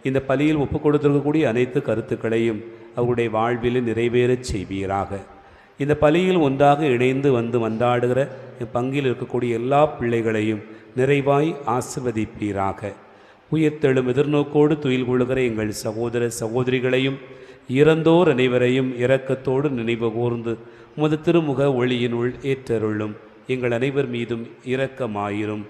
இந்த பலியில் ஒப்புக் கொடுத்திருக்கக்கூடிய அனைத்து கருத்துக்களையும் அவருடைய வாழ்வில் நிறைவேறச் செய்வீராக. இந்த பலியில் ஒன்றாக இணைந்து வந்து மன்றாடுகிற பங்கில் இருக்கக்கூடிய எல்லா பிள்ளைகளையும் நிறைவாய் ஆசிர்வதிப்பீராக. உயிர்த்தெழும் எதிர்நோக்கோடு துயில் கொள்கிற எங்கள் சகோதர சகோதரிகளையும் இறந்தோர் அனைவரையும் இரக்கத்தோடு நினைவு கூர்ந்து உமது திருமுக ஒளியினுள் ஏற்றருளும். எங்கள் அனைவர் மீதும் இரக்கமாயிரும்.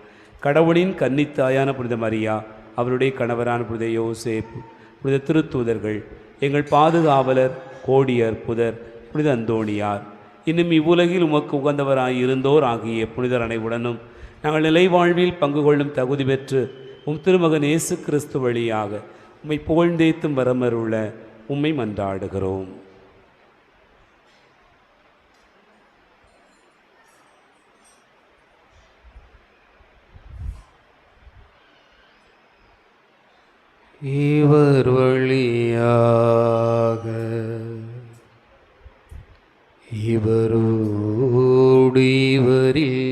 கடவுளின் கன்னித்தாயான புனித மரியா, அவருடைய கணவரான புனித யோசேப்பு, புனித திருத்தூதர்கள், எங்கள் பாதுகாவலர் கோடியர் புதர் புனித அந்தோணியார், இன்னும் இவ்வுலகில் உமக்கு உகந்தவராய் இருந்தோர் ஆகிய புனிதர் அனைவுடனும் நாங்கள் நிலை வாழ்வில் பங்கு கொள்ளும் தகுதி பெற்று உம் திருமகன் இயேசு கிறிஸ்து வழியாக உம்மை புகழ்ந்தேத்தும் வரமருள உம்மை மன்றாடுகிறோம். இவர் வழியாக இவரோடு இவரில்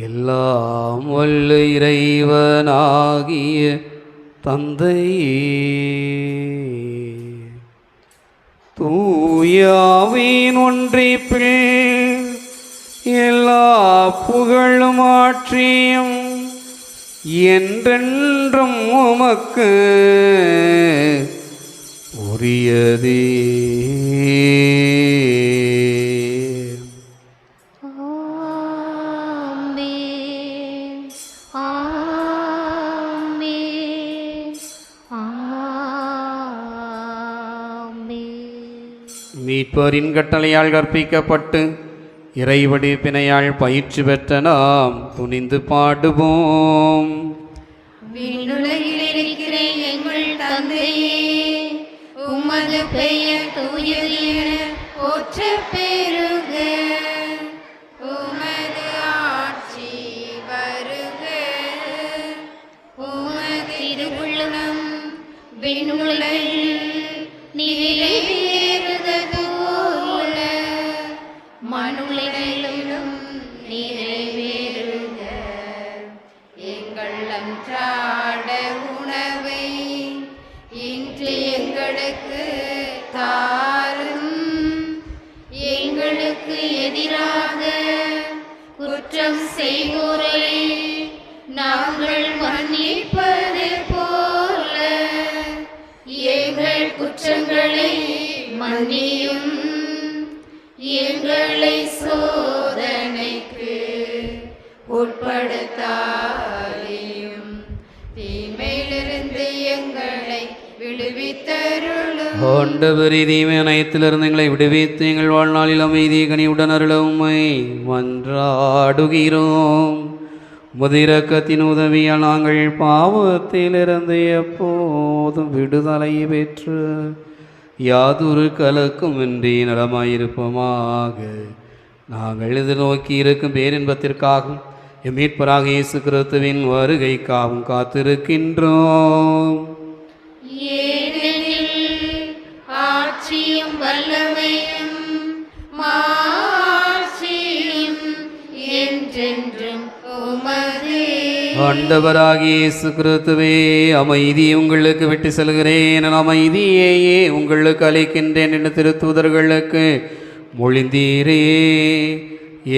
எல்லாம் வல்ல இறைவனாகிய தந்தையே, தூயாவின் ஒன்றிப்பில் எல்லா புகழும் ஆட்சியும் என்றென்றும் உமக்கு உரியதே. மீட்பரின் கட்டளையால் கற்பிக்கப்பட்டு இறைவடி பிணையால் பயிற்சி பெற்ற நாம் துணிந்து பாடுவோம். விண்ணுலகில் இருக்கிற எங்கள் தந்தையே, உமது பெயர் தூயது என போற்றப் பெறுக. உமது ஆட்சி வருக. உமது திருவுள்ளம் விண்ணுலகில் நிறைவேறுவது போல மண்ணுலகிலும் நிறைவேறுக. எங்கள் அன்றாட உணவை இன்று எங்களுக்கு தாரும். எங்களுக்கு எதிராக குற்றம் செய்வோரை நாங்கள் மன்னிப்பது போல எங்கள் குற்றங்களை மன்னியும். எங்களை சோதனைக்கு உட்படுத்தாதேயும், தீமையிலிருந்து எங்களை விடுவித்தருளும். ஆண்டவரே, தீமை அனைத்திலிருந்து எங்களை விடுவித்து எங்கள் வாழ்நாளில் அமைதி கனியுடன் அருள உம்மை மன்றாடுகிறோம். உமது இரக்கத்தின் உதவியால் நாங்கள் பாவத்திலிருந்து எப்போதும் விடுதலை பெற்று யாதொரு கலக்கமின்றி நலமாயிருப்போமாக. நாங்கள் எதிர்நோக்கி இருக்கும் பேரின்பத்திற்காகவும் எம் மீட்பராக இயேசு கிறிஸ்துவின் வருகைக்காகவும் காத்திருக்கின்றோம். ஏனெனில் ஆட்சியும் வல்லமையும் மாட்சியும் என்றென்றும் உமதே. ஆண்டவராகிய இயேசு கிறிஸ்துவே, அமைதி உங்களுக்கு விட்டு செல்கிறேன், அமைதியையே உங்களுக்கு அளிக்கின்றேன் என்று திருத்தூதர்களுக்கு மொழிந்தீரே.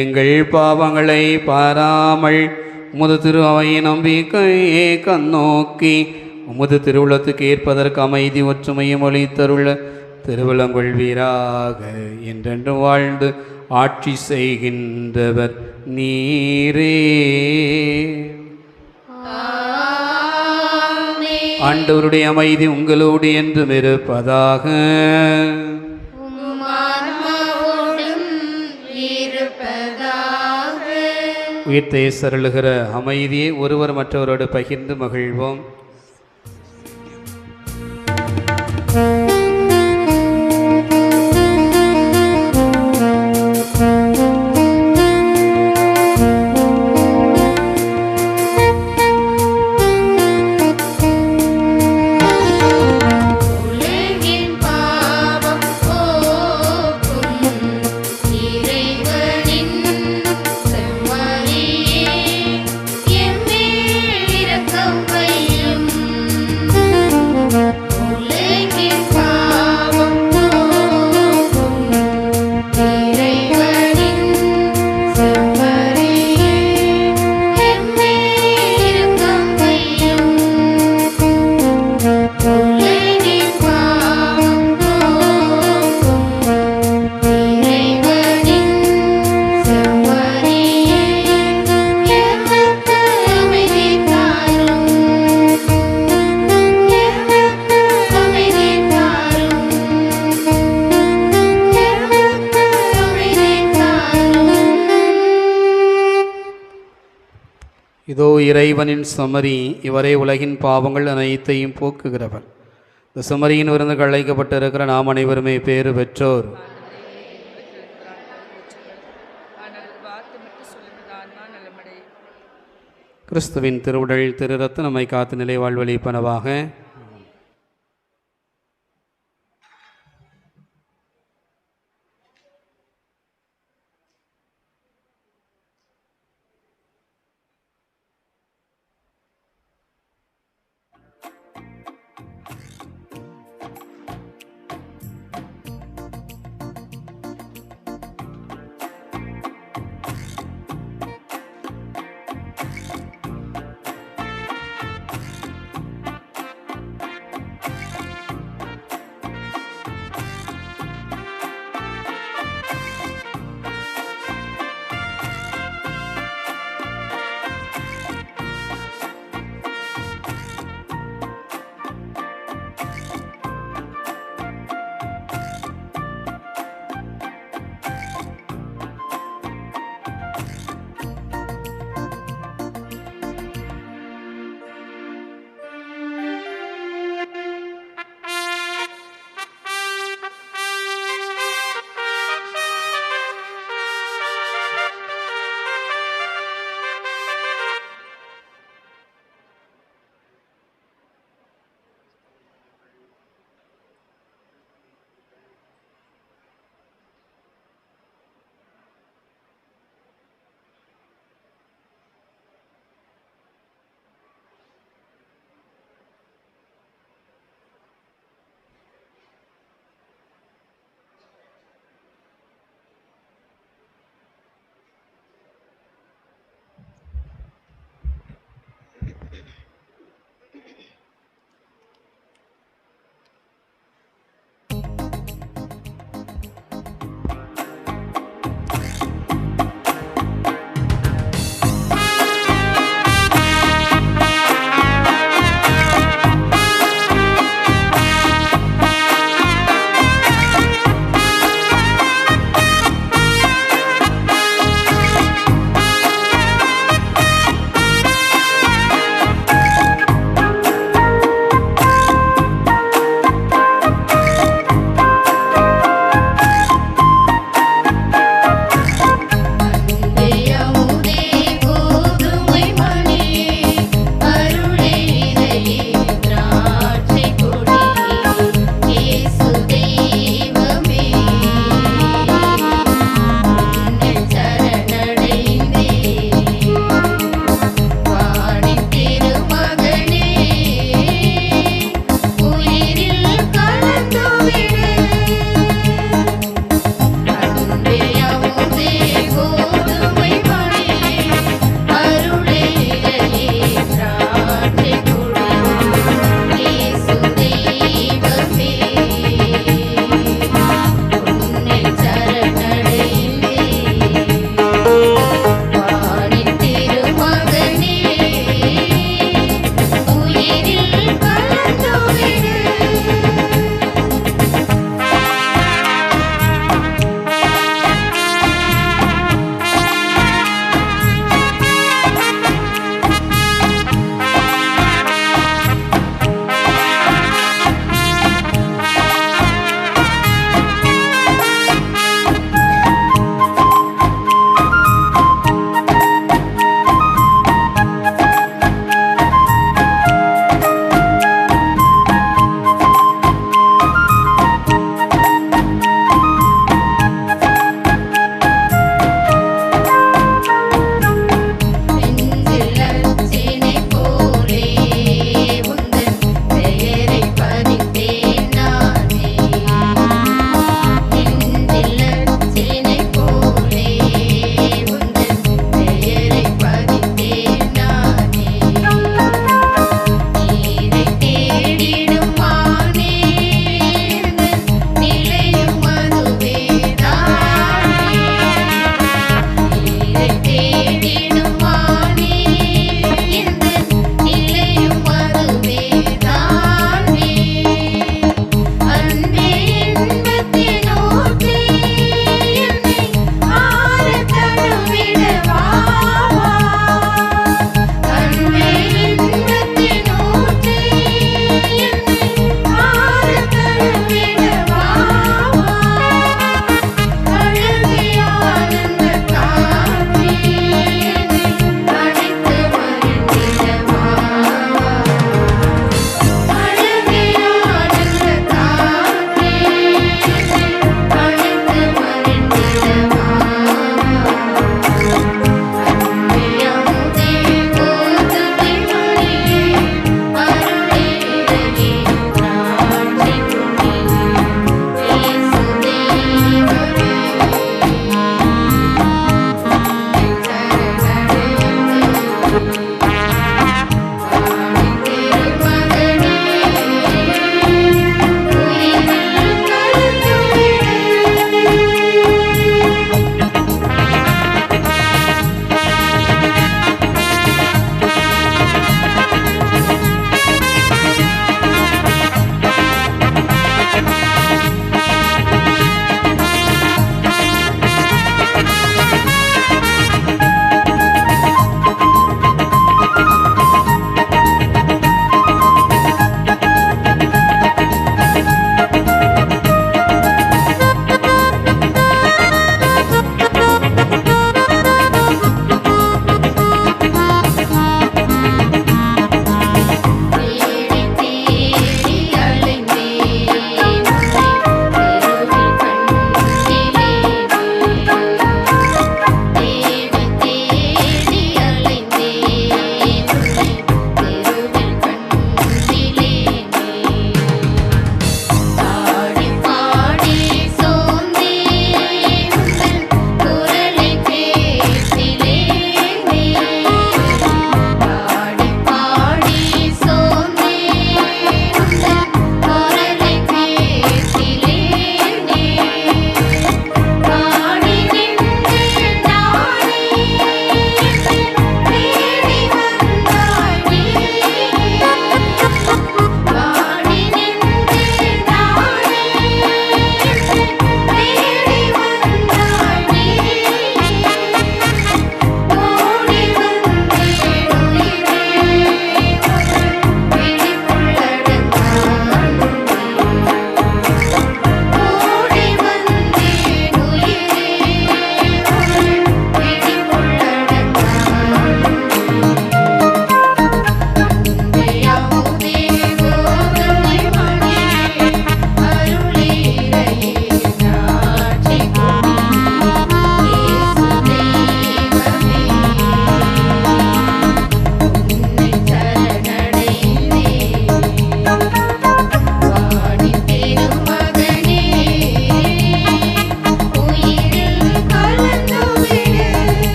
எங்கள் பாவங்களை பாராமல் உமது திரு அவையை நம்பிக்கையே கண்ணோக்கி உமது திருவுளத்துக்கு ஏற்பதற்கு அமைதி ஒற்றுமையும் ஒளித்தருள திருவிழங்கொள்வீராக. என்றென்று வாழ்ந்து ஆட்சி செய்கின்றவர் நீரே. ஆண்டவருடைய அமைதி உங்களோடு என்றும் இருப்பதாக. உயிர்த்தை சருளுகிற அமைதியை ஒருவர் மற்றவரோடு பகிர்ந்து மகிழ்வோம். இதோ இறைவனின் சமரி, இவரே உலகின் பாவங்கள் அனைத்தையும் போக்குகிறவர். இந்த சமரியின் விருந்துக்கு அழைக்கப்பட்டிருக்கிற நாம் அனைவருமே பேறு பெற்றோர். கிறிஸ்துவின் திருவுடல் திரு ரத்த நம்மை காத்து நிலை வாழ்வழிப்பனவாக.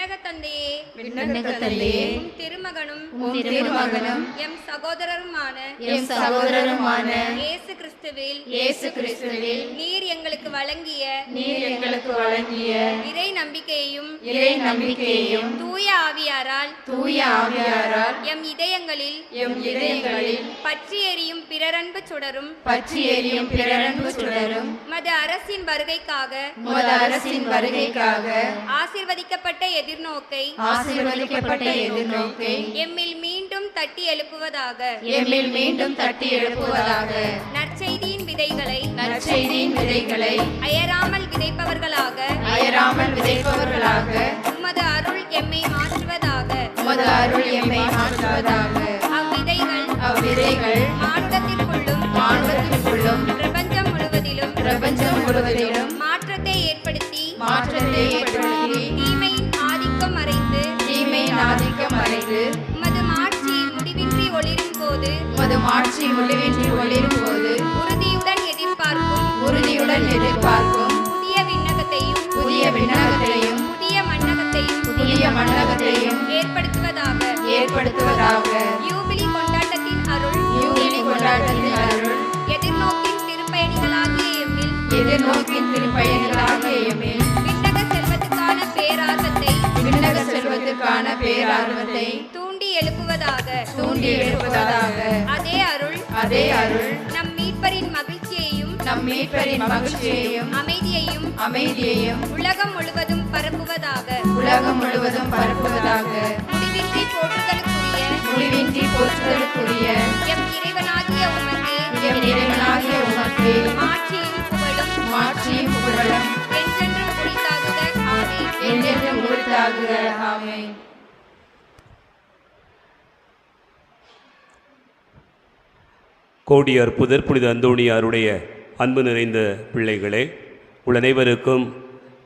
விண்ணக தந்தையே, விண்ணக தந்தையே, உம் திருமகனும் எம் சகோதரருமான இயேசு கிறிஸ்துவில் நீர் எங்களுக்கு வழங்கிய இறை நம்பிக்கையையும் தூய ஆவியாரால் எம் இதயங்களில் பற்றி எரியும் பிறரன்பு சுடரும் மது அரசின் வருகைக்காக ஆசீர்வதிக்கப்பட்ட எதிர்நோக்கை எம்மில் மீண்டும் தட்டி எழுப்புவதாக. நற்செய்தியின் விதைகளை அயராமல் விதைப்பவர்களாக உமது அருள் எம்மை மாற்றுவதாக. அவ்விதைகள் மானுடத்திற்குள்ளும் பிரபஞ்சம் முழுவதிலும் மாற்றத்தை ஏற்படுத்தி தீமையின் ஆதிக்கம் மறைந்து உமது மாட்சி முடிவின்றி ஒளிரும் போது உறுதியுடன் எதிர்பார்க்கும் புதிய விண்ணகத்தையும் புதிய மண்ணகத்தையும் ஏற்படுத்துவதாக. யூபிலி கொண்டாட்டத்தின் அருள் எதிர்நோக்கின் திருப்பயணிகளாகிய எம்மில் விண்ணக செல்வத்துக்கான பேரார்வத்தை தூண்டி எழுப்புவதாக. அதே அருள் நம் மீட்பரின் மகிழ்ச்சியையும் அமைதியையும் உலகம் முழுவதும் பரப்புவதாக. முடிவின்றி போற்றுதலுக்குரிய எம் இறைவனாகிய உமக்கு மாட்சியும் புகழும் என்றென்றும் உரித்தாகுக. ஆமென். கோடி அற்புதர் புனித அந்தோணியாருடைய அன்பு நிறைந்த பிள்ளைகளே, உள்ள அனைவருக்கும்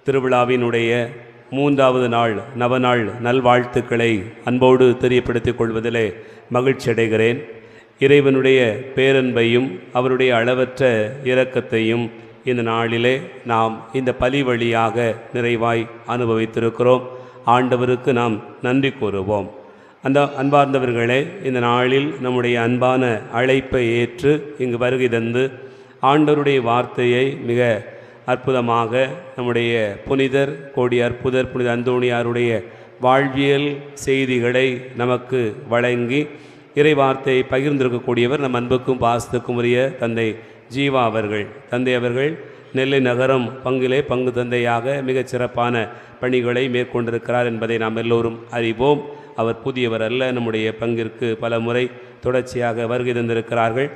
திருவிழாவினுடைய 3வது நாள் நவநாள் நல்வாழ்த்துக்களை அன்போடு தெரியப்படுத்திக் கொள்வதிலே மகிழ்ச்சி அடைகிறேன். இறைவனுடைய பேரன்பையும் அவருடைய அளவற்ற இரக்கத்தையும் இந்த நாளிலே நாம் இந்த பலி வழியாக நிறைவாய் அனுபவித்திருக்கிறோம். ஆண்டவருக்கு நாம் நன்றி கூறுவோம். அந்த அன்பார்ந்தவர்களே, இந்த நாளில் நம்முடைய அன்பான அழைப்பை ஏற்று இங்கு வருகை தந்து ஆண்டவருடைய வார்த்தையை மிக அற்புதமாக நம்முடைய புனிதர் கோடி அற்புதர் புனித அந்தோணியாருடைய வாழ்வியல் செய்திகளை நமக்கு வழங்கி இறை வார்த்தையை பகிர்ந்திருக்கக்கூடியவர் நம் அன்புக்கும் பாசத்துக்கும் உரிய தந்தை ஜீவா அவர்கள். தந்தை அவர்கள் நெல்லை நகரம் பங்கிலே பங்கு தந்தையாக மிகச் சிறப்பான பணிகளை மேற்கொண்டிருக்கிறார் என்பதை நாம் எல்லோரும் அறிவோம். அவர் புதியவர் அல்ல. நம்முடைய பங்கிற்கு பல முறை தொடர்ச்சியாக வருகை தந்திருக்கிறார்கள்.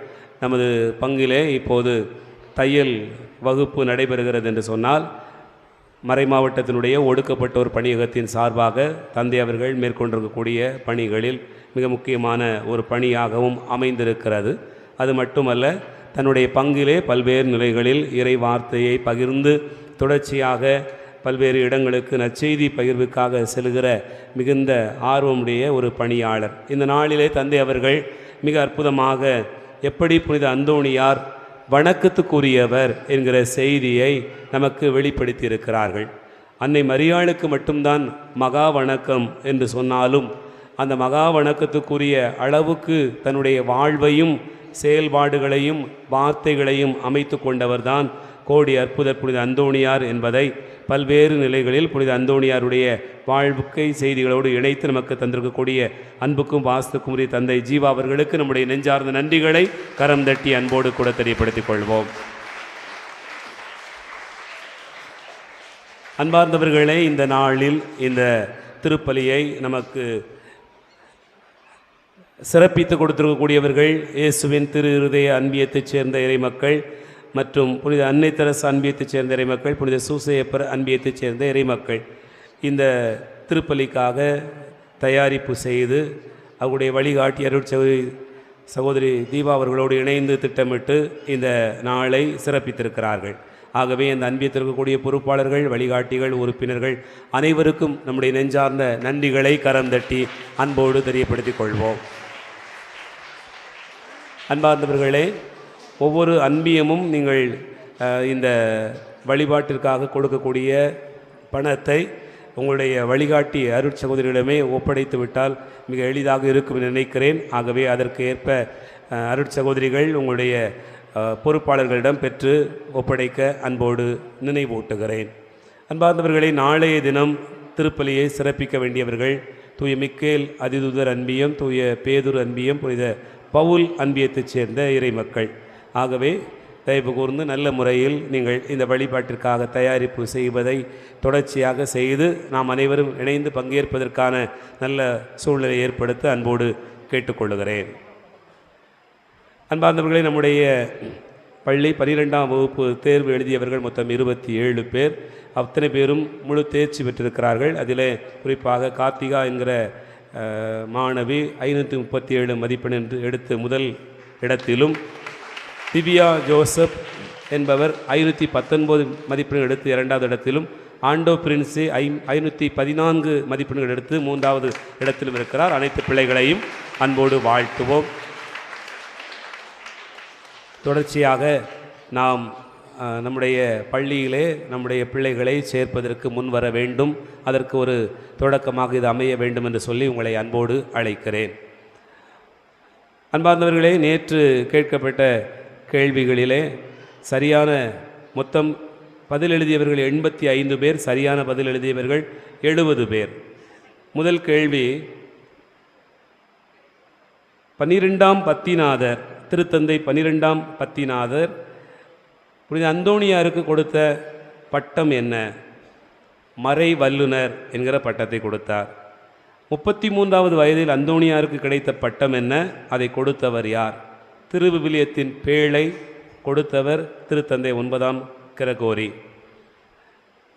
நமது பங்கிலே இப்போது தையல் வகுப்பு நடைபெறுகிறது என்று சொன்னால் மறைமாவட்டத்தினுடைய ஒடுக்கப்பட்டோர் பணியகத்தின் சார்பாக தந்தை அவர்கள் மேற்கொண்டிருக்கக்கூடிய பணிகளில் மிக முக்கியமான ஒரு பணியாகவும் அமைந்திருக்கிறது. அது மட்டுமல்ல, தன்னுடைய பங்கிலே பல்வேறு நிலைகளில் இறை வார்த்தையை பகிர்ந்து தொடர்ச்சியாக பல்வேறு இடங்களுக்கு நற்செய்தி பகிர்வுக்காக செல்கிற மிகுந்த ஆர்வமுடைய ஒரு பணியாளர். இந்த நாளிலே தந்தை அவர்கள் மிக அற்புதமாக எப்படி புனித அந்தோணியார் வணக்கத்துக்குரியவர் என்கிற செய்தியை நமக்கு வெளிப்படுத்தி இருக்கிறார்கள். அன்னை மரியாளுக்கு மட்டும்தான் மகா வணக்கம் என்று சொன்னாலும் அந்த மகா வணக்கத்துக்குரிய அளவுக்கு தன்னுடைய வாழ்வையும் செயல்பாடுகளையும் வார்த்தைகளையும் அமைத்து கொண்டவர்தான் கோடி அற்புதர் புனித அந்தோணியார் என்பதை பல்வேறு நிலைகளில் புனித அந்தோணியாருடைய வாழ்க்கை செய்திகளோடு இணைத்து நமக்கு தந்திருக்கக்கூடிய அன்புக்கும் வாசத்துக்கும் உரிய தந்தை ஜீவா அவர்களுக்கு நம்முடைய நெஞ்சார்ந்த நன்றிகளை கரம் தட்டி அன்போடு கூட தெரியப்படுத்திக் கொள்வோம். அன்பார்ந்தவர்களே, இந்த நாளில் இந்த திருப்பலியை நமக்கு சிறப்பித்து கொடுத்திருக்கக்கூடியவர்கள் இயேசுவின் திரு இருதய அன்பியத்தைச் சேர்ந்த இறைமக்கள் மற்றும் புனித அன்னை தெரசு அன்பியத்தைச் சேர்ந்த இறைமக்கள், புனித சூசையப்பர் அன்பியத்தைச் சேர்ந்த இறைமக்கள். இந்த திருப்பலிக்காக தயாரிப்பு செய்து அவருடைய வழிகாட்டி அருட்சகோதரி சகோதரி தீபா அவர்களோடு இணைந்து திட்டமிட்டு இந்த நாளை சிறப்பித்திருக்கிறார்கள். ஆகவே இந்த அன்பியத்திற்கக்கூடிய பொறுப்பாளர்கள், வழிகாட்டிகள், உறுப்பினர்கள் அனைவருக்கும் நம்முடைய நெஞ்சார்ந்த நன்றிகளை கரம் தட்டி அன்போடு தெரியப்படுத்திக் கொள்வோம். அன்பார்ந்தவர்களே, ஒவ்வொரு அன்பியமும் நீங்கள் இந்த வழிபாட்டிற்காக கொடுக்கக்கூடிய பணத்தை உங்களுடைய வழிகாட்டி அருட்சகோதரியிடமே ஒப்படைத்து விட்டால் மிக எளிதாக இருக்கும் என்று நினைக்கிறேன். ஆகவே அதற்கு ஏற்ப அருட்சகோதரிகள் உங்களுடைய பொறுப்பாளர்களிடம் பெற்று ஒப்படைக்க அன்போடு நினைவூட்டுகிறேன். அன்பார்ந்தவர்களை, நாளைய தினம் திருப்பலியை சிறப்பிக்க வேண்டியவர்கள் தூய மிக்கேல் அதிதூதர் அன்பியம், தூய பேதுரு அன்பியம், புனித பவுல் அன்பியத்தைச் சேர்ந்த இறைமக்கள். ஆகவே தயவு கூர்ந்து நல்ல முறையில் நீங்கள் இந்த வழிபாட்டிற்காக தயாரிப்பு செய்வதை தொடர்ச்சியாக செய்து நாம் அனைவரும் இணைந்து பங்கேற்பதற்கான நல்ல சூழ்நிலை ஏற்படுத்த அன்போடு கேட்டுக்கொள்கிறேன். அன்பார்ந்தவர்களை, நம்முடைய பள்ளி 12ஆம் வகுப்பு தேர்வு எழுதியவர்கள் மொத்தம் 27 பேர். அத்தனை பேரும் முழு தேர்ச்சி பெற்றிருக்கிறார்கள். அதில் குறிப்பாக கார்த்திகா என்கிற மாணவி 537 மதிப்பெண் எடுத்து முதல் இடத்திலும், திவ்யா ஜோசப் என்பவர் 519 மதிப்பெண்கள் எடுத்து 2வது இடத்திலும், ஆண்டோ பிரின்ஸே 514 மதிப்பெண்கள் எடுத்து 3வது இடத்திலும் இருக்கிறார். அனைத்து பிள்ளைகளையும் அன்போடு வாழ்த்துவோம். தொடர்ச்சியாக நாம் நம்முடைய பள்ளியிலே நம்முடைய பிள்ளைகளை சேர்ப்பதற்கு முன்வர வேண்டும். அதற்கு ஒரு தொடக்கமாக இது அமைய வேண்டும் என்று சொல்லி உங்களை அன்போடு அழைக்கிறேன். அன்பார்ந்தவர்களே, நேற்று கேட்கப்பட்ட கேள்விகளிலே சரியான மொத்தம் பதில் எழுதியவர்கள் 85 பேர், சரியான பதில் எழுதியவர்கள் 70 பேர். முதல் கேள்வி, 12ஆம் பத்திநாதர், திருத்தந்தை 12ஆம் பத்திநாதர் புனித அந்தோணியாருக்கு கொடுத்த பட்டம் என்ன? மறை வல்லுனர் என்கிற பட்டத்தை கொடுத்தார். 33வது வயதில் அந்தோணியாருக்கு கிடைத்த பட்டம் என்ன? அதை கொடுத்தவர் யார்? திருவிவிலியத்தின் பேழை கொடுத்தவர் திருத்தந்தை 9ஆம் கிரகோரி.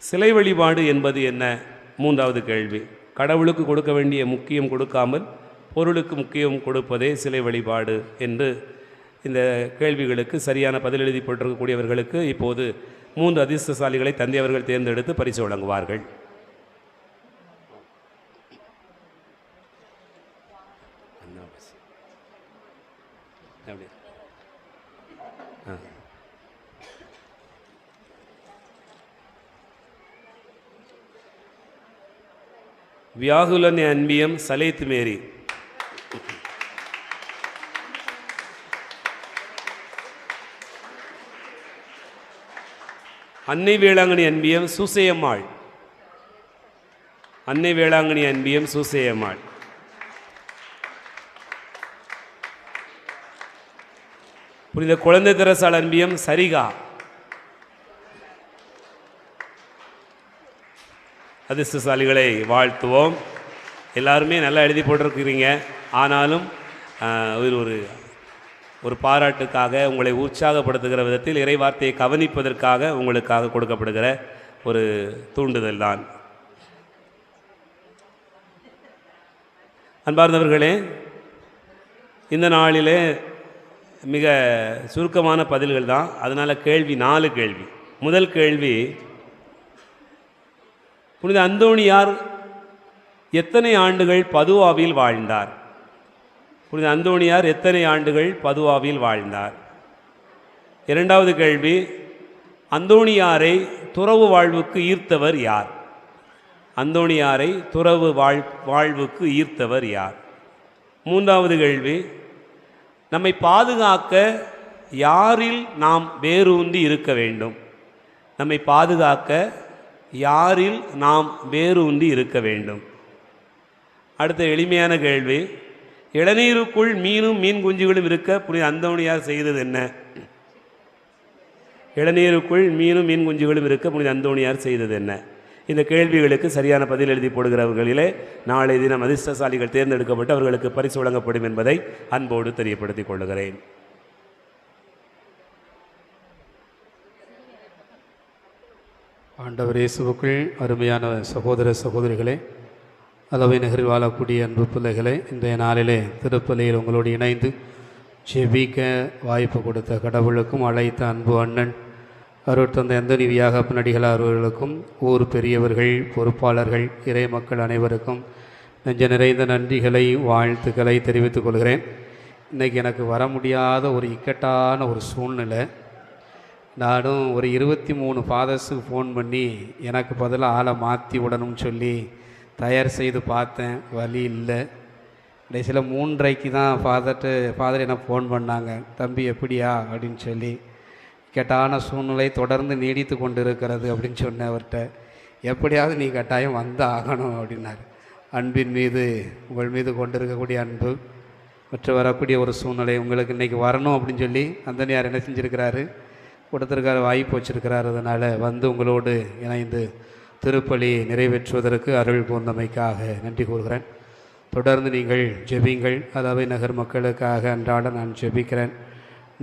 சிலை வழிபாடு என்பது என்ன? 3வது கேள்வி. கடவுளுக்கு கொடுக்க வேண்டிய முக்கியம் கொடுக்காமல் பொருளுக்கு முக்கியம் கொடுப்பதே சிலை வழிபாடு என்று இந்த கேள்விகளுக்கு சரியான பதில் எழுதி போட்டிருக்கக்கூடியவர்களுக்கு இப்போது 3 அதிர்ஷ்டசாலிகளை தந்தை அவர்கள் தேர்ந்தெடுத்து பரிசு வழங்குவார்கள். வியாகுலன் அன்பியம் சலேத் மேரி, அன்னை வேளாங்கண்ணி அன்பியம் சூசையம்மாள், அன்னை வேளாங்கண்ணி அன்பியம் சூசையம்மாள். புனித குழந்தை தெரசாள் அன்பியம் சரிகா. அதிர்ஷ்டசாலிகளை வாழ்த்துவோம். எல்லாருமே நல்லா எழுதி போட்டிருக்கிறீங்க. ஆனாலும் ஒரு பாராட்டுக்காக, உங்களை உற்சாகப்படுத்துகிற விதத்தில் இறை வார்த்தையை கவனிப்பதற்காக உங்களுக்காக கொடுக்கப்படுகிற ஒரு தூண்டுதல் தான். அன்பார்ந்தவர்களே, இந்த நாளிலே மிக சுருக்கமான பதில்கள் தான். அதனால் கேள்வி 4 கேள்வி. முதல் கேள்வி, புனித அந்தோணியார் எத்தனை ஆண்டுகள் பதுவாவில் வாழ்ந்தார்? புனித அந்தோணியார் எத்தனை ஆண்டுகள் பதுவாவில் வாழ்ந்தார்? 2வது கேள்வி, அந்தோணியாரை துறவு வாழ்வுக்கு ஈர்த்தவர் யார்? அந்தோணியாரை துறவு வாழ்வுக்கு ஈர்த்தவர் யார்? 3வது கேள்வி, நம்மை பாதுகாக்க யாரில் நாம் வேரூன்றி இருக்க வேண்டும்? நம்மை பாதுகாக்க யாரில் நாம் வேரூன்றி இருக்க வேண்டும்? அடுத்த எளிமையான கேள்வி, இளநீருக்குள் மீனும் மீன் குஞ்சுகளும் இருக்க புனித அந்தோணியார் செய்தது என்ன? இளநீருக்குள் மீனும் மீன் குஞ்சுகளும் இருக்க புனித அந்தோணியார் செய்தது என்ன? இந்த கேள்விகளுக்கு சரியான பதில் எழுதி போடுகிறவர்களிலே நாளை தினம் அதிர்ஷ்டசாலிகள் தேர்ந்தெடுக்கப்பட்டு அவர்களுக்கு பரிசு வழங்கப்படும் என்பதை அன்போடு தெரியப்படுத்திக் கொள்கிறேன். ஆண்டவர் இயேசுவுக்குள் அருமையான சகோதர சகோதரிகளே, அளவை நகரில் வாழக்கூடிய அன்பு பிள்ளைகளே, இன்றைய நாளிலே திருப்பலியில் உங்களோடு இணைந்து ஜெபிக்க வாய்ப்பு கொடுத்த கடவுளுக்கும், அழைத்த அன்பு அண்ணன் அருட்தந்தை அந்தோனி வியாகப்பன் அடிகளார் அவர்களுக்கும், ஊர் பெரியவர்கள், பொறுப்பாளர்கள், இறை மக்கள் அனைவருக்கும் நெஞ்ச நிறைந்த நன்றிகளை, வாழ்த்துக்களை தெரிவித்துக் கொள்கிறேன். இன்றைக்கி எனக்கு வர முடியாத ஒரு இக்கட்டான ஒரு சூழ்நிலை. நானும் ஒரு 23 ஃபாதர்ஸுக்கு ஃபோன் பண்ணி எனக்கு பதிலாக ஆளை மாற்றி விடணும்னு சொல்லி தயார் செய்து பார்த்தேன். வழி இல்லை. கடைசியில் 3:30க்கு தான் ஃபாதர் எனக்கு ஃபோன் பண்ணாங்க. தம்பி எப்படியா அப்படின்னு சொல்லி. இக்கட்டான சூழ்நிலை தொடர்ந்து நீடித்து கொண்டு இருக்கிறது அப்படின்னு சொன்னேன் அவர்கிட்ட. எப்படியாவது நீ கட்டாயம் வந்து ஆகணும் அப்படின்னாரு. அன்பின் மீது, உங்கள் மீது கொண்டிருக்கக்கூடிய அன்பு மற்ற வரக்கூடிய ஒரு சூழ்நிலை உங்களுக்கு இன்றைக்கி வரணும் அப்படின்னு சொல்லி அந்தனியார் என்ன செஞ்சுருக்கிறாரு, கொடுத்துருக்காரு, வாய்ப்பு வச்சுருக்கிறார். அதனால் வந்து உங்களோடு இணைந்து திருப்பலி நிறைவேற்றுவதற்கு அருள் கூர்ந்தமைக்காக நன்றி கூறுகிறேன். தொடர்ந்து நீங்கள் ஜெபிங்கள். அதாவது நகர் மக்களுக்காக அன்றாட நான் ஜெபிக்கிறேன்.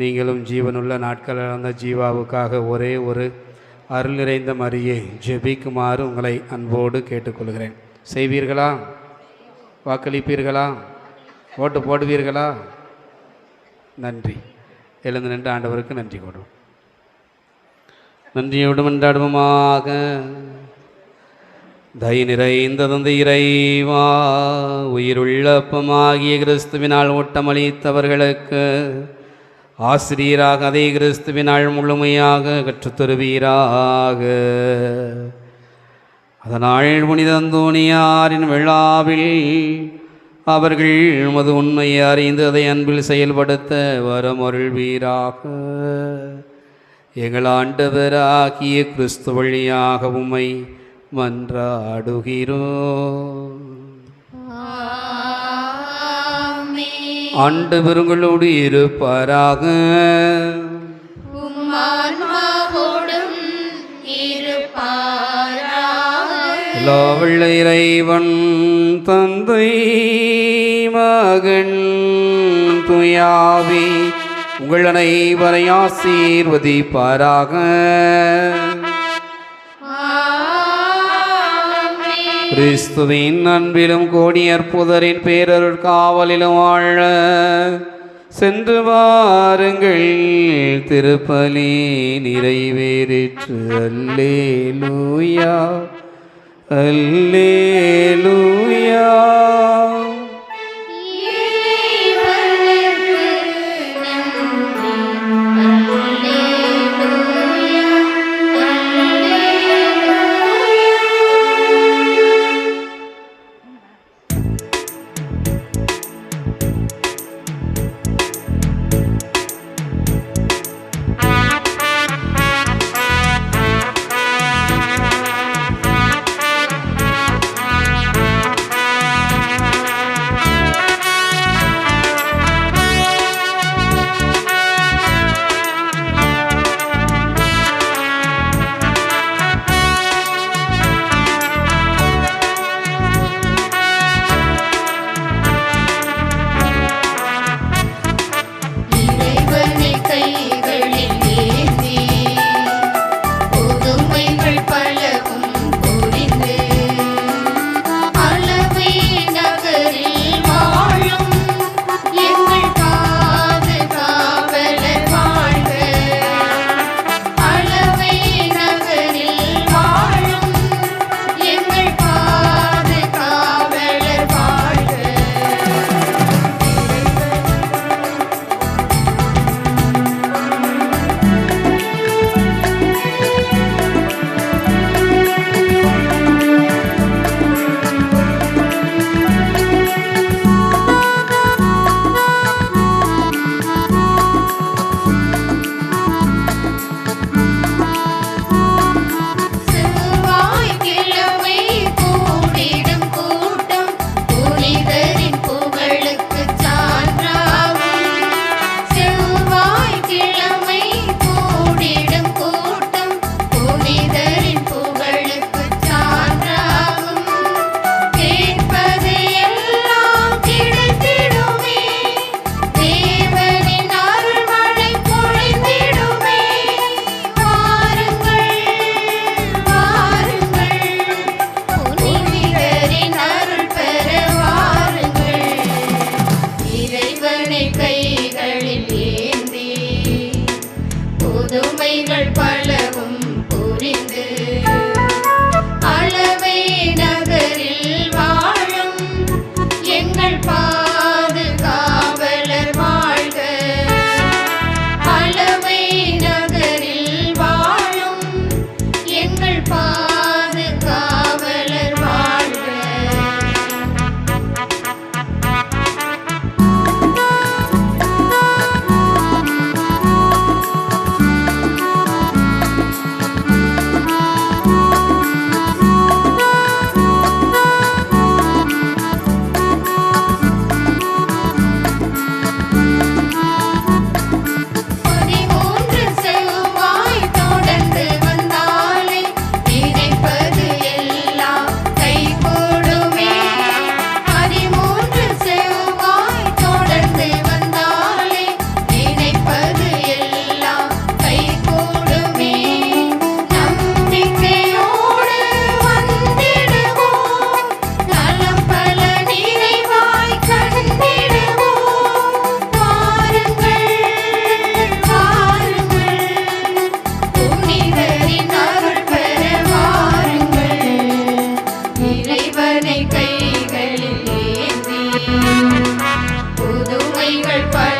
நீங்களும் ஜீவனுள்ள நாட்கள் இழந்த ஜீவாவுக்காக ஒரே ஒரு அருள் நிறைந்த மரியே ஜெபிக்குமாறு உங்களை அன்போடு கேட்டுக்கொள்கிறேன். செய்வீர்களா? வாக்களிப்பீர்களா? ஓட்டு போடுவீர்களா? நன்றி. எழுந்து நின்று ஆண்டவருக்கு நன்றி கூறுவோம். நன்றியோடு மன்றாடுவோமாக. தயை நிறைந்த தந்தை இறைவா, உயிருள்ள அப்பமாகிய கிறிஸ்துவினால் ஓட்டமளித்தவர்களுக்கு ஆசிரியராக அதே கிறிஸ்துவினால் முழுமையாக கற்றுத்தருவீராக. அதனால் புனித அந்தோனியாரின் விழாவில் அவர்கள் உமது உண்மையை அறிந்து அதை அன்பில் செயல்படுத்த வரமருள்வீராக. எங்கள் ஆண்டவராகிய கிறிஸ்து வழியாக உம்மை மன்றாடுகிறோம். ஆண்டவர் உங்களோடு இருப்பாராக. எல்லா வல்ல இறைவன் தந்தை மகன் தூயாவி உங்கள் அனைவரை ஆசீர்வதிப்பாராக. கிறிஸ்துவின் அன்பிலும் கோடி அற்புதரின் பேரருள் காவலிலும் வாழ சென்று வாருங்கள். திருப்பலி நிறைவேறிற்று. அல்லேலூயா, அல்லேலூயா. அளவை நகரில் அதனை கைகளில் ஏந்தி புதுமைகள் பல